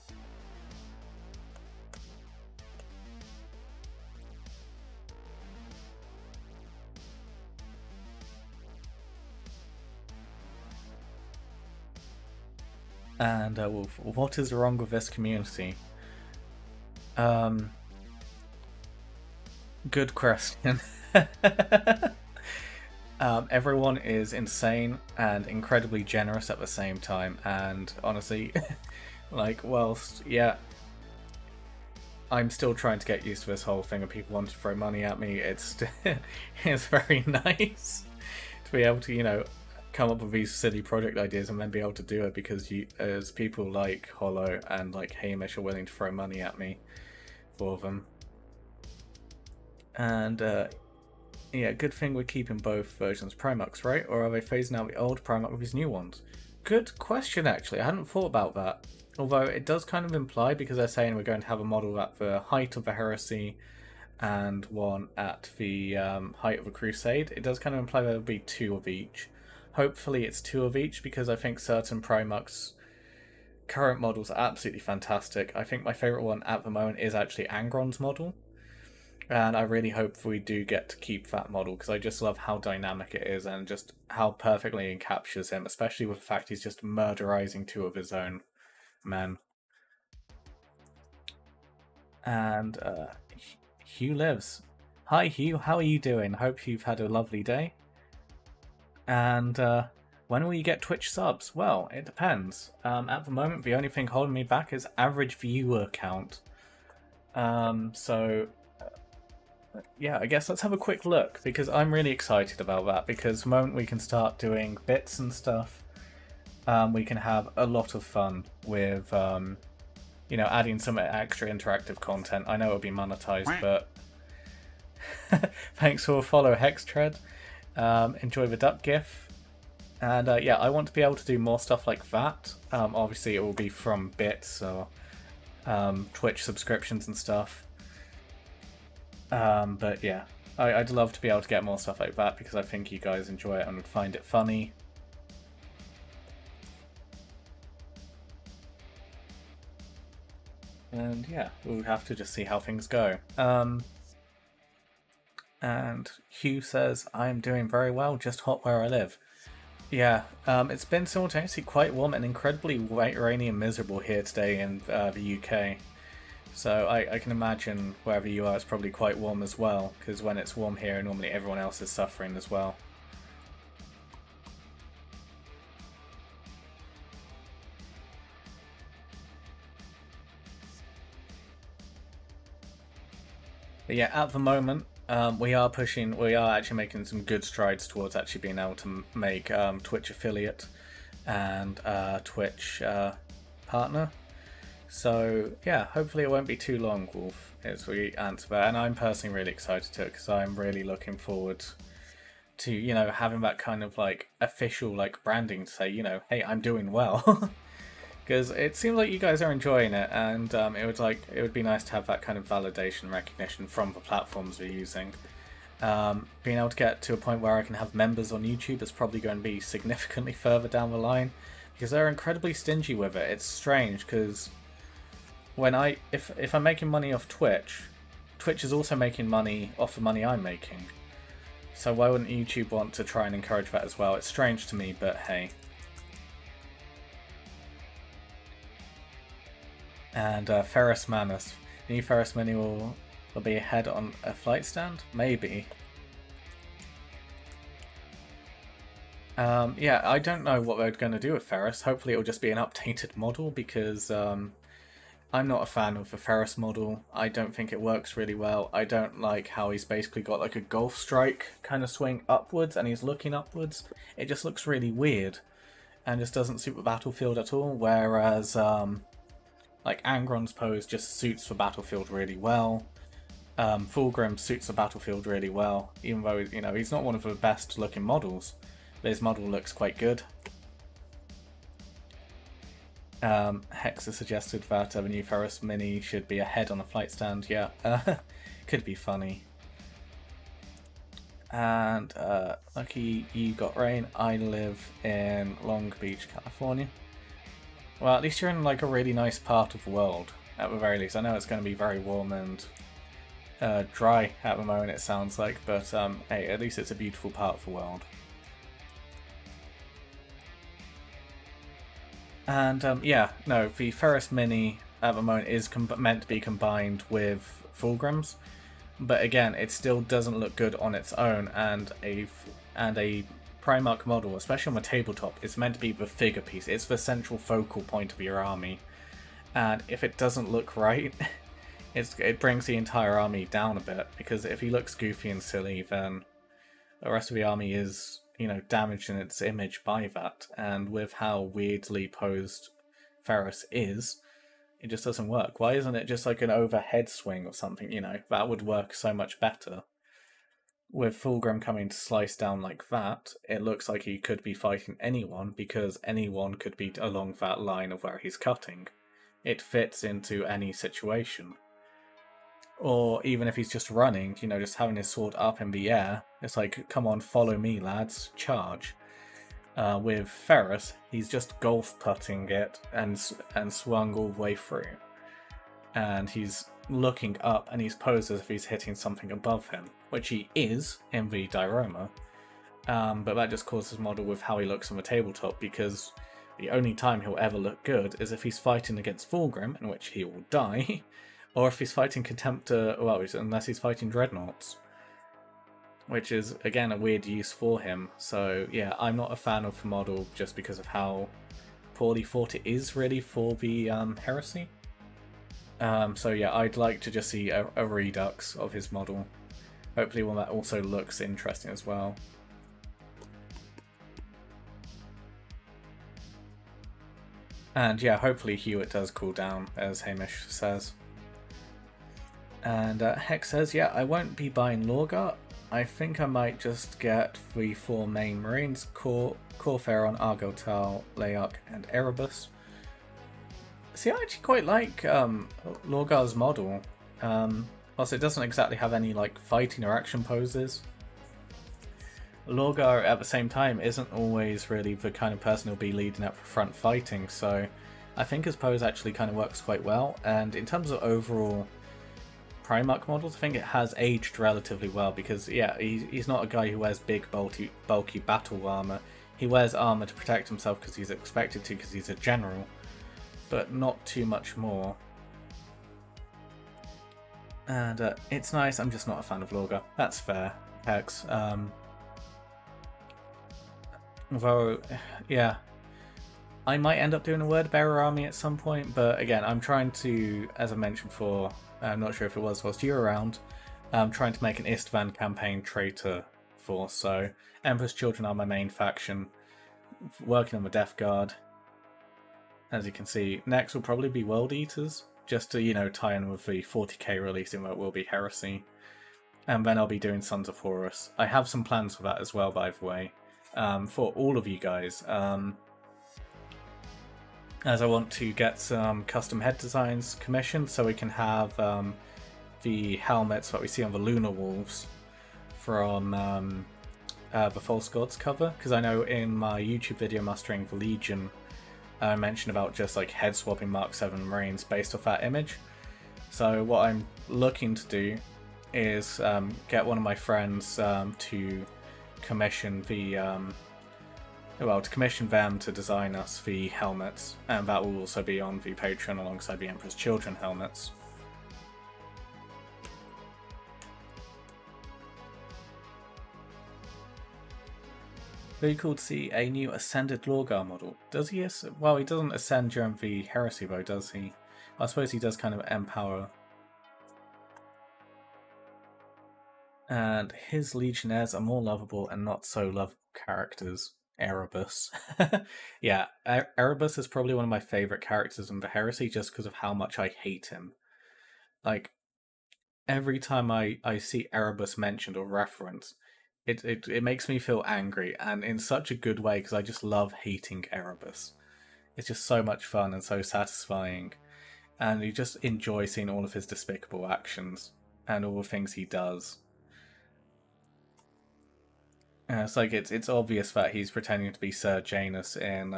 And Wolf, what is wrong with this community? Good question. Everyone is insane and incredibly generous at the same time, and honestly, like, whilst, yeah, I'm still trying to get used to this whole thing of people wanting to throw money at me, it's very nice to be able to, you know, come up with these silly project ideas and then be able to do it because as people like Hollow and like Hamish are willing to throw money at me for them. And yeah, good thing we're keeping both versions Primarchs, right? Or are they phasing out the old Primarch with these new ones? Good question, actually. I hadn't thought about that. Although it does kind of imply, because they're saying we're going to have a model at the height of the Heresy and one at the height of the Crusade, it does kind of imply there'll be 2 of each. Hopefully it's 2 of each, because I think certain Primarchs current models are absolutely fantastic. I think my favourite one at the moment is actually Angron's model. And I really hope we do get to keep that model, because I just love how dynamic it is and just how perfectly it captures him, especially with the fact he's just murderizing 2 of his own men. And Hugh lives. Hi Hugh, how are you doing? Hope you've had a lovely day. And when will you get Twitch subs? Well, it depends. At the moment, the only thing holding me back is average viewer count. So yeah, I guess let's have a quick look, because I'm really excited about that, because the moment we can start doing bits and stuff, we can have a lot of fun with, you know, adding some extra interactive content. I know it'll be monetized, but thanks for a follow, Hextread. Enjoy the duck gif. And yeah, I want to be able to do more stuff like that. Obviously, it will be from bits or Twitch subscriptions and stuff. But yeah, I'd love to be able to get more stuff like that because I think you guys enjoy it and would find it funny. And yeah, we'll have to just see how things go. And Hugh says, I'm doing very well, just hot where I live. Yeah, it's been simultaneously quite warm and incredibly rainy and miserable here today in the UK. So I can imagine wherever you are it's probably quite warm as well, because when it's warm here, normally everyone else is suffering as well. But yeah, at the moment, we are actually making some good strides towards actually being able to make Twitch affiliate and Twitch partner. So yeah, hopefully it won't be too long, Wolf, as we answer that. And I'm personally really excited to it because I'm really looking forward to, you know, having that kind of like official like branding to say, you know, hey, I'm doing well. Because it seems like you guys are enjoying it, and it would be nice to have that kind of validation recognition from the platforms we're using. Being able to get to a point where I can have members on YouTube is probably going to be significantly further down the line, because they're incredibly stingy with it. It's strange because if I'm making money off Twitch, Twitch is also making money off the money I'm making. So why wouldn't YouTube want to try and encourage that as well? It's strange to me, but hey. And Ferris Manus. The new Ferris Mini will be ahead on a flight stand? Maybe. Yeah, I don't know what they're going to do with Ferris. Hopefully it'll just be an updated model, because I'm not a fan of the Ferris model. I don't think it works really well. I don't like how he's basically got like a golf strike kind of swing upwards and he's looking upwards. It just looks really weird and just doesn't suit the battlefield at all, whereas like Angron's pose just suits the battlefield really well. Fulgrim suits the battlefield really well, even though, you know, he's not one of the best looking models. But his model looks quite good. Hex has suggested that the new Ferris Mini should be a head on a flight stand. Yeah, could be funny. And lucky you got rain. I live in Long Beach, California. Well, at least you're in like a really nice part of the world, at the very least. I know it's going to be very warm and dry at the moment, it sounds like, but hey, at least it's a beautiful part of the world. And yeah, no, the Ferris Mini at the moment is meant to be combined with Fulgrim's, but again, it still doesn't look good on its own, and a Primarch model, especially on the tabletop, is meant to be the figure piece. It's the central focal point of your army, and if it doesn't look right, it brings the entire army down a bit, because if he looks goofy and silly, then the rest of the army is, you know, damaged in its image by that. And with how weirdly posed Ferris is, it just doesn't work. Why isn't it just like an overhead swing or something? You know, that would work so much better. With Fulgrim coming to slice down like that, it looks like he could be fighting anyone, because anyone could be along that line of where he's cutting. It fits into any situation. Or even if he's just running, you know, just having his sword up in the air, it's like, come on, follow me, lads, charge. With Ferris, he's just golf putting it and swung all the way through. And he's looking up and he's posed as if he's hitting something above him, which he is in the diorama, but that just causes model with how he looks on the tabletop, because the only time he'll ever look good is if he's fighting against Fulgrim, in which he will die, or if he's fighting Contemptor, well, unless he's fighting Dreadnoughts, which is, again, a weird use for him. So yeah, I'm not a fan of the model just because of how poorly thought it is really for the Heresy. So yeah, I'd like to just see a redux of his model. Hopefully one that also looks interesting as well. And yeah, hopefully Hewitt does cool down, as Hamish says. And Hex says, yeah, I won't be buying Lorgar. I think I might just get the 4 main Marines, Corphaeron, Argotal, Leark, and Erebus. See, I actually quite like Lorgar's model. Also, it doesn't exactly have any like fighting or action poses. Lorgar, at the same time, isn't always really the kind of person who'll be leading up for front fighting, so I think his pose actually kind of works quite well. And in terms of overall Primarch models, I think it has aged relatively well, because yeah, he's not a guy who wears big, bulky battle armor. He wears armor to protect himself because he's expected to, because he's a general, but not too much more. And it's nice. I'm just not a fan of Lorgar. That's fair, Hex. Although, yeah, I might end up doing a word bearer army at some point, but again, I'm trying to, as I mentioned before, I'm not sure if it was whilst you were around, I'm trying to make an Istvan campaign traitor force, so Emperor's Children are my main faction, working on the Death Guard. As you can see, next will probably be World Eaters, just to, you know, tie in with the 40k release in what will be Heresy. And then I'll be doing Sons of Horus. I have some plans for that as well, by the way, for all of you guys. As I want to get some custom head designs commissioned so we can have the helmets that we see on the Lunar Wolves from the False Gods cover. Because I know in my YouTube video Mastering the Legion, I mentioned about just like head swapping Mark 7 Marines based off that image. So what I'm looking to do is get one of my friends to commission commission them to design us the helmets, and that will also be on the Patreon alongside the Emperor's Children helmets. Very cool to see a new Ascended Lorgar model. Does he? Well, he doesn't ascend during the Heresy though, does he? I suppose he does kind of empower. And his Legionnaires are more lovable and not so lovable characters. Erebus. Yeah, Erebus is probably one of my favourite characters in the Heresy just because of how much I hate him. Like, every time I see Erebus mentioned or referenced, it makes me feel angry, and in such a good way, because I just love hating Erebus. It's just so much fun and so satisfying, and you just enjoy seeing all of his despicable actions and all the things he does. It's like it's obvious that he's pretending to be Sir Janus in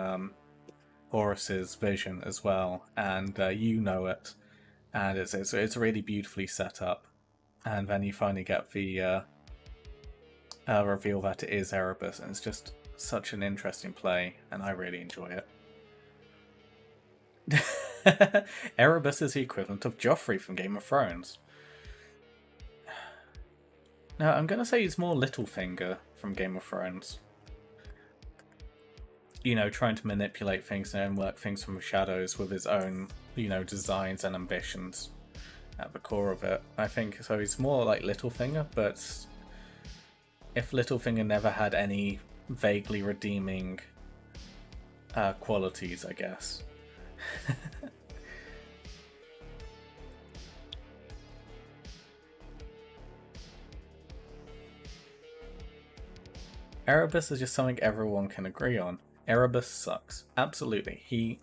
Horus's vision as well, and you know it, and it's really beautifully set up. And then you finally get the reveal that it is Erebus, and it's just such an interesting play, and I really enjoy it. Erebus is the equivalent of Joffrey from Game of Thrones. No, I'm going to say he's more Littlefinger from Game of Thrones. You know, trying to manipulate things and work things from the shadows with his own, you know, designs and ambitions at the core of it. I think so. He's more like Littlefinger, but if Littlefinger never had any vaguely redeeming qualities, I guess. Erebus is just something everyone can agree on. Erebus sucks. Absolutely. He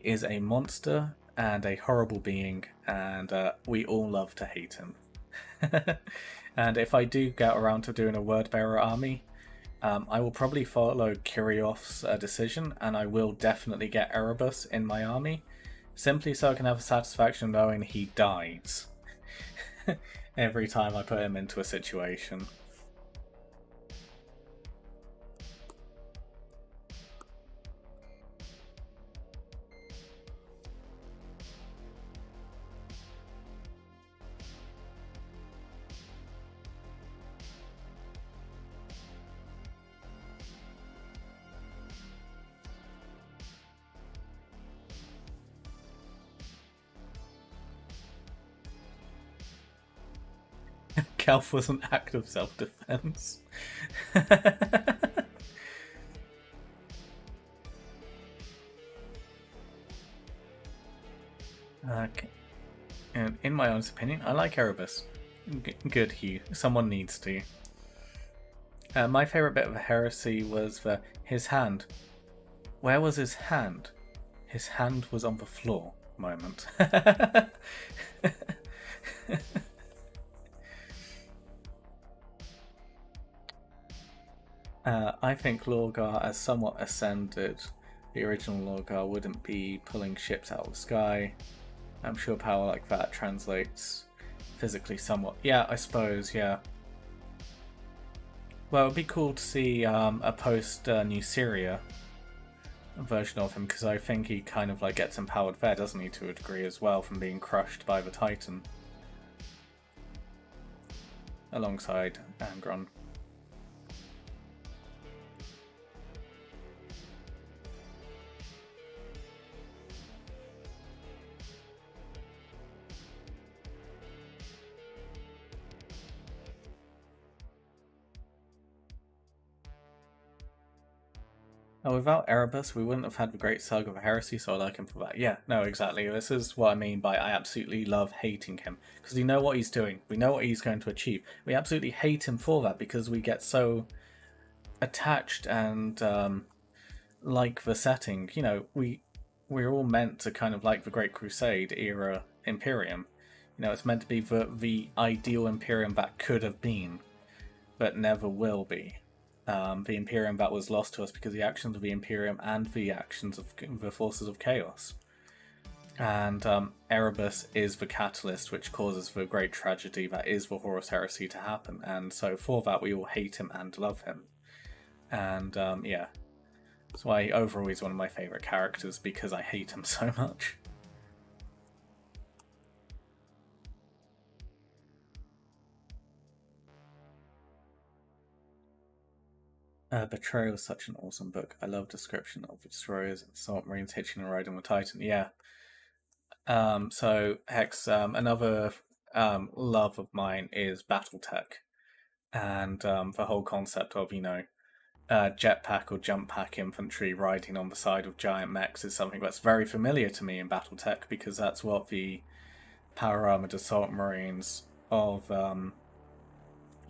is a monster and a horrible being, and we all love to hate him. And if I do get around to doing a Wordbearer army, I will probably follow Kiriov's decision, and I will definitely get Erebus in my army, simply so I can have the satisfaction knowing he dies every time I put him into a situation. Calf was an act of self-defense. And in my honest opinion, I like Erebus. Good Hugh. Someone needs to. My favourite bit of heresy was his hand. Where was his hand? His hand was on the floor moment. I think Lorgar, as somewhat ascended, the original Lorgar wouldn't be pulling ships out of the sky. I'm sure power like that translates physically somewhat. Yeah, I suppose, yeah. Well, it'd be cool to see a post-New Syria version of him, because I think he kind of like gets empowered there, doesn't he, to a degree as well, from being crushed by the Titan. Alongside Angron. Oh, without Erebus, we wouldn't have had the Great Saga of Heresy, so I like him for that. Yeah, no, exactly. This is what I mean by I absolutely love hating him. Because we know what he's doing. We know what he's going to achieve. We absolutely hate him for that, because we get so attached and like the setting. You know, we're all meant to kind of like the Great Crusade era Imperium. You know, it's meant to be the ideal Imperium that could have been, but never will be. The Imperium that was lost to us because of the actions of the Imperium and the actions of the forces of chaos. And Erebus is the catalyst which causes the great tragedy that is the Horus Heresy to happen. And so for that we all hate him and love him. And yeah, that's why overall he's one of my favourite characters, because I hate him so much. Betrayal is such an awesome book. I love description of the destroyers and Assault Marines hitching and riding the Titan. Yeah. So Hex, another love of mine is BattleTech, and the whole concept of, you know, jetpack or jump pack infantry riding on the side of giant mechs is something that's very familiar to me in BattleTech, because that's what the power armored Assault Marines of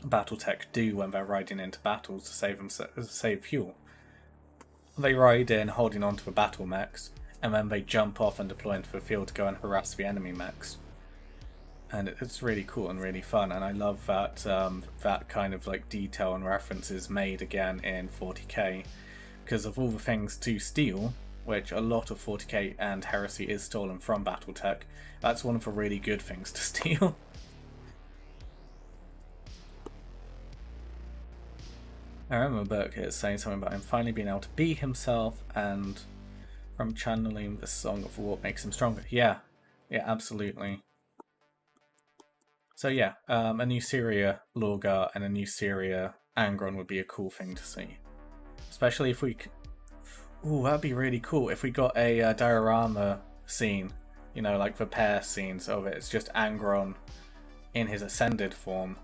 BattleTech do when they're riding into battles to save fuel. They ride in holding onto the battle mechs, and then they jump off and deploy into the field to go and harass the enemy mechs. And it's really cool and really fun, and I love that that kind of like detail and references made again in 40k, because of all the things to steal, which a lot of 40k and Heresy is stolen from BattleTech. That's one of the really good things to steal. I remember Burke saying something about him finally being able to be himself, and from channeling the Song of War makes him stronger. Yeah, yeah, absolutely. So yeah, a new Syria Lorgar and a new Syria Angron would be a cool thing to see. Especially if we... Ooh, that'd be really cool if we got a diorama scene. You know, like the pair scenes of it. It's just Angron in his ascended form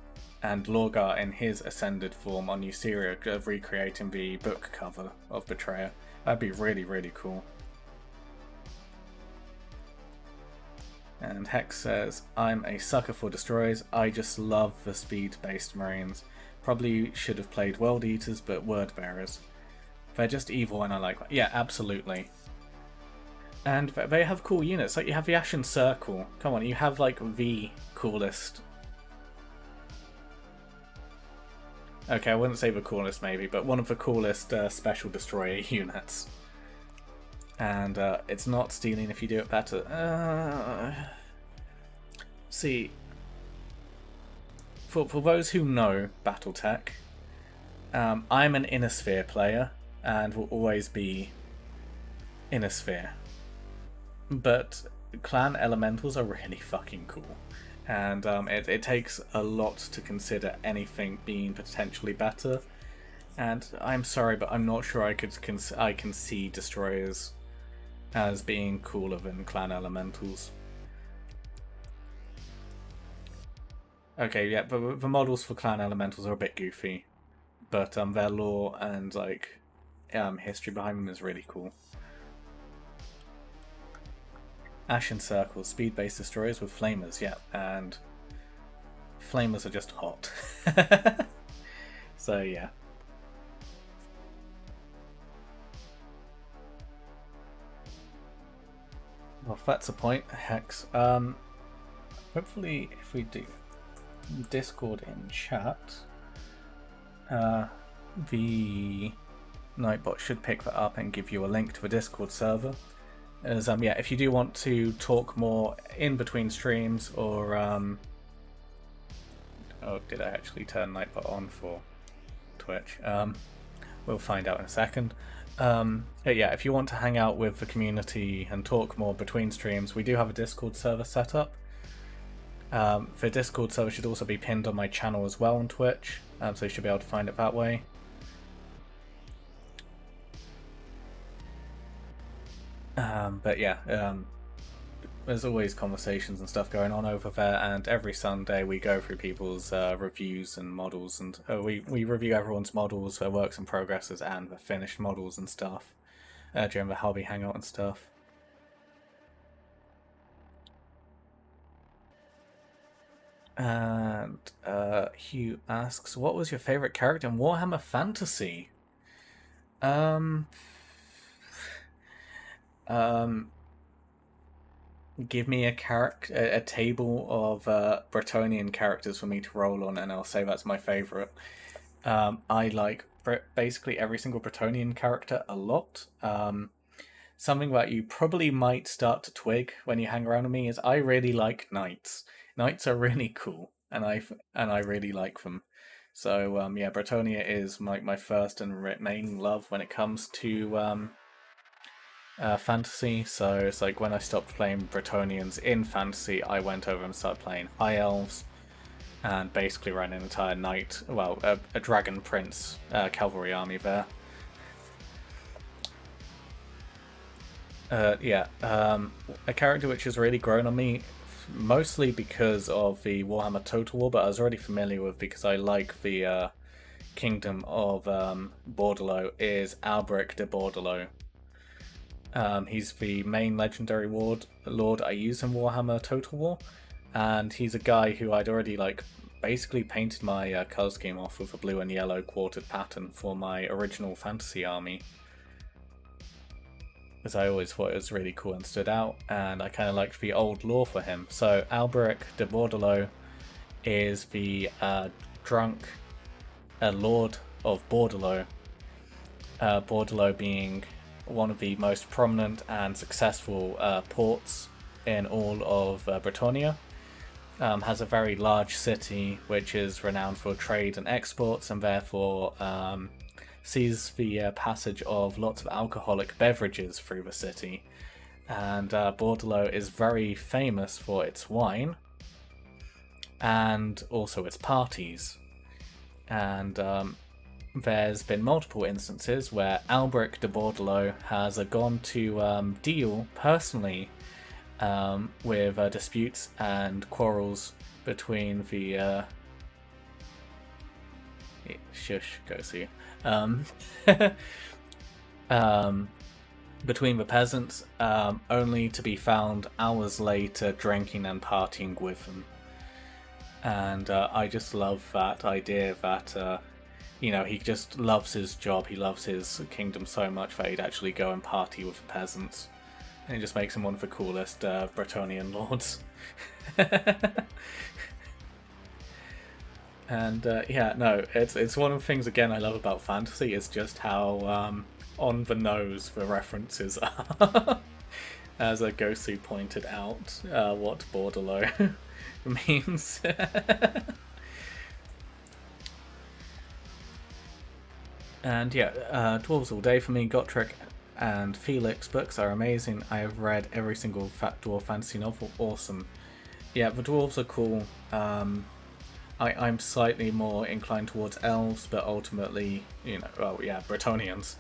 and Lorgar in his ascended form on New Syria, recreating the book cover of Betrayer. That'd be really, really cool. And Hex says, I'm a sucker for destroyers. I just love the speed-based Marines. Probably should have played World Eaters, but Word Bearers. They're just evil and I like that. Yeah, absolutely. And they have cool units. Like, you have the Ashen Circle. Come on, you have, like, the coolest... Okay, I wouldn't say the coolest, maybe, but one of the coolest Special Destroyer units. And it's not stealing if you do it better. See, for those who know BattleTech, I'm an Inner Sphere player and will always be Inner Sphere. But clan elementals are really fucking cool. And it takes a lot to consider anything being potentially better. And I'm sorry, but I'm not sure I can see destroyers as being cooler than clan elementals. Okay, yeah, but the models for clan elementals are a bit goofy, but their lore and like history behind them is really cool. Ashen Circle, speed-based destroyers with flamers, yeah, and flamers are just hot. So yeah. Well, if that's a point, Hex. Hopefully, if we do Discord in chat, the Nightbot should pick that up and give you a link to a Discord server. As yeah, if you do want to talk more in between streams, or oh, did I actually turn Nightbot on for Twitch? We'll find out in a second. Yeah, if you want to hang out with the community and talk more between streams, we do have a Discord server set up. The Discord server should also be pinned on my channel as well on Twitch, so you should be able to find it that way. But yeah, there's always conversations and stuff going on over there, and every Sunday we go through people's reviews and models, and we review everyone's models, their works and progresses, and the finished models and stuff during the hobby hangout and stuff. And Hugh asks, what was your favorite character in Warhammer Fantasy? Give me a table of Bretonnian characters for me to roll on, and I'll say that's my favorite. I like basically every single Bretonnian character a lot. Something that you probably might start to twig when you hang around with me is I really like knights. Knights are really cool, and I really like them. So yeah, Bretonnia is my first and main love when it comes to fantasy. So it's like when I stopped playing Bretonnians in fantasy, I went over and started playing High Elves, and basically ran an entire knight, well, a Dragon Prince cavalry army there. Yeah, a character which has really grown on me, mostly because of the Warhammer Total War, but I was already familiar with because I like the Kingdom of Bordello, is Alberic de Bordello. He's the main legendary lord I use in Warhammer Total War, and he's a guy who I'd already basically painted my colour scheme off with a blue and yellow quartered pattern for my original fantasy army, because I always thought it was really cool and stood out, and I kind of liked the old lore for him. So Alberic de Bordello is the drunk lord of Bordello, Bordello being one of the most prominent and successful ports in all of Bretonnia. Has a very large city which is renowned for trade and exports, and therefore sees the passage of lots of alcoholic beverages through the city. And Bordello is very famous for its wine and also its parties. And there's been multiple instances where Alberic de Bordello has gone to deal personally with disputes and quarrels between the shush, go see. Between the peasants, only to be found hours later drinking and partying with them. And I just love that idea that you know, he just loves his job, he loves his kingdom so much that he'd actually go and party with the peasants. And it just makes him one of the coolest Bretonnian lords. And yeah, no, it's one of the things, again, I love about fantasy, is just how on the nose the references are. As Gosu pointed out, what Bordello means. And yeah, Dwarves All Day for me. Gotrek and Felix books are amazing. I have read every single Fat Dwarf fantasy novel. Awesome. Yeah, the dwarves are cool. I'm slightly more inclined towards elves, but ultimately, you know, well, yeah, Bretonnians.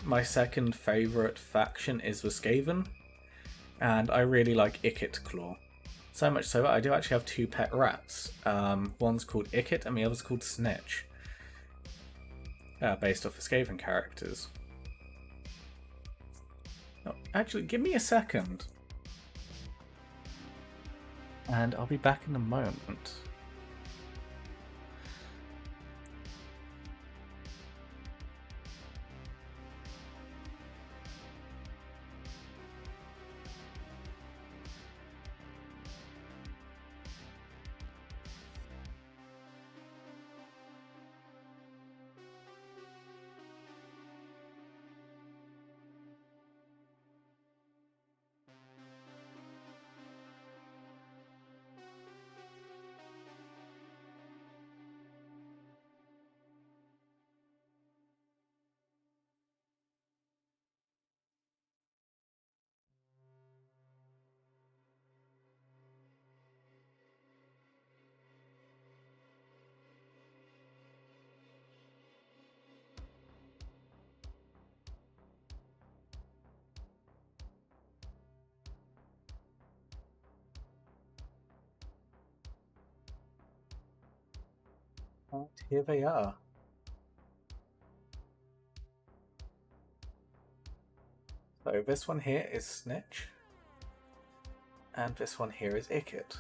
My second favourite faction is the Skaven, and I really like Ikit Claw. So much so that I do actually have two pet rats. One's called Ikit and the other's called Snitch. Based off the Skaven characters. Oh, actually, give me a second. And I'll be back in a moment. And here they are. So this one here is Snitch, and this one here is Ickit.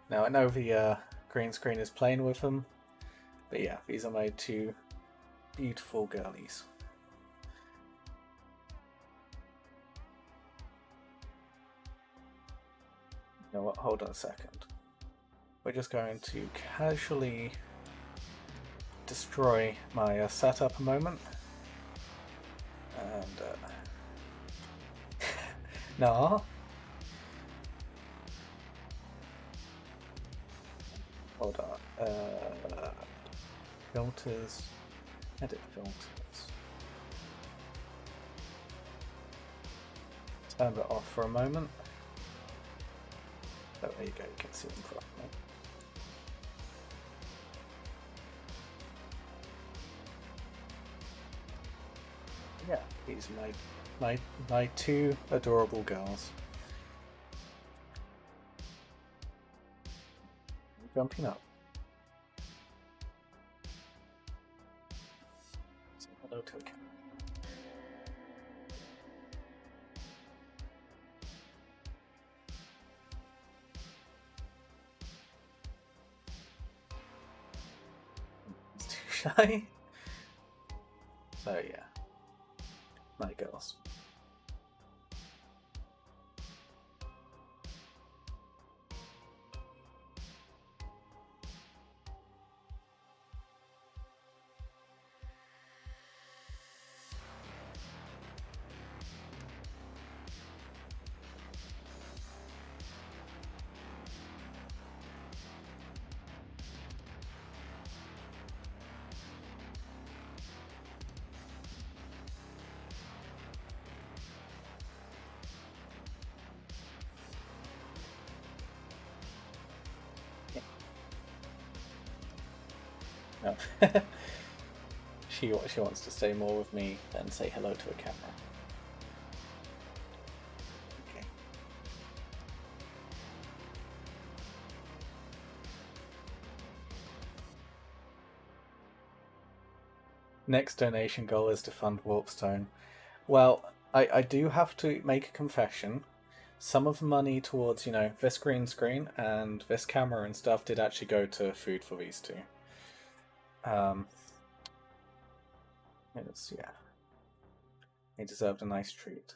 Now I know the green screen is playing with them, but yeah, these are my two beautiful girlies. You know what, hold on a second. We're just going to casually destroy my setup a moment. And nah. Hold on. Filters. Edit filters. Turn it off for a moment. Oh, there you go, you can see them properly. Yeah, these are my two adorable girls. Jumping up. Say hello to a cat. It's too shy. So yeah, my girls. No. She wants to stay more with me than say hello to a camera. Okay. Next donation goal is to fund Warpstone. Well, I do have to make a confession. Some of the money towards, this green screen and this camera and stuff did actually go to food for these two. Yeah. They deserved a nice treat.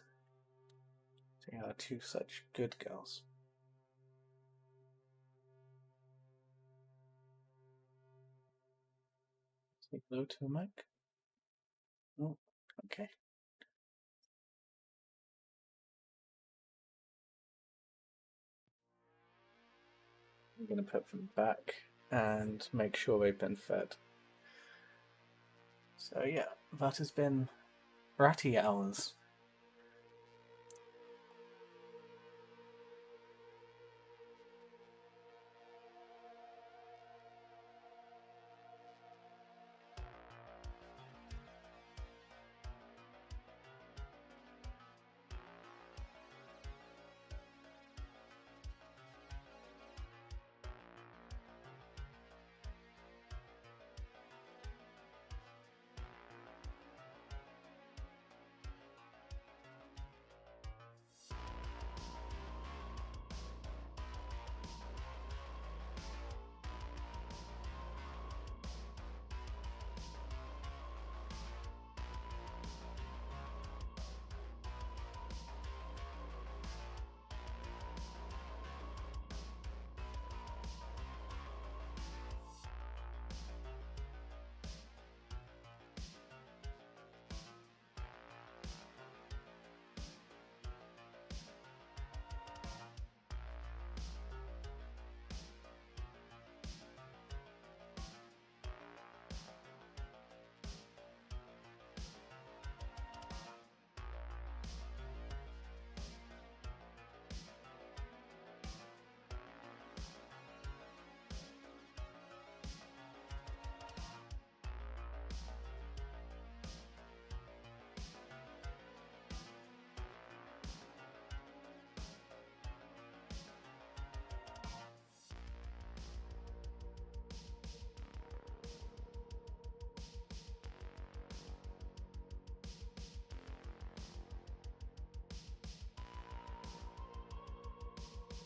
They are two such good girls. Say hello to a mic. Oh, okay. I'm going to put them back and make sure they've been fed. So yeah, that has been Ratty Hours.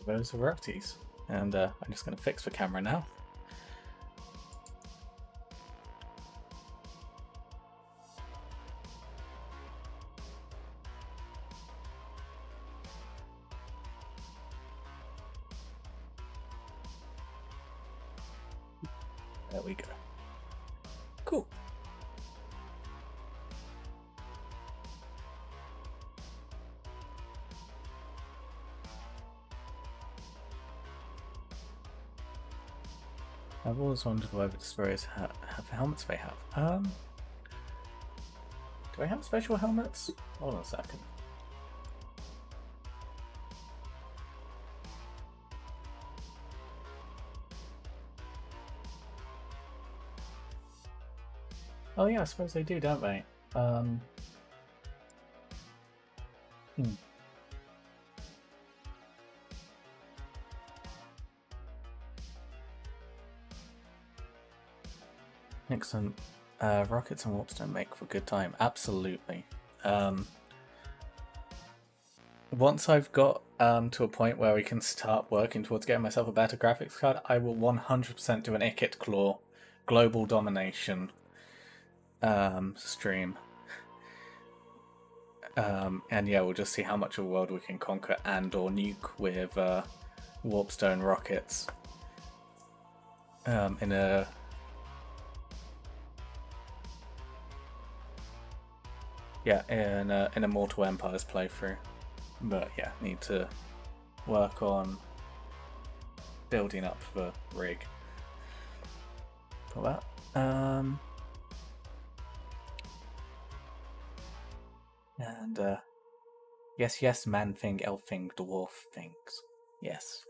those are royalties. And I'm just going to fix the camera now. There we go. Cool. I've always wondered why the destroyers have the helmets they have. Do I have special helmets? Hold on a second. Oh yeah, I suppose they do, don't they? Excellent. Rockets and warps don't make for good time. Absolutely. Once I've got to a point where we can start working towards getting myself a better graphics card, I will 100% do an Ikit Claw global domination stream. And yeah, we'll just see how much of the world we can conquer and or nuke with warpstone rockets in a in a Mortal Empires playthrough. But yeah, need to work on building up the rig for that. And yes, man thing, elf thing, dwarf things. Yes.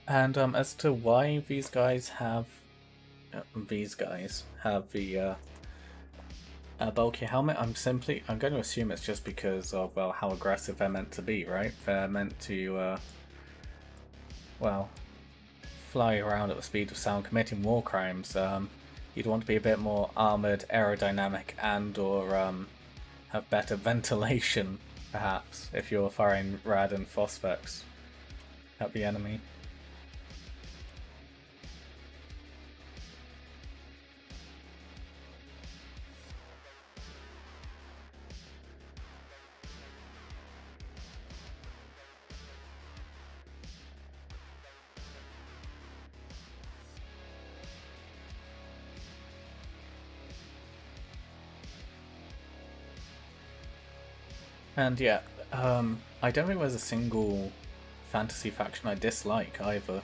And as to why these guys have the bulky helmet, I'm going to assume it's just because of, well, how aggressive they're meant to be, right? They're meant to well, fly around at the speed of sound, committing war crimes. You'd want to be a bit more armored, aerodynamic, and or have better ventilation, perhaps, if you're firing rad and phosphex at the enemy. And yeah, I don't think there's a single fantasy faction I dislike either.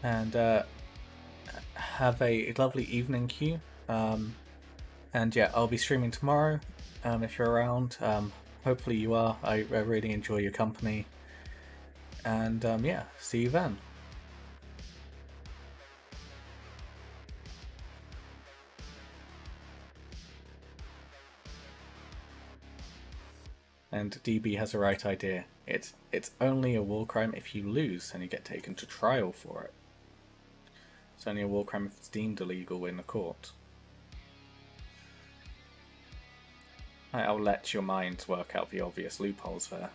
And have a lovely evening, Q. And yeah, I'll be streaming tomorrow if you're around. Hopefully you are. I really enjoy your company. And yeah, see you then. And DB has the right idea. It's only a war crime if you lose and you get taken to trial for it. It's only a war crime if it's deemed illegal in the court. I'll let your minds work out the obvious loopholes there.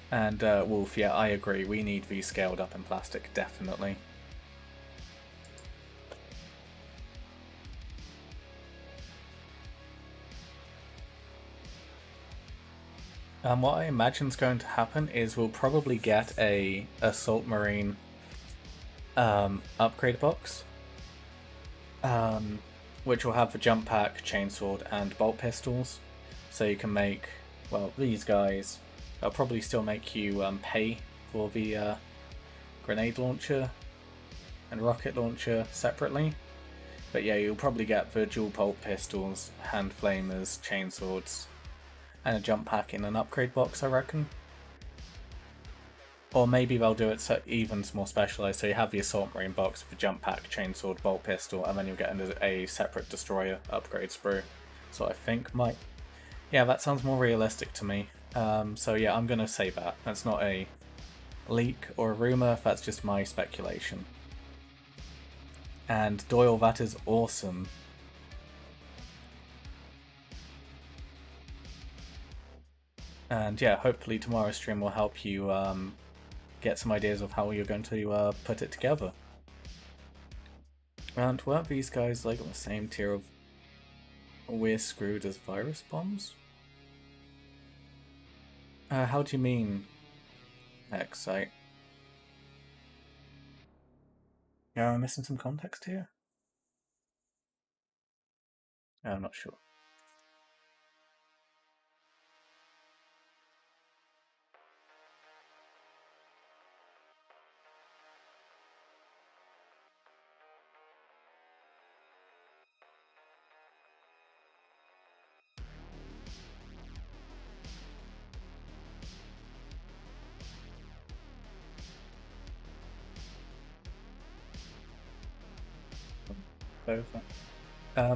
And Wolf, yeah, I agree. We need these scaled up in plastic, definitely. What I imagine is going to happen is we'll probably get a Assault Marine upgrade box, which will have the jump pack, chainsword, and bolt pistols. So you can make, well, these guys. They'll probably still make you pay for the grenade launcher and rocket launcher separately. But yeah, you'll probably get the dual bolt pistols, hand flamers, chainswords, and a jump pack in an upgrade box, I reckon. Or maybe they'll do it so even more specialized. So you have the assault marine box with the jump pack, chainsword, bolt pistol, and then you'll get into a separate destroyer upgrade sprue. So I think might. Yeah, that sounds more realistic to me. So yeah, I'm gonna say that. That's not a leak or a rumor. That's just my speculation. And Doyle, that is awesome. And yeah, hopefully tomorrow's stream will help you get some ideas of how you're going to put it together. And weren't these guys like on the same tier of we're screwed as virus bombs? How do you mean, Excite? Yeah, am I missing some context here? I'm not sure.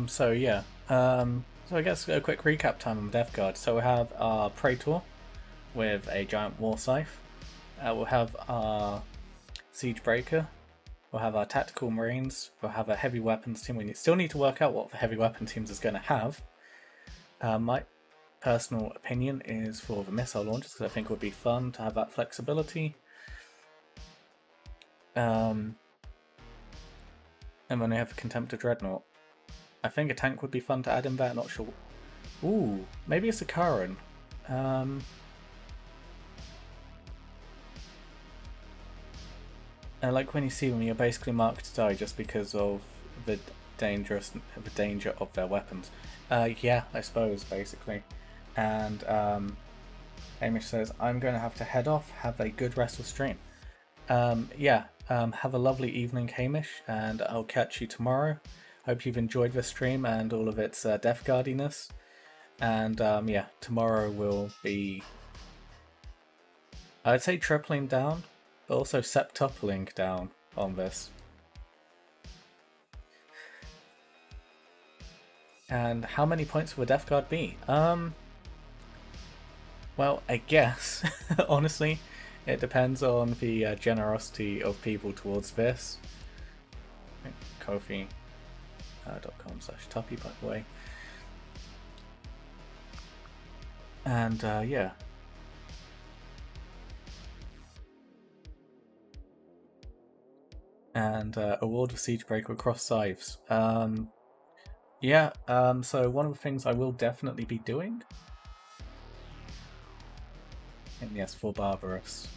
So yeah. So I guess a quick recap time on Death Guard. So we have our Praetor with a giant war scythe. We'll have our Siege Breaker. We'll have our Tactical Marines. We'll have a heavy weapons team. We still need to work out what the heavy weapon teams is going to have. My personal opinion is for the missile launchers because I think it would be fun to have that flexibility. And then we have a Contemptor Dreadnought. I think a tank would be fun to add in there, not sure. Ooh, maybe it's a Karen. And like when you see them, you're basically marked to die just because of the danger of their weapons. Yeah, I suppose, basically. And Hamish says, I'm going to have to head off. Have a good rest of stream. Yeah, have a lovely evening, Hamish, and I'll catch you tomorrow. Hope you've enjoyed the stream and all of its Death Guardiness. And yeah, tomorrow will be, I'd say tripling down, but also septupling down on this. And how many points will Death Guard be? Well, I guess, honestly, it depends on the generosity of people towards this. Kofi.com/Tuppy, by the way. And yeah. And award of Siegebreaker across scythes. Yeah, so one of the things I will definitely be doing. And yes, for Barbarous.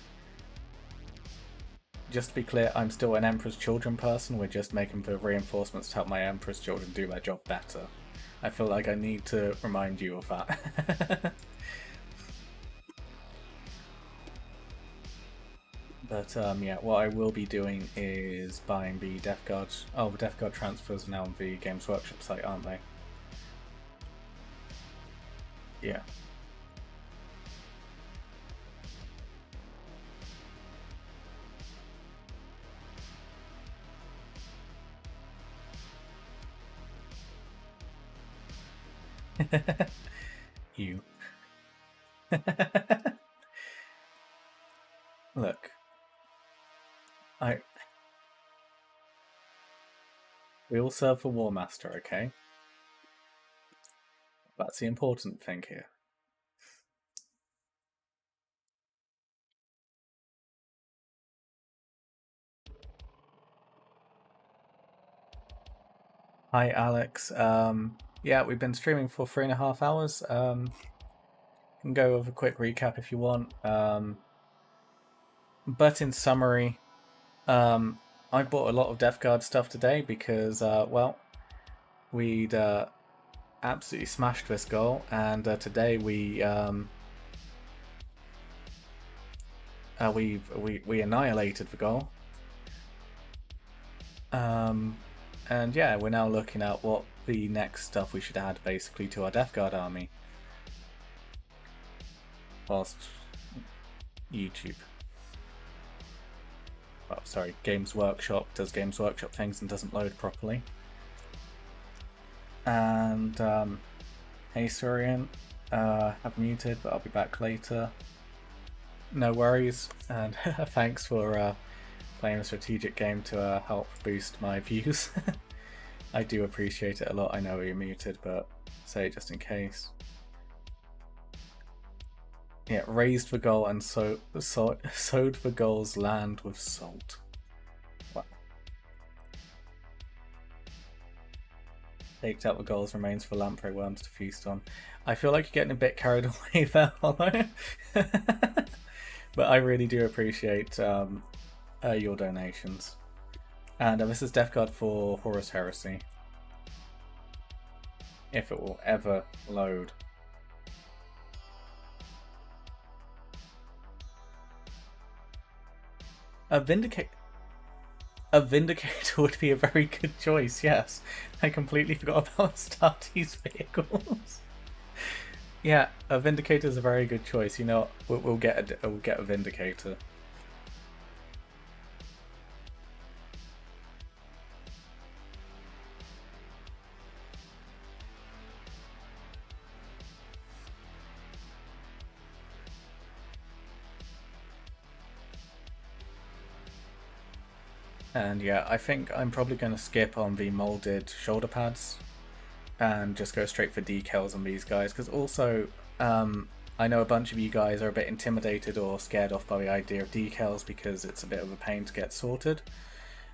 Just to be clear, I'm still an Emperor's Children person. We're just making the reinforcements to help my Emperor's Children do their job better. I feel like I need to remind you of that. But yeah, what I will be doing is buying the Death Guard. Oh, the Death Guard transfers are now on the Games Workshop site, aren't they? Yeah. You. Look. We all serve for War Master, okay? That's the important thing here. Hi, Alex. Yeah, we've been streaming for 3.5 hours. Can go over a quick recap if you want. But in summary, I bought a lot of Death Guard stuff today because, well, we'd absolutely smashed this goal, and today we annihilated the goal. And yeah, we're now looking at what the next stuff we should add basically to our Death Guard army. Whilst YouTube. well, sorry, Games Workshop does Games Workshop things and doesn't load properly. And hey Surian, I've muted, but I'll be back later. No worries, and thanks for playing a strategic game to help boost my views. I do appreciate it a lot. I know you're muted, but say it just in case. Yeah, raised for goal and sowed for goals land with salt. Wow. Baked out the goals remains for lamprey worms to feast on. I feel like you're getting a bit carried away there, Hollow. But I really do appreciate your donations. And this is Death Guard for Horus Heresy. If it will ever load. A Vindicator would be a very good choice, yes. I completely forgot about Astartes vehicles. Yeah, a Vindicator is a very good choice. You know, we'll get a Vindicator. And yeah, I think I'm probably going to skip on the molded shoulder pads and just go straight for decals on these guys, because also I know a bunch of you guys are a bit intimidated or scared off by the idea of decals because it's a bit of a pain to get sorted.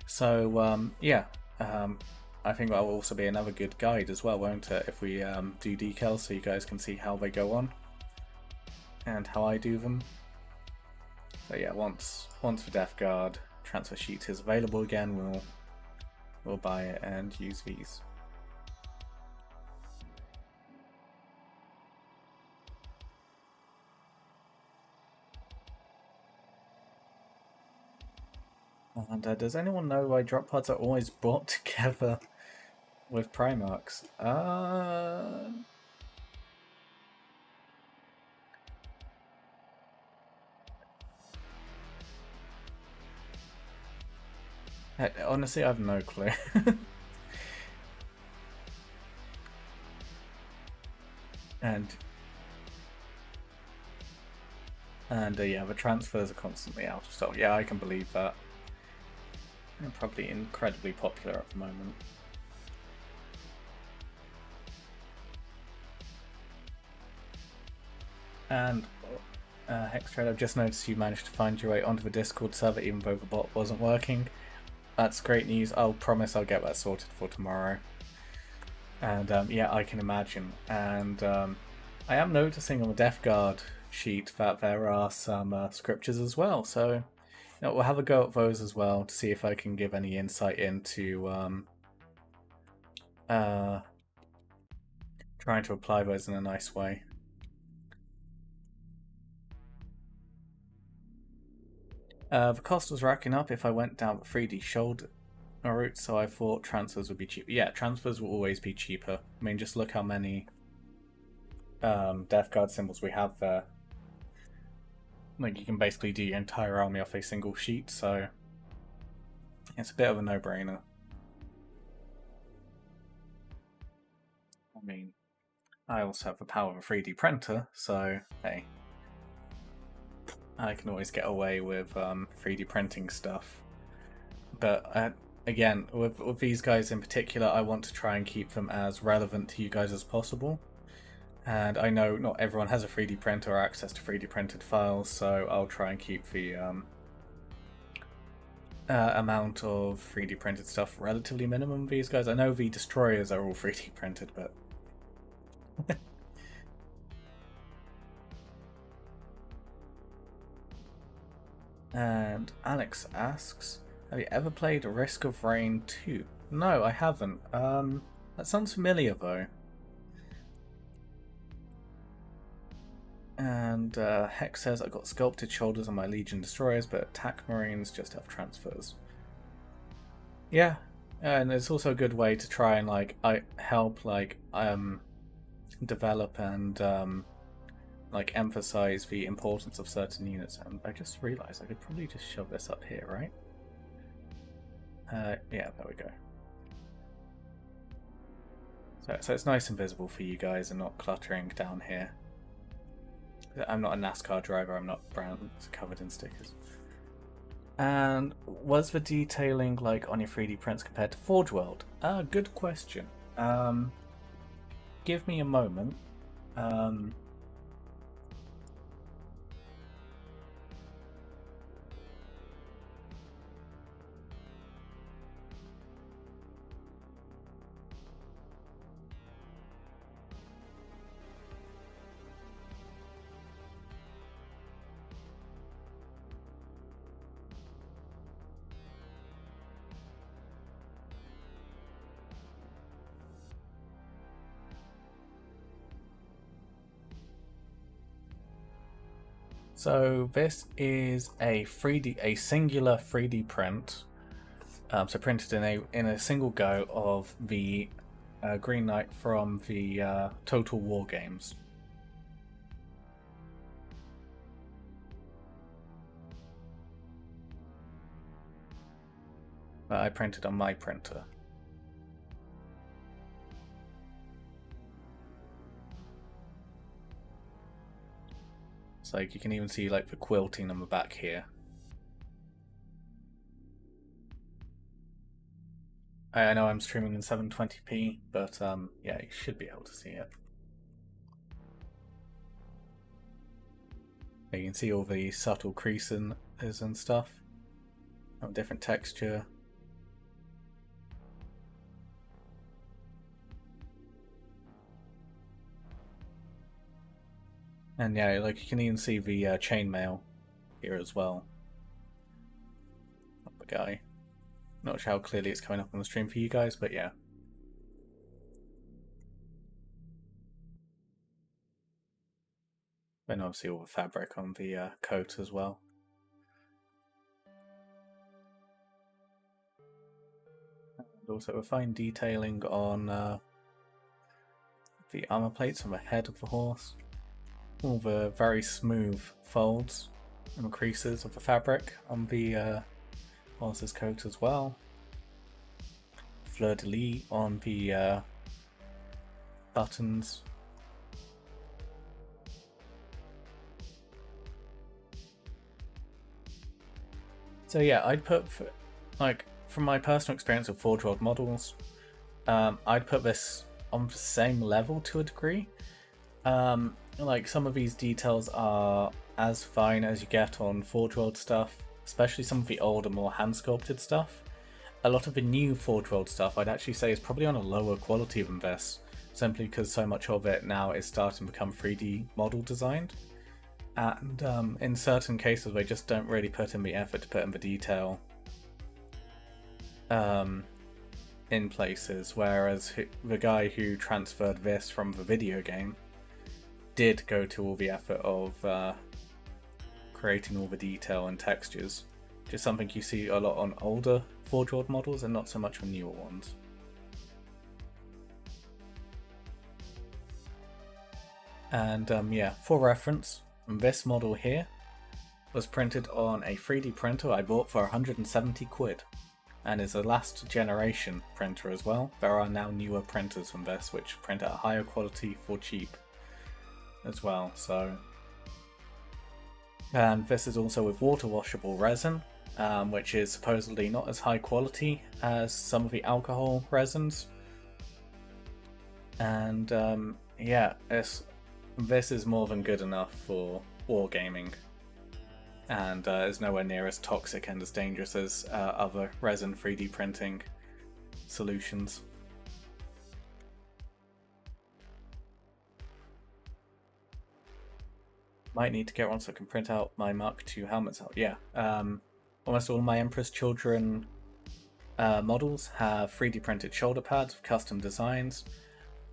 So yeah, I think that will also be another good guide as well, won't it, if we do decals, so you guys can see how they go on and how I do them. So yeah, once the Death Guard transfer sheet is available again, we'll buy it and use these. And does anyone know why drop pods are always brought together with Primarchs? Honestly, I have no clue. and yeah, the transfers are constantly out of stock. Yeah, I can believe that. They're probably incredibly popular at the moment. And Hextrade, I've just noticed you managed to find your way onto the Discord server even though the bot wasn't working. That's great news. I'll promise I'll get that sorted for tomorrow. And yeah, I can imagine. And I am noticing on the Death Guard sheet that there are some scriptures as well. So you know, we'll have a go at those as well to see if I can give any insight into trying to apply those in a nice way. The cost was racking up if I went down the 3D shoulder route, so I thought transfers would be cheaper. Yeah, transfers will always be cheaper. I mean, just look how many Death Guard symbols we have there. Like, you can basically do your entire army off a single sheet, so it's a bit of a no-brainer. I mean, I also have the power of a 3D printer, so hey, I can always get away with 3D printing stuff. But again, with these guys in particular, I want to try and keep them as relevant to you guys as possible. And I know not everyone has a 3D printer or access to 3D printed files, so I'll try and keep the amount of 3D printed stuff relatively minimum with these guys. I know the destroyers are all 3D printed, but And Alex asks, have you ever played Risk of Rain 2? No, I haven't. That sounds familiar though. And Hex says, I've got sculpted shoulders on my Legion destroyers, but attack marines just have transfers. Yeah, and it's also a good way to try and like help develop and like emphasize the importance of certain units. And I just realized I could probably just shove this up here, right? Yeah, there we go. So it's nice and visible for you guys and not cluttering down here. I'm not a NASCAR driver, I'm not brown, it's covered in stickers. And was the detailing like on your 3D prints compared to Forge World? Good question. Give me a moment. So this is a singular 3D print. So printed in a single go of the Green Knight from the Total War games. That I printed on my printer. So you can even see like the quilting on the back here. I know I'm streaming in 720p, but yeah, you should be able to see it. You can see all the subtle creases and stuff. Different texture. And yeah, like you can even see the chainmail here as well. Of the guy. Not sure how clearly it's coming up on the stream for you guys, but yeah. And obviously all the fabric on the coat as well. And also a fine detailing on the armor plates on the head of the horse. All the very smooth folds and creases of the fabric on the horse's coat as well. Fleur-de-lis on the buttons. So yeah, I'd put, like, from my personal experience of Forge World models, I'd put this on the same level to a degree. Like, some of these details are as fine as you get on Forge World stuff, especially some of the older, more hand-sculpted stuff. A lot of the new Forge World stuff I'd actually say is probably on a lower quality than this, simply because so much of it now is starting to become 3D model designed. And in certain cases they just don't really put in the effort to put in the detail in places, whereas the guy who transferred this from the video game did go to all the effort of creating all the detail and textures. Just something you see a lot on older Forge World models and not so much on newer ones. And yeah, for reference, this model here was printed on a 3D printer I bought for 170 quid, and is a last generation printer as well. There are now newer printers from this which print at a higher quality for cheap as well. So, and this is also with water washable resin, which is supposedly not as high quality as some of the alcohol resins. And yeah, this is more than good enough for wargaming, and is nowhere near as toxic and as dangerous as other resin 3D printing solutions. Might need to get one so I can print out my Mark II helmets out. Yeah, almost all my Emperor's Children models have 3D printed shoulder pads with custom designs,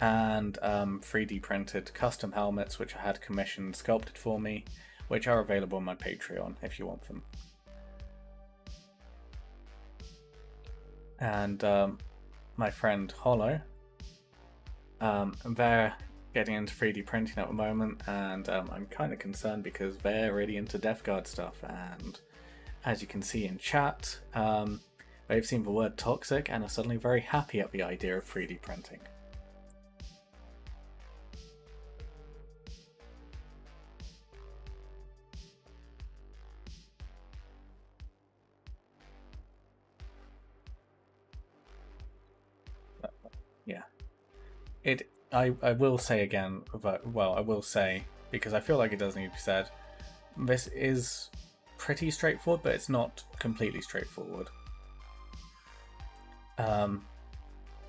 and 3D printed custom helmets which I had commissioned sculpted for me, which are available on my Patreon if you want them. And my friend Hollow, they're getting into 3D printing at the moment, and I'm kind of concerned because they're really into Death Guard stuff, and as you can see in chat, they're they've seen the word toxic and are suddenly very happy at the idea of 3D printing. Yeah. I will say again, well, I will say, because I feel like it does need to be said, this is pretty straightforward, but it's not completely straightforward.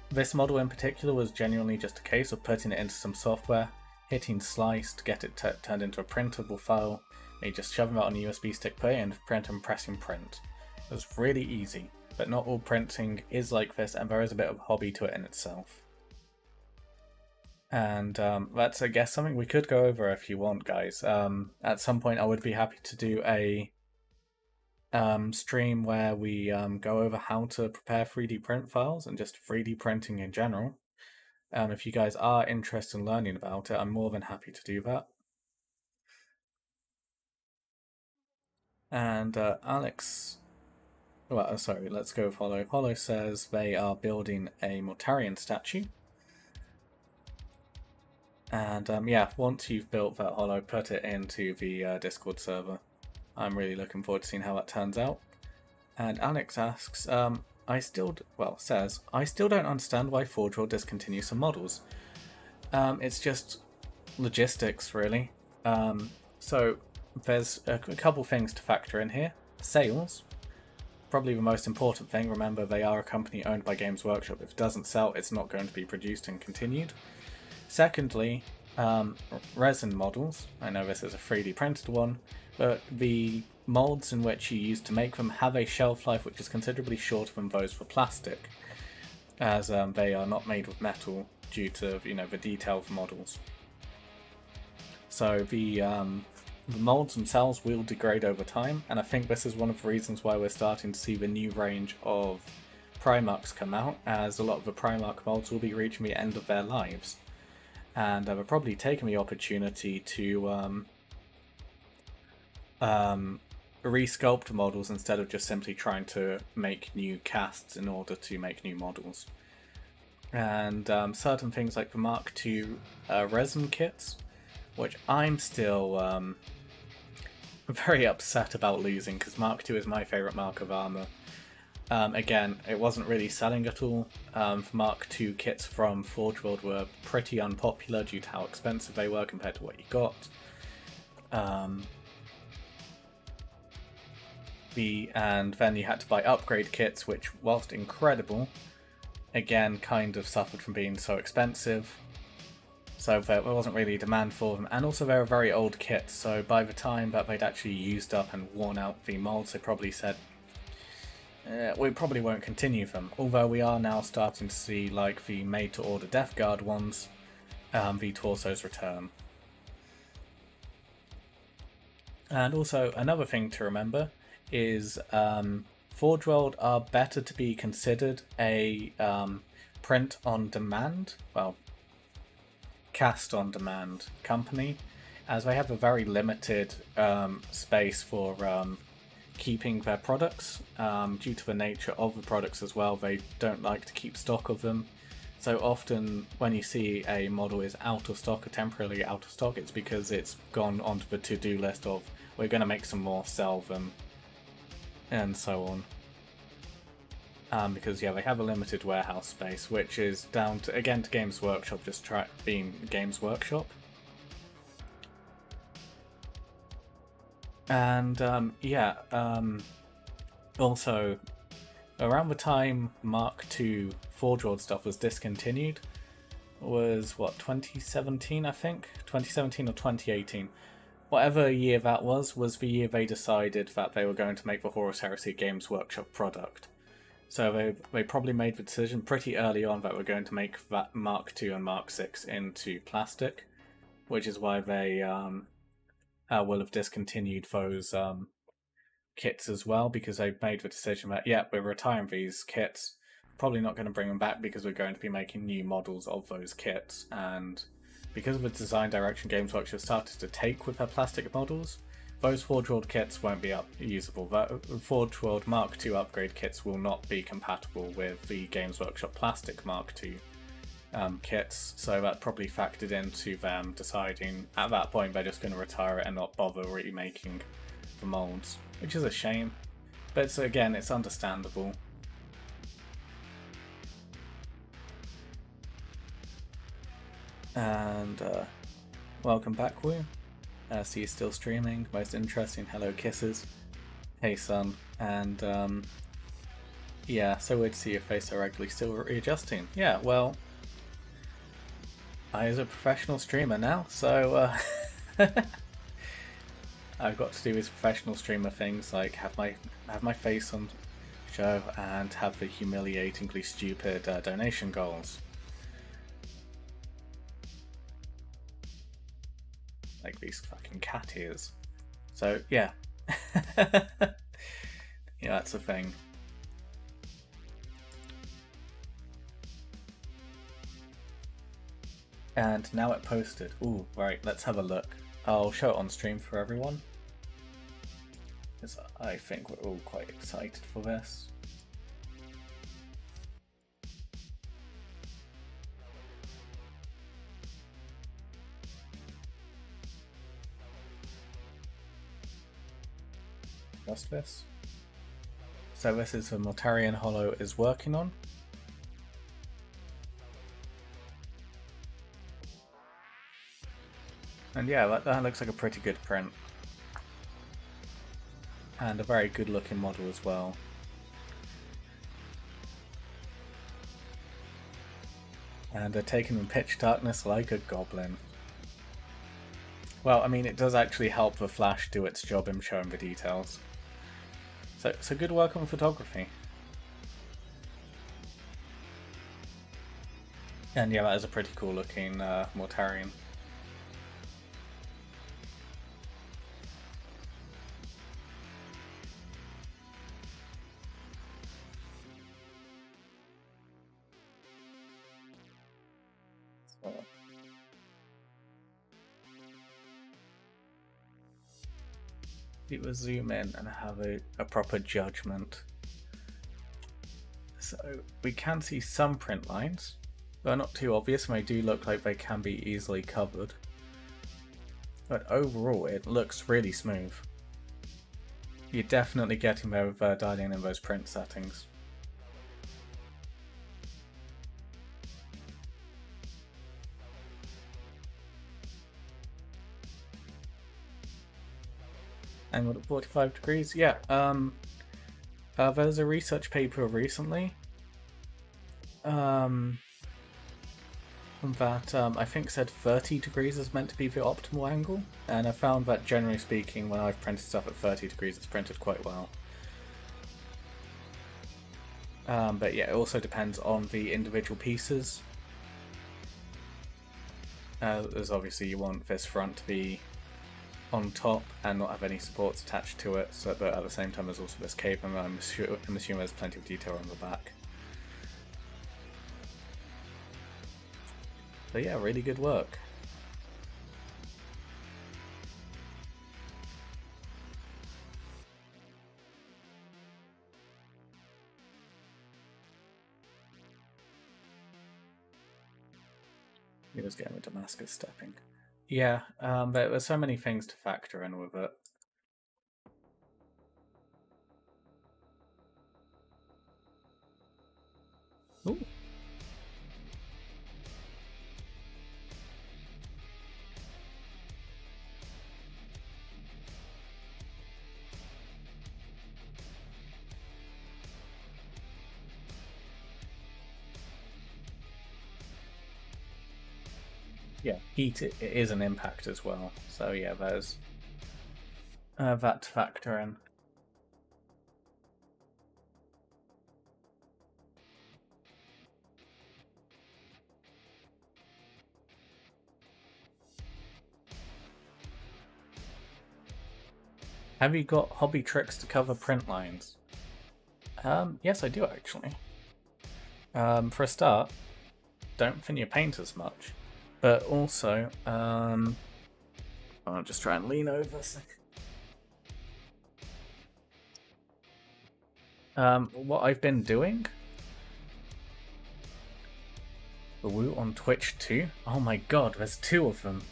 This model in particular was genuinely just a case of putting it into some software, hitting slice to get it turned into a printable file, maybe just shoving it on a USB stick, putting it into print and pressing print. It was really easy, but not all printing is like this, and there is a bit of a hobby to it in itself. And that's, I guess, something we could go over if you want, guys. At some point I would be happy to do a stream where we go over how to prepare 3D print files and just 3D printing in general. If you guys are interested in learning about it, I'm more than happy to do that. And Alex, well, sorry, let's go with Hollow. Hollow says they are building a Mortarion statue. And yeah, once you've built that Hollow, put it into the Discord server. I'm really looking forward to seeing how that turns out. And Alex asks, says, I still don't understand why Forge will discontinue some models. It's just logistics, really. So there's a couple things to factor in here. Sales, probably the most important thing. Remember, they are a company owned by Games Workshop. If it doesn't sell, it's not going to be produced and continued. Secondly, resin models. I know this is a 3D printed one, but the molds in which you use to make them have a shelf life which is considerably shorter than those for plastic, as they are not made with metal due to the detail of models. So the molds themselves will degrade over time, and I think this is one of the reasons why we're starting to see the new range of Primarchs come out, as a lot of the Primarch molds will be reaching the end of their lives. And we're probably taking the opportunity to resculpt models instead of just simply trying to make new casts in order to make new models. And certain things like the Mark II resin kits, which I'm still very upset about losing, because Mark II is my favourite mark of armour. Again, it wasn't really selling at all. Mark II kits from Forge World were pretty unpopular due to how expensive they were compared to what you got. And then you had to buy upgrade kits, which, whilst incredible, again kind of suffered from being so expensive. So there wasn't really a demand for them, and also they were very old kits, so by the time that they'd actually used up and worn out the molds, they probably said, we probably won't continue them, although we are now starting to see, like the made-to-order Death Guard ones, the torsos return. And also, another thing to remember is Forge World are better to be considered a print-on-demand, well, cast-on-demand company, as they have a very limited space for keeping their products. Due to the nature of the products as well, they don't like to keep stock of them. So often when you see a model is out of stock or temporarily out of stock, it's because it's gone onto the to-do list of we're going to make some more, sell them, and so on. Because yeah, they have a limited warehouse space, which is down to, again, to Games Workshop just being Games Workshop. And also, around the time Mark II Forge World stuff was discontinued, was what, 2017, I think? 2017 or 2018. Whatever year that was the year they decided that they were going to make the Horus Heresy a Games Workshop product. So they probably made the decision pretty early on that we're going to make that Mark II and Mark VI into plastic, which is why they will have discontinued those kits as well, because they made the decision that, yeah, we're retiring these kits, probably not going to bring them back because we're going to be making new models of those kits. And because of the design direction Games Workshop started to take with their plastic models, those Forge World kits won't be usable. Forge World Mark II upgrade kits will not be compatible with the Games Workshop Plastic Mark II kits, so that probably factored into them deciding at that point they're just going to retire it and not bother remaking the molds, which is a shame. But again, it's understandable. And welcome back, Woo. See you still streaming. Most interesting. Hello, kisses. Hey, son. And yeah, so weird to see your face so regularly. Still readjusting. Yeah, well, I was a professional streamer now, so I've got to do these professional streamer things, like have my face on show and have the humiliatingly stupid donation goals. Like these fucking cat ears. So yeah. Yeah, that's the thing. And now it posted. Ooh, right, let's have a look. I'll show it on stream for everyone, because I think we're all quite excited for this. Just this. So this is the Mortarion Hollow is working on. And yeah, that looks like a pretty good print. And a very good looking model as well. And they're taking in pitch darkness like a goblin. Well, I mean, it does actually help the flash do its job in showing the details. So good work on photography. And yeah, that is a pretty cool looking Mortarion. It will zoom in and have a proper judgment. So we can see some print lines. They're not too obvious and they do look like they can be easily covered. But overall it looks really smooth. You're definitely getting there with dialing in those print settings. Angled at 45 degrees, yeah. There's a research paper recently that I think said 30 degrees is meant to be the optimal angle, and I found that generally speaking when I've printed stuff at 30 degrees it's printed quite well. But yeah, it also depends on the individual pieces. As obviously you want this front to be on top and not have any supports attached to it, so but at the same time there's also this cape, and I'm assuming there's plenty of detail on the back. So yeah, really good work. He was getting with Damascus stepping. Yeah, there's so many things to factor in with it. Ooh. Yeah, heat it is an impact as well. So yeah, there's that to factor in. Have you got hobby tricks to cover print lines? Yes, I do actually. For a start, don't thin your paint as much. But also, I'll just try and lean over a second. What I've been doing? The Woo on Twitch too? Oh my god, there's two of them.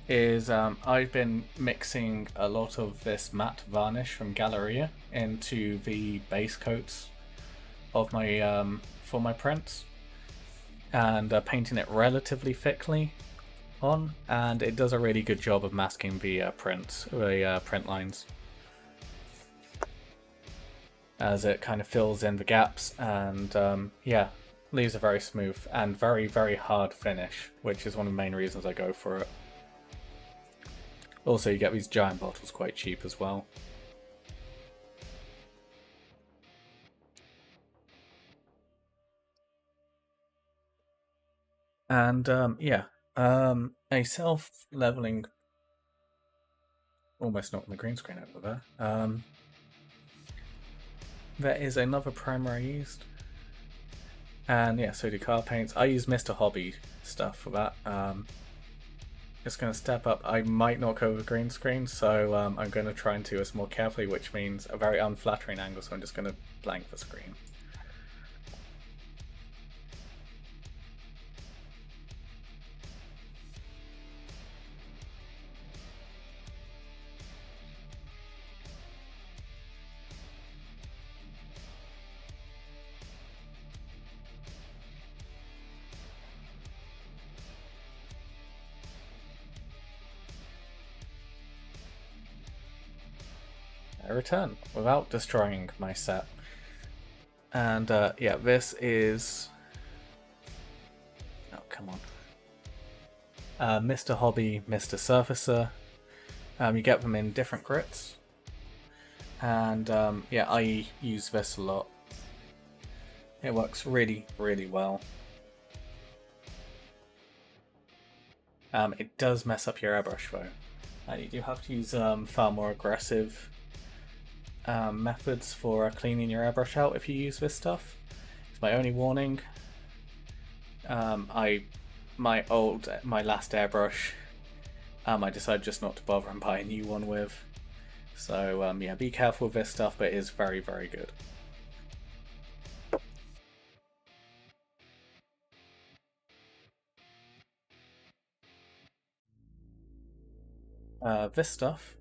Is I've been mixing a lot of this matte varnish from Galleria into the base coats of my for my prints, and painting it relatively thickly on, and it does a really good job of masking the print lines, as it kind of fills in the gaps and yeah, leaves a very smooth and very hard finish, which is one of the main reasons I go for it. Also, you get these giant bottles quite cheap as well. And yeah, a self-leveling, almost not on the green screen over there. There is another primer I used, and yeah, so do car paints. I use Mr. Hobby stuff for that. Just going to step up. I might not go with green screen, so I'm going to try and do this more carefully, which means a very unflattering angle, so I'm just going to blank the screen. I return without destroying my set. And yeah, this is... Oh, come on. Mr. Hobby, Mr. Surfacer. You get them in different grits. And yeah, I use this a lot. It works really well. It does mess up your airbrush though. And you do have to use far more aggressive methods for cleaning your airbrush out if you use this stuff. It's my only warning. My last airbrush, I decided just not to bother and buy a new one with. So yeah, be careful with this stuff, but it is very good. This stuff.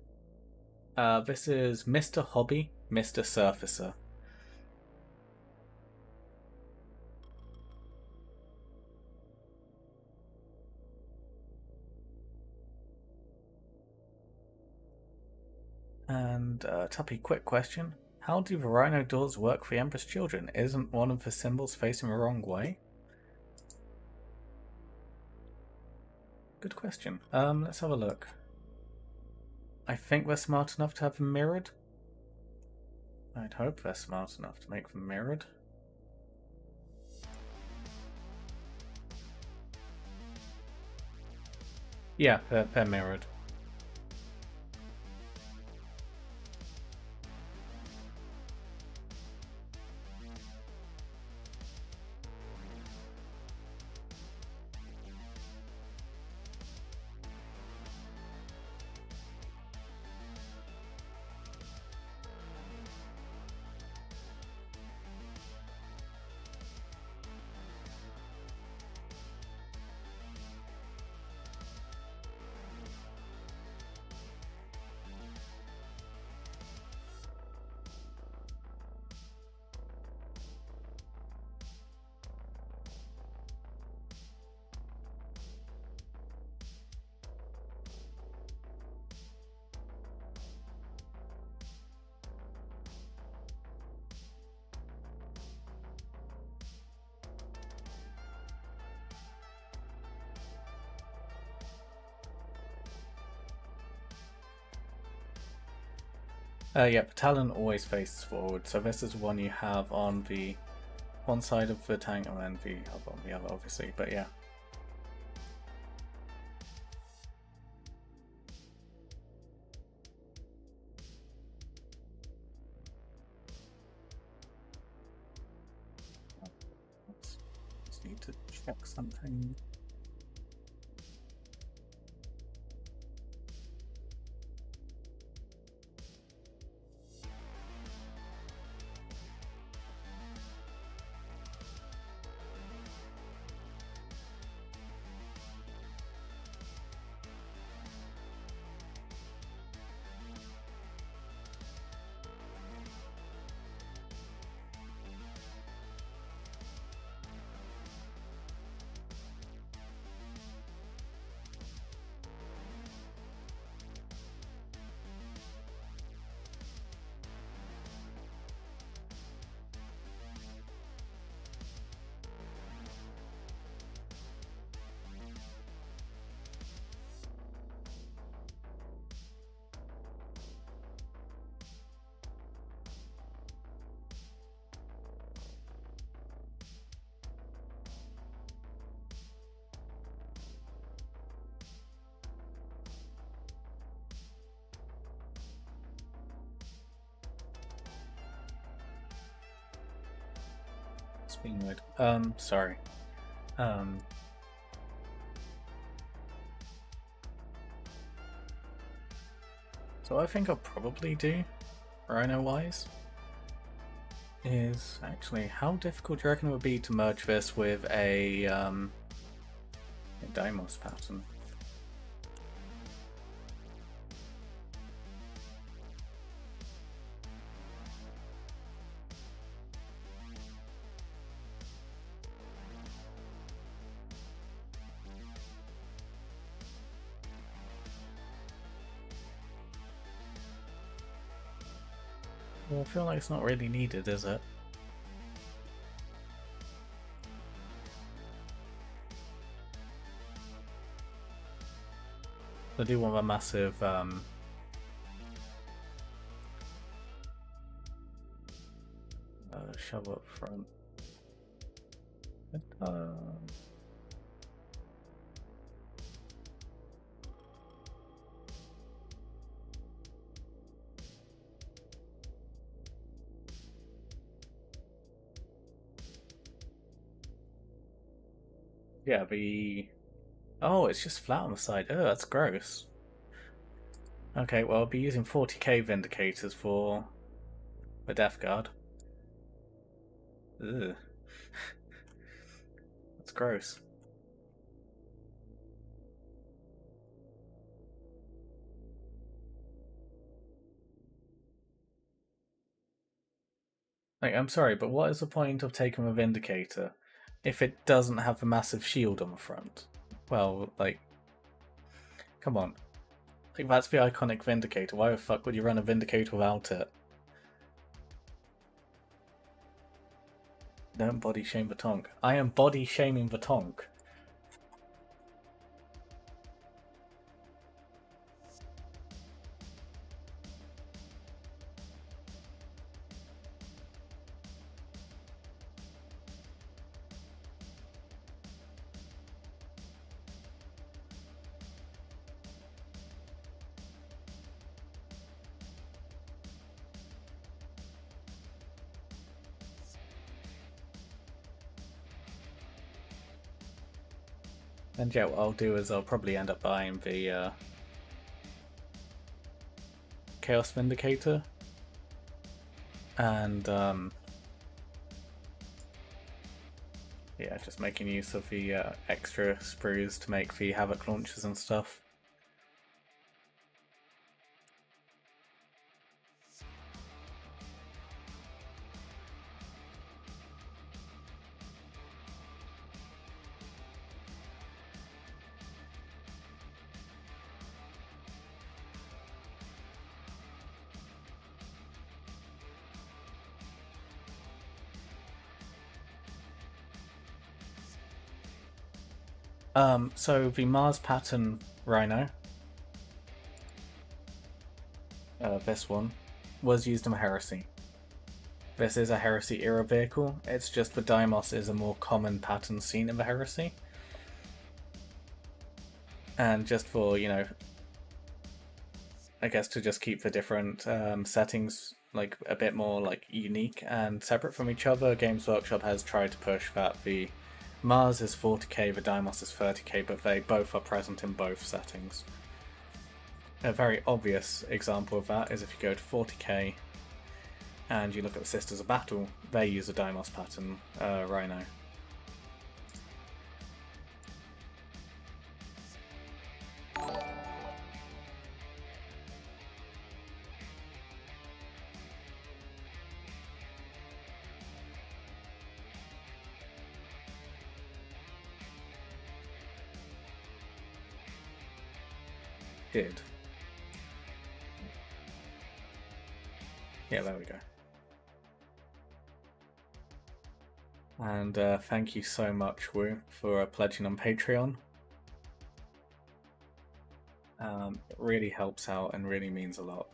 This is Mr. Hobby, Mr. Surfacer. And Tuppy, quick question. How do the rhino doors work for the Empress Children? Isn't one of the symbols facing the wrong way? Good question. Let's have a look. I think they're smart enough to have them mirrored. I'd hope they're smart enough to make them mirrored. Yeah, they're mirrored. Yeah, the talon always faces forward, so this is one you have on the one side of the tank and then the other on the other, obviously, but yeah. Just need to check something. Speaking mode. Sorry. So I think I'll probably do, Rhino-wise, is actually how difficult do you reckon it would be to merge this with a Deimos pattern? Well, I feel like it's not really needed, is it? I do want a massive shove up front. Yeah, oh, it's just flat on the side. Oh, that's gross. Okay, well, I'll be using 40k Vindicators for the Death Guard. Ugh. That's gross. Like, I'm sorry, but what is the point of taking a Vindicator if it doesn't have a massive shield on the front? Well, like, come on. Like, that's the iconic Vindicator. Why the fuck would you run a Vindicator without it? Don't body shame the Tonk. I am body shaming the Tonk. And yeah, what I'll do is I'll probably end up buying the Chaos Vindicator. And yeah, just making use of the extra sprues to make the Havoc launchers and stuff. So the Mars pattern Rhino, this one, was used in Heresy. This is a Heresy era vehicle, it's just the Deimos is a more common pattern seen in the Heresy. And just for, you know, I guess to just keep the different settings like a bit more like unique and separate from each other, Games Workshop has tried to push that the Mars is 40k, the Deimos is 30k, but they both are present in both settings. A very obvious example of that is if you go to 40k and you look at the Sisters of Battle, they use a Deimos pattern Rhino. Did. Yeah, there we go. And thank you so much, Wu, for pledging on Patreon. It really helps out and really means a lot.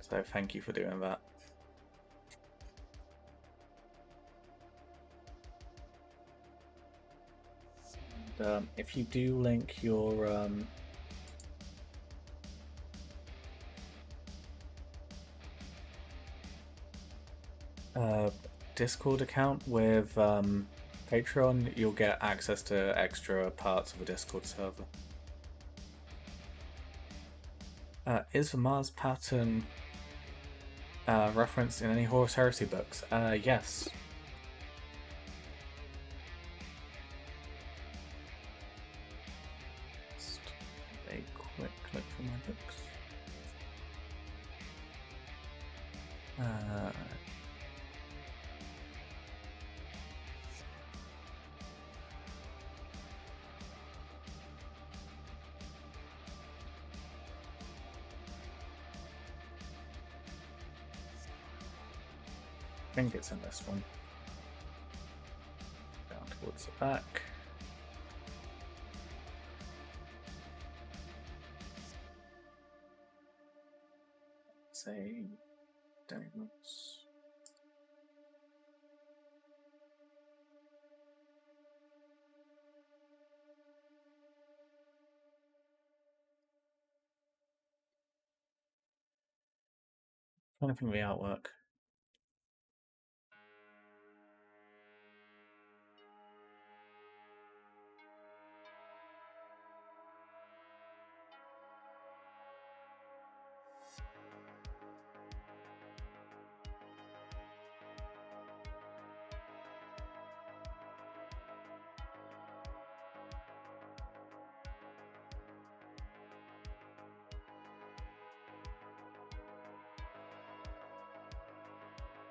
So thank you for doing that. And, if you do link your Discord account with Patreon, you'll get access to extra parts of a Discord server. Is the Mars pattern referenced in any Horus Heresy books? Yes. Just a quick look for my books. I think it's in this one. Down towards the back. Say diamonds. Trying to think of the artwork.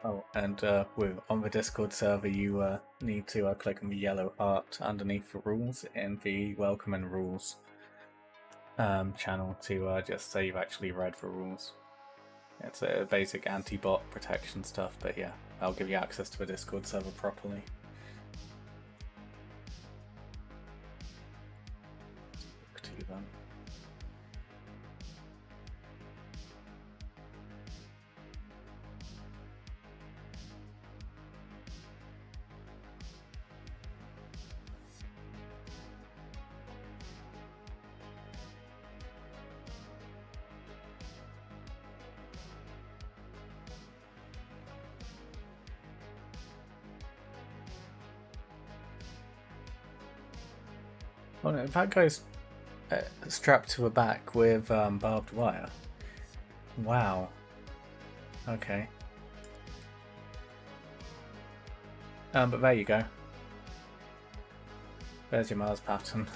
Oh, and on the Discord server, you need to click on the yellow heart underneath the rules in the Welcome and Rules channel to just say you've actually read the rules. It's a basic anti-bot protection stuff, but yeah, I'll give you access to the Discord server properly. Look to them. Oh no, that guy's strapped to the back with barbed wire. Wow. Okay. But there you go. There's your Mars pattern.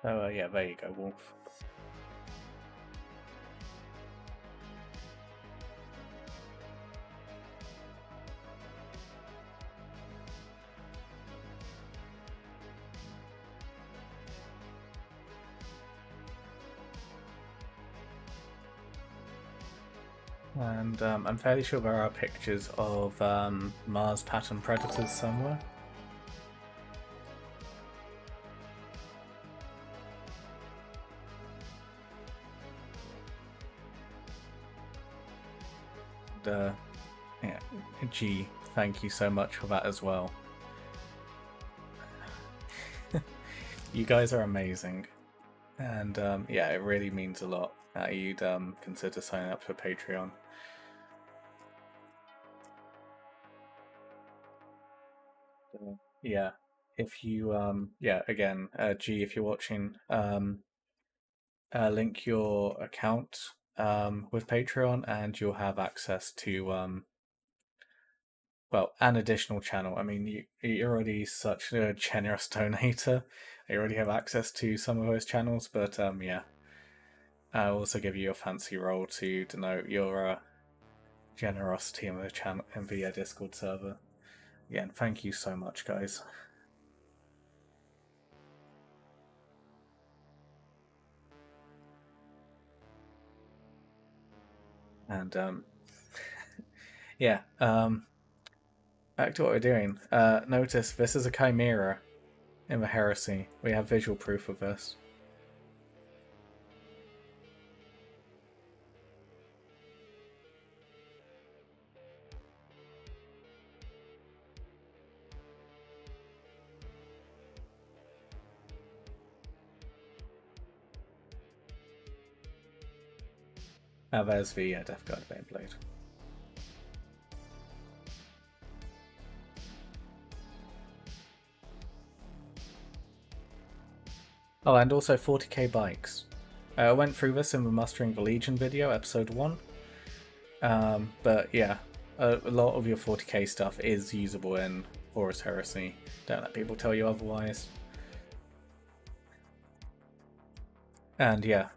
So yeah, there you go, Wolf. And I'm fairly sure there are pictures of Mars pattern predators somewhere. Yeah, G, thank you so much for that as well. You guys are amazing. And yeah, it really means a lot that you'd consider signing up for Patreon. Yeah, if you yeah, again, G, if you're watching, link your account with Patreon, and you'll have access to well, an additional channel. I mean, you're already such a generous donator. You already have access to some of those channels, but yeah. I'll also give you a fancy roll to denote your generosity in the Discord server. Again, thank you so much, guys. And yeah, back to what we're doing. Notice this is a chimera in the heresy. We have visual proof of this. There's the Death Guard Baneblade. Oh, and also 40k bikes. I went through this in the Mustering the Legion video, episode 1. But yeah, a lot of your 40k stuff is usable in Horus Heresy. Don't let people tell you otherwise. And yeah,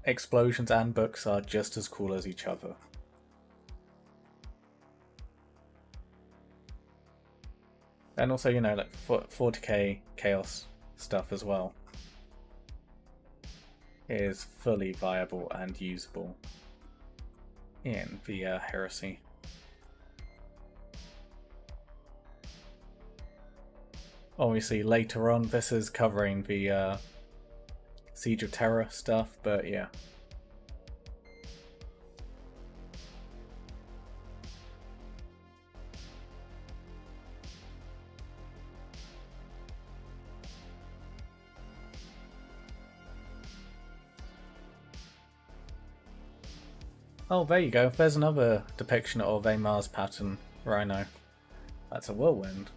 explosions and books are just as cool as each other. And also, you know, like 40k chaos stuff as well is fully viable and usable in the heresy. Obviously, later on, this is covering the Siege of Terror stuff, but yeah. Oh, there you go. There's another depiction of a Mars pattern rhino. That's a whirlwind.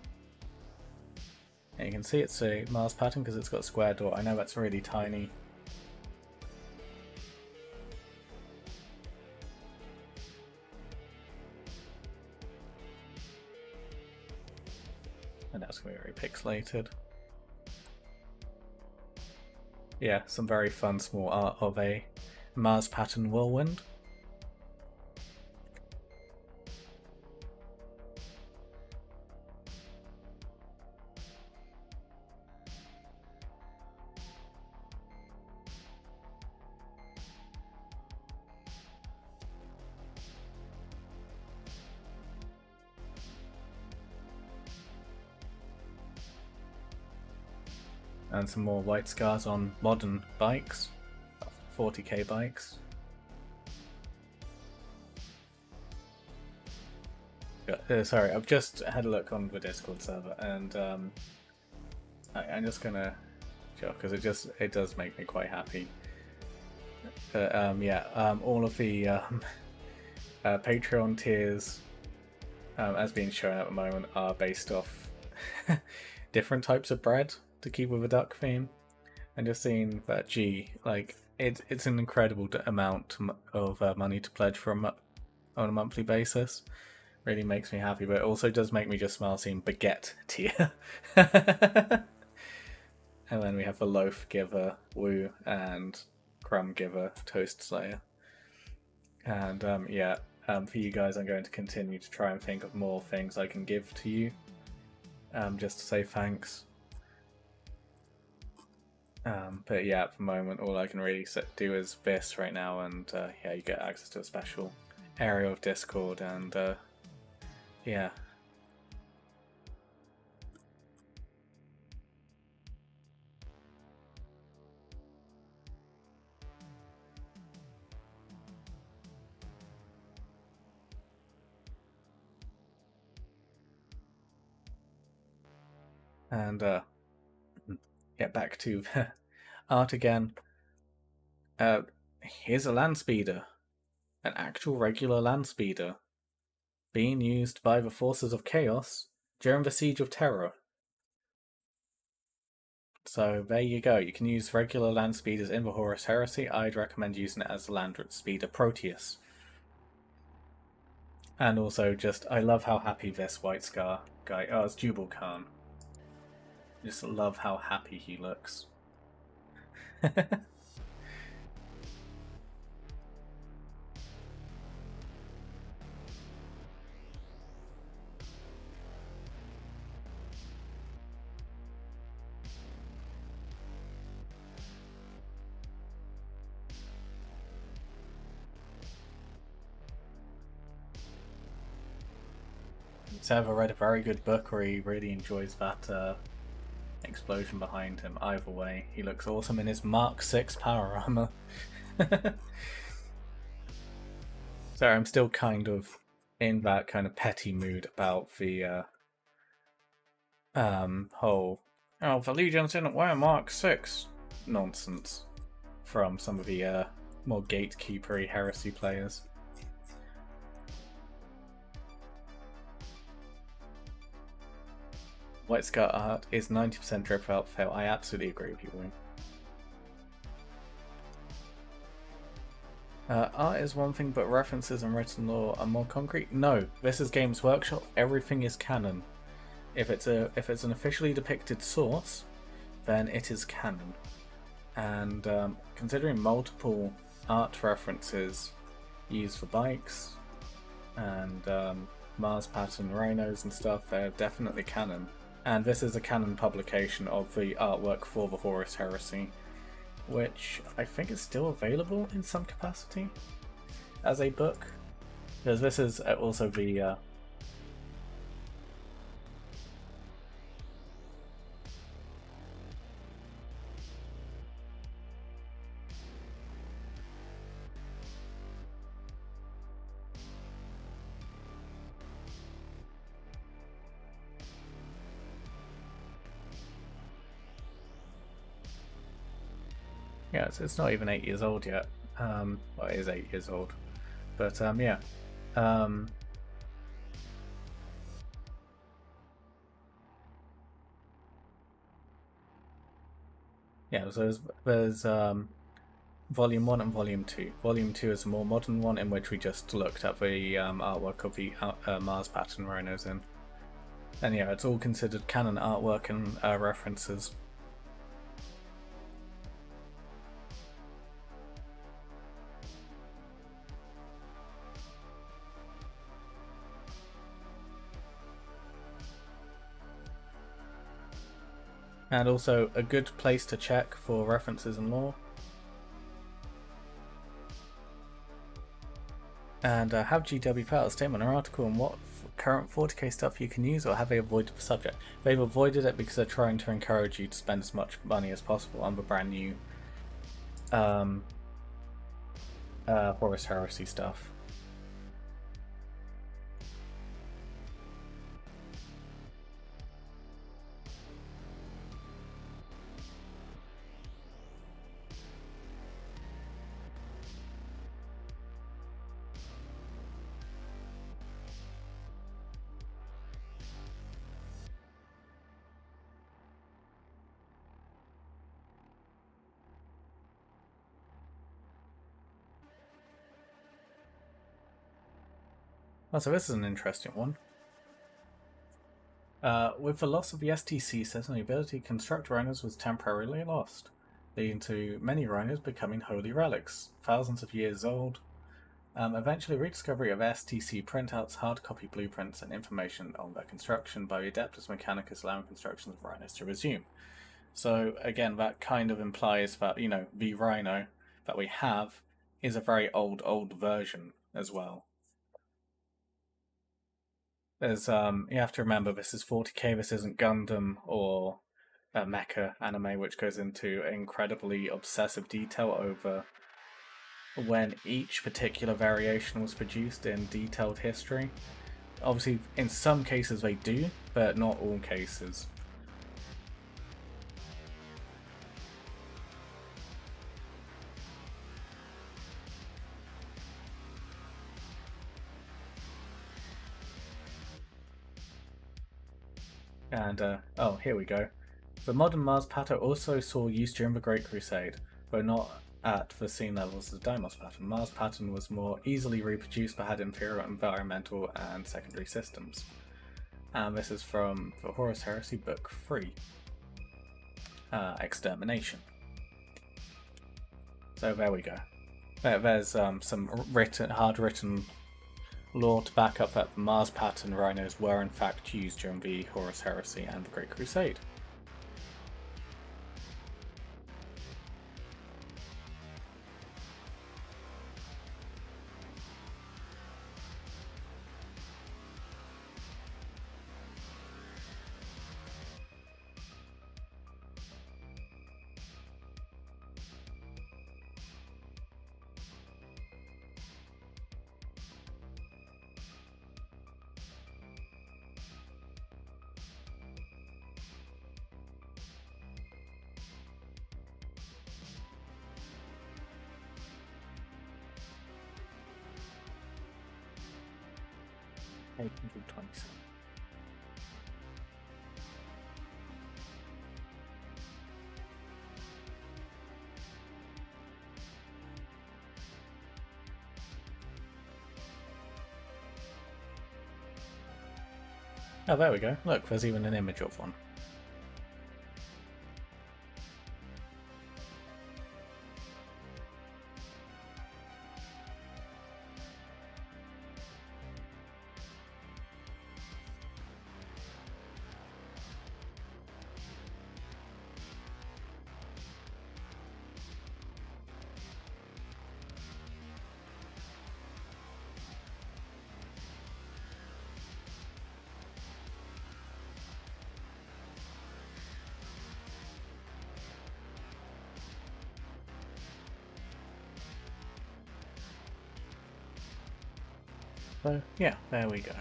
And you can see it's a Mars pattern because it's got a square door. I know that's really tiny. And that's going to be very pixelated. Yeah, some very fun small art of a Mars pattern whirlwind. And some more white scars on modern bikes, 40k bikes. Sorry, I've just had a look on the Discord server, and I'm just gonna show because it does make me quite happy. All of the Patreon tiers, as being shown at the moment, are based off different types of bread to keep with a duck theme, and just seeing that it's an incredible amount of money to pledge on a monthly basis. Really makes me happy, but it also does make me just smile seeing baguette tier. And then we have the loaf giver, Woo, and crumb giver, Toast Slayer. And for you guys, I'm going to continue to try and think of more things I can give to you, just to say thanks. But yeah, at the moment, all I can really do is this right now, and yeah, you get access to a special area of Discord, and yeah. And get back to art again. Here's a land speeder, an actual regular land speeder, being used by the forces of chaos during the Siege of Terror. So there you go. You can use regular land speeders in the Horus Heresy. I'd recommend using it as a land speeder Proteus. And also, I love how happy this White Scar guy. Oh, it's Jubal Khan. Just love how happy he looks. he's ever read a very good book or he really enjoys that explosion behind him. Either way, he looks awesome in his Mark 6 power armor. Sorry, I'm still kind of in that kind of petty mood about the whole the Legions didn't wear Mark 6 nonsense from some of the more gatekeepery heresy players. White Scar art is 90% drip without fail. I absolutely agree with you, William. Art is one thing, but references and written lore are more concrete. No, this is Games Workshop. Everything is canon. If it's an officially depicted source, then it is canon. And considering multiple art references used for bikes and Mars pattern rhinos and stuff, they're definitely canon. And this is a canon publication of the artwork for the Horus Heresy, which I think is still available in some capacity as a book, because this is also the yeah, it's not even 8 years old yet. Well, it is 8 years old, but yeah. Yeah, so there's Volume 1 and Volume 2. Volume 2 is a more modern one in which we just looked at the artwork of the Mars pattern rhinos in. And yeah, it's all considered canon artwork and references. And also a good place to check for references and lore. And have GW put out a statement or article on what current 40k stuff you can use, or have they avoided the subject? They've avoided it because they're trying to encourage you to spend as much money as possible on the brand new Horus Heresy stuff. Oh, so this is an interesting one. With the loss of the STC system, the ability to construct rhinos was temporarily lost, leading to many rhinos becoming holy relics, thousands of years old. Eventually, rediscovery of STC printouts, hard copy blueprints, and information on their construction by the Adeptus Mechanicus allowing constructions of rhinos to resume. So again, that kind of implies that, you know, the rhino that we have is a very old version as well. There's you have to remember this is 40k. This isn't Gundam or a mecha anime, which goes into incredibly obsessive detail over when each particular variation was produced in detailed history. Obviously, in some cases they do, but not all cases. And, oh, here we go. The modern Mars pattern also saw use during the Great Crusade, though not at the same levels as the Deimos pattern. Mars pattern was more easily reproduced but had inferior environmental and secondary systems. And this is from the Horus Heresy Book 3, Extermination. So there we go. There's some hard-written lore to back up that the Mars pattern rhinos were in fact used during the Horus Heresy and the Great Crusade. 827. Oh, there we go. Look, there's even an image of one. So yeah, there we go.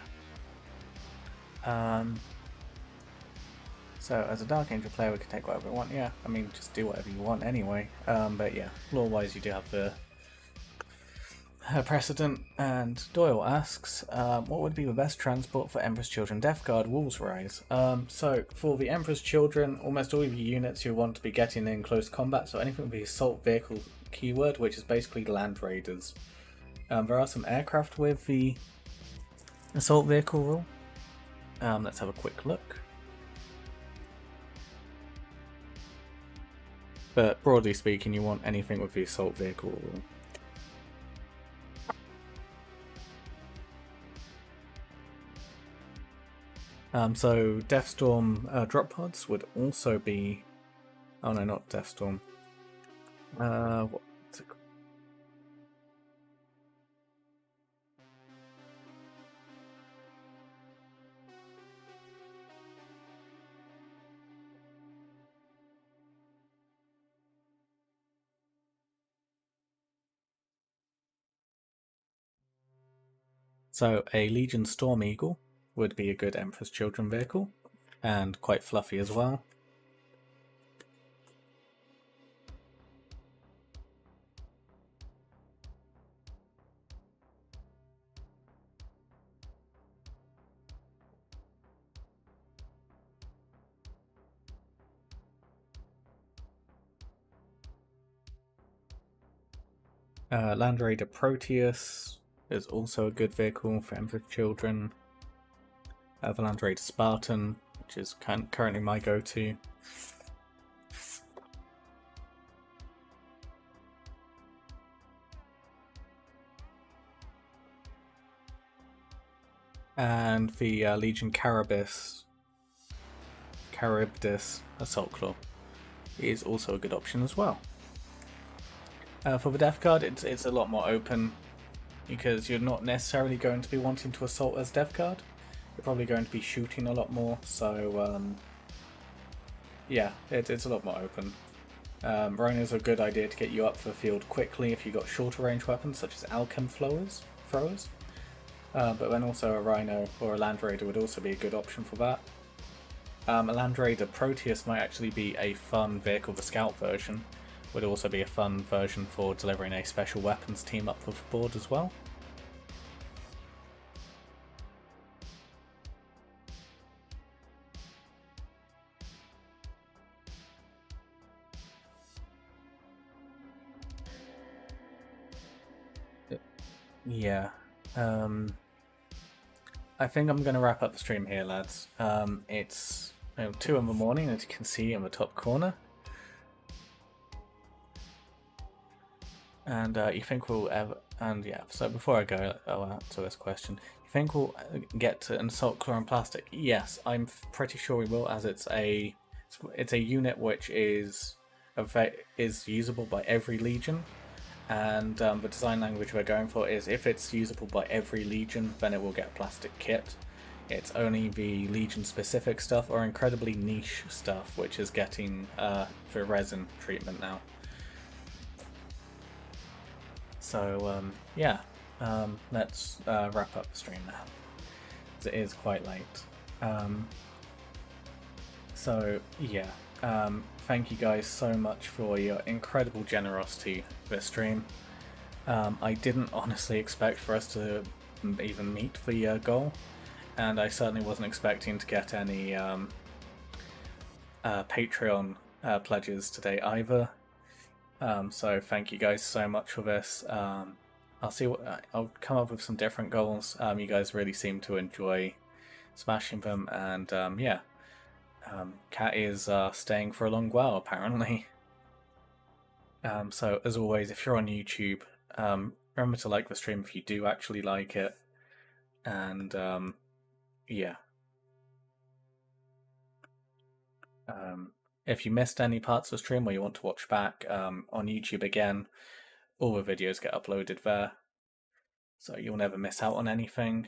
So as a Dark Angel player, we can take whatever we want. Yeah, I mean, just do whatever you want anyway. But yeah, lore-wise, you do have the precedent. And Doyle asks, what would be the best transport for Emperor's Children Death Guard Wolves Rise? So for the Emperor's Children, almost all of your units you want to be getting in close combat. So anything with the assault vehicle keyword, which is basically land raiders. There are some aircraft with the assault vehicle rule. Let's have a quick look. But broadly speaking, you want anything with the assault vehicle rule. So Deathstorm drop pods would also be... Oh no, not Deathstorm. What's it called? So a Legion Storm Eagle would be a good Emperor's Children vehicle, and quite fluffy as well. Land Raider Proteus is also a good vehicle for Emperor's Children. The Land Raider Spartan, which is currently my go-to. And the Legion Charybdis Assault Claw is also a good option as well. For the Death Guard, it's a lot more open, because you're not necessarily going to be wanting to assault as Death Guard. You're probably going to be shooting a lot more, so yeah, it's a lot more open. Rhinos are a good idea to get you up for the field quickly if you've got shorter range weapons such as Alchem throwers. But then also a Rhino or a Land Raider would also be a good option for that. A Land Raider Proteus might actually be a fun vehicle, the Scout version. Would also be a fun version for delivering a special weapons team up for the board as well. Yeah. I think I'm going to wrap up the stream here, lads. It's 2 in the morning, as you can see in the top corner. And you think we'll ever... And yeah, so before I go, I'll answer this question. You think we'll get to an Assault Claw and Plastic? Yes, I'm pretty sure we will, as it's a unit which is usable by every Legion. And the design language we're going for is, if it's usable by every Legion, then it will get plastic kit. It's only the Legion specific stuff or incredibly niche stuff which is getting the resin treatment now. So yeah, let's wrap up the stream now, because it is quite late. So yeah, thank you guys so much for your incredible generosity this stream. I didn't honestly expect for us to even meet the goal. and I certainly wasn't expecting to get any Patreon pledges today either. So thank you guys so much for this. I'll see what I'll come up with some different goals. You guys really seem to enjoy smashing them, and yeah, Cat is staying for a long while apparently. So as always, if you're on YouTube, remember to like the stream if you do actually like it, and yeah. If you missed any parts of the stream or you want to watch back on YouTube again, all the videos get uploaded there, so you'll never miss out on anything.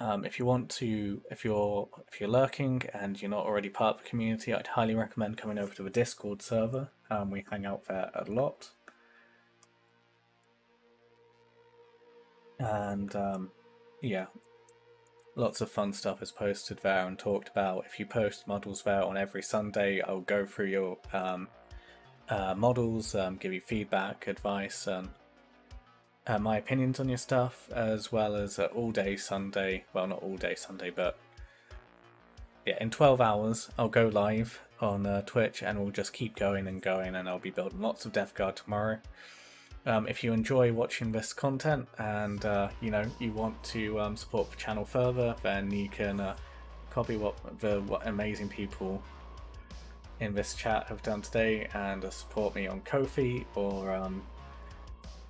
If you want to, if you're lurking and you're not already part of the community, I'd highly recommend coming over to the Discord server. We hang out there a lot, and yeah, lots of fun stuff is posted there and talked about. If you post models there on every Sunday, I'll go through your models, give you feedback, advice, and my opinions on your stuff, as well as all day Sunday. Well, not all day Sunday, but yeah, in 12 hours I'll go live on Twitch, and we'll just keep going and going, and I'll be building lots of Death Guard tomorrow. If you enjoy watching this content and you know, you want to support the channel further, then you can copy what amazing people in this chat have done today and support me on Ko-fi, or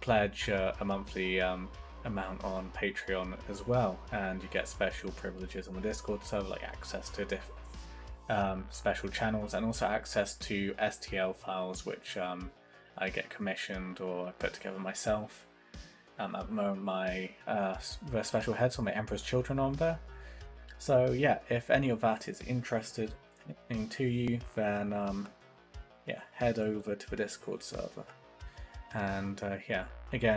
pledge a monthly amount on Patreon as well, and you get special privileges on the Discord server, like access to special channels, and also access to STL files, which I get commissioned or I put together myself. At the moment, the special heads on my Emperor's Children on there. So yeah, if any of that is interesting to you, then yeah, head over to the Discord server. And yeah, again,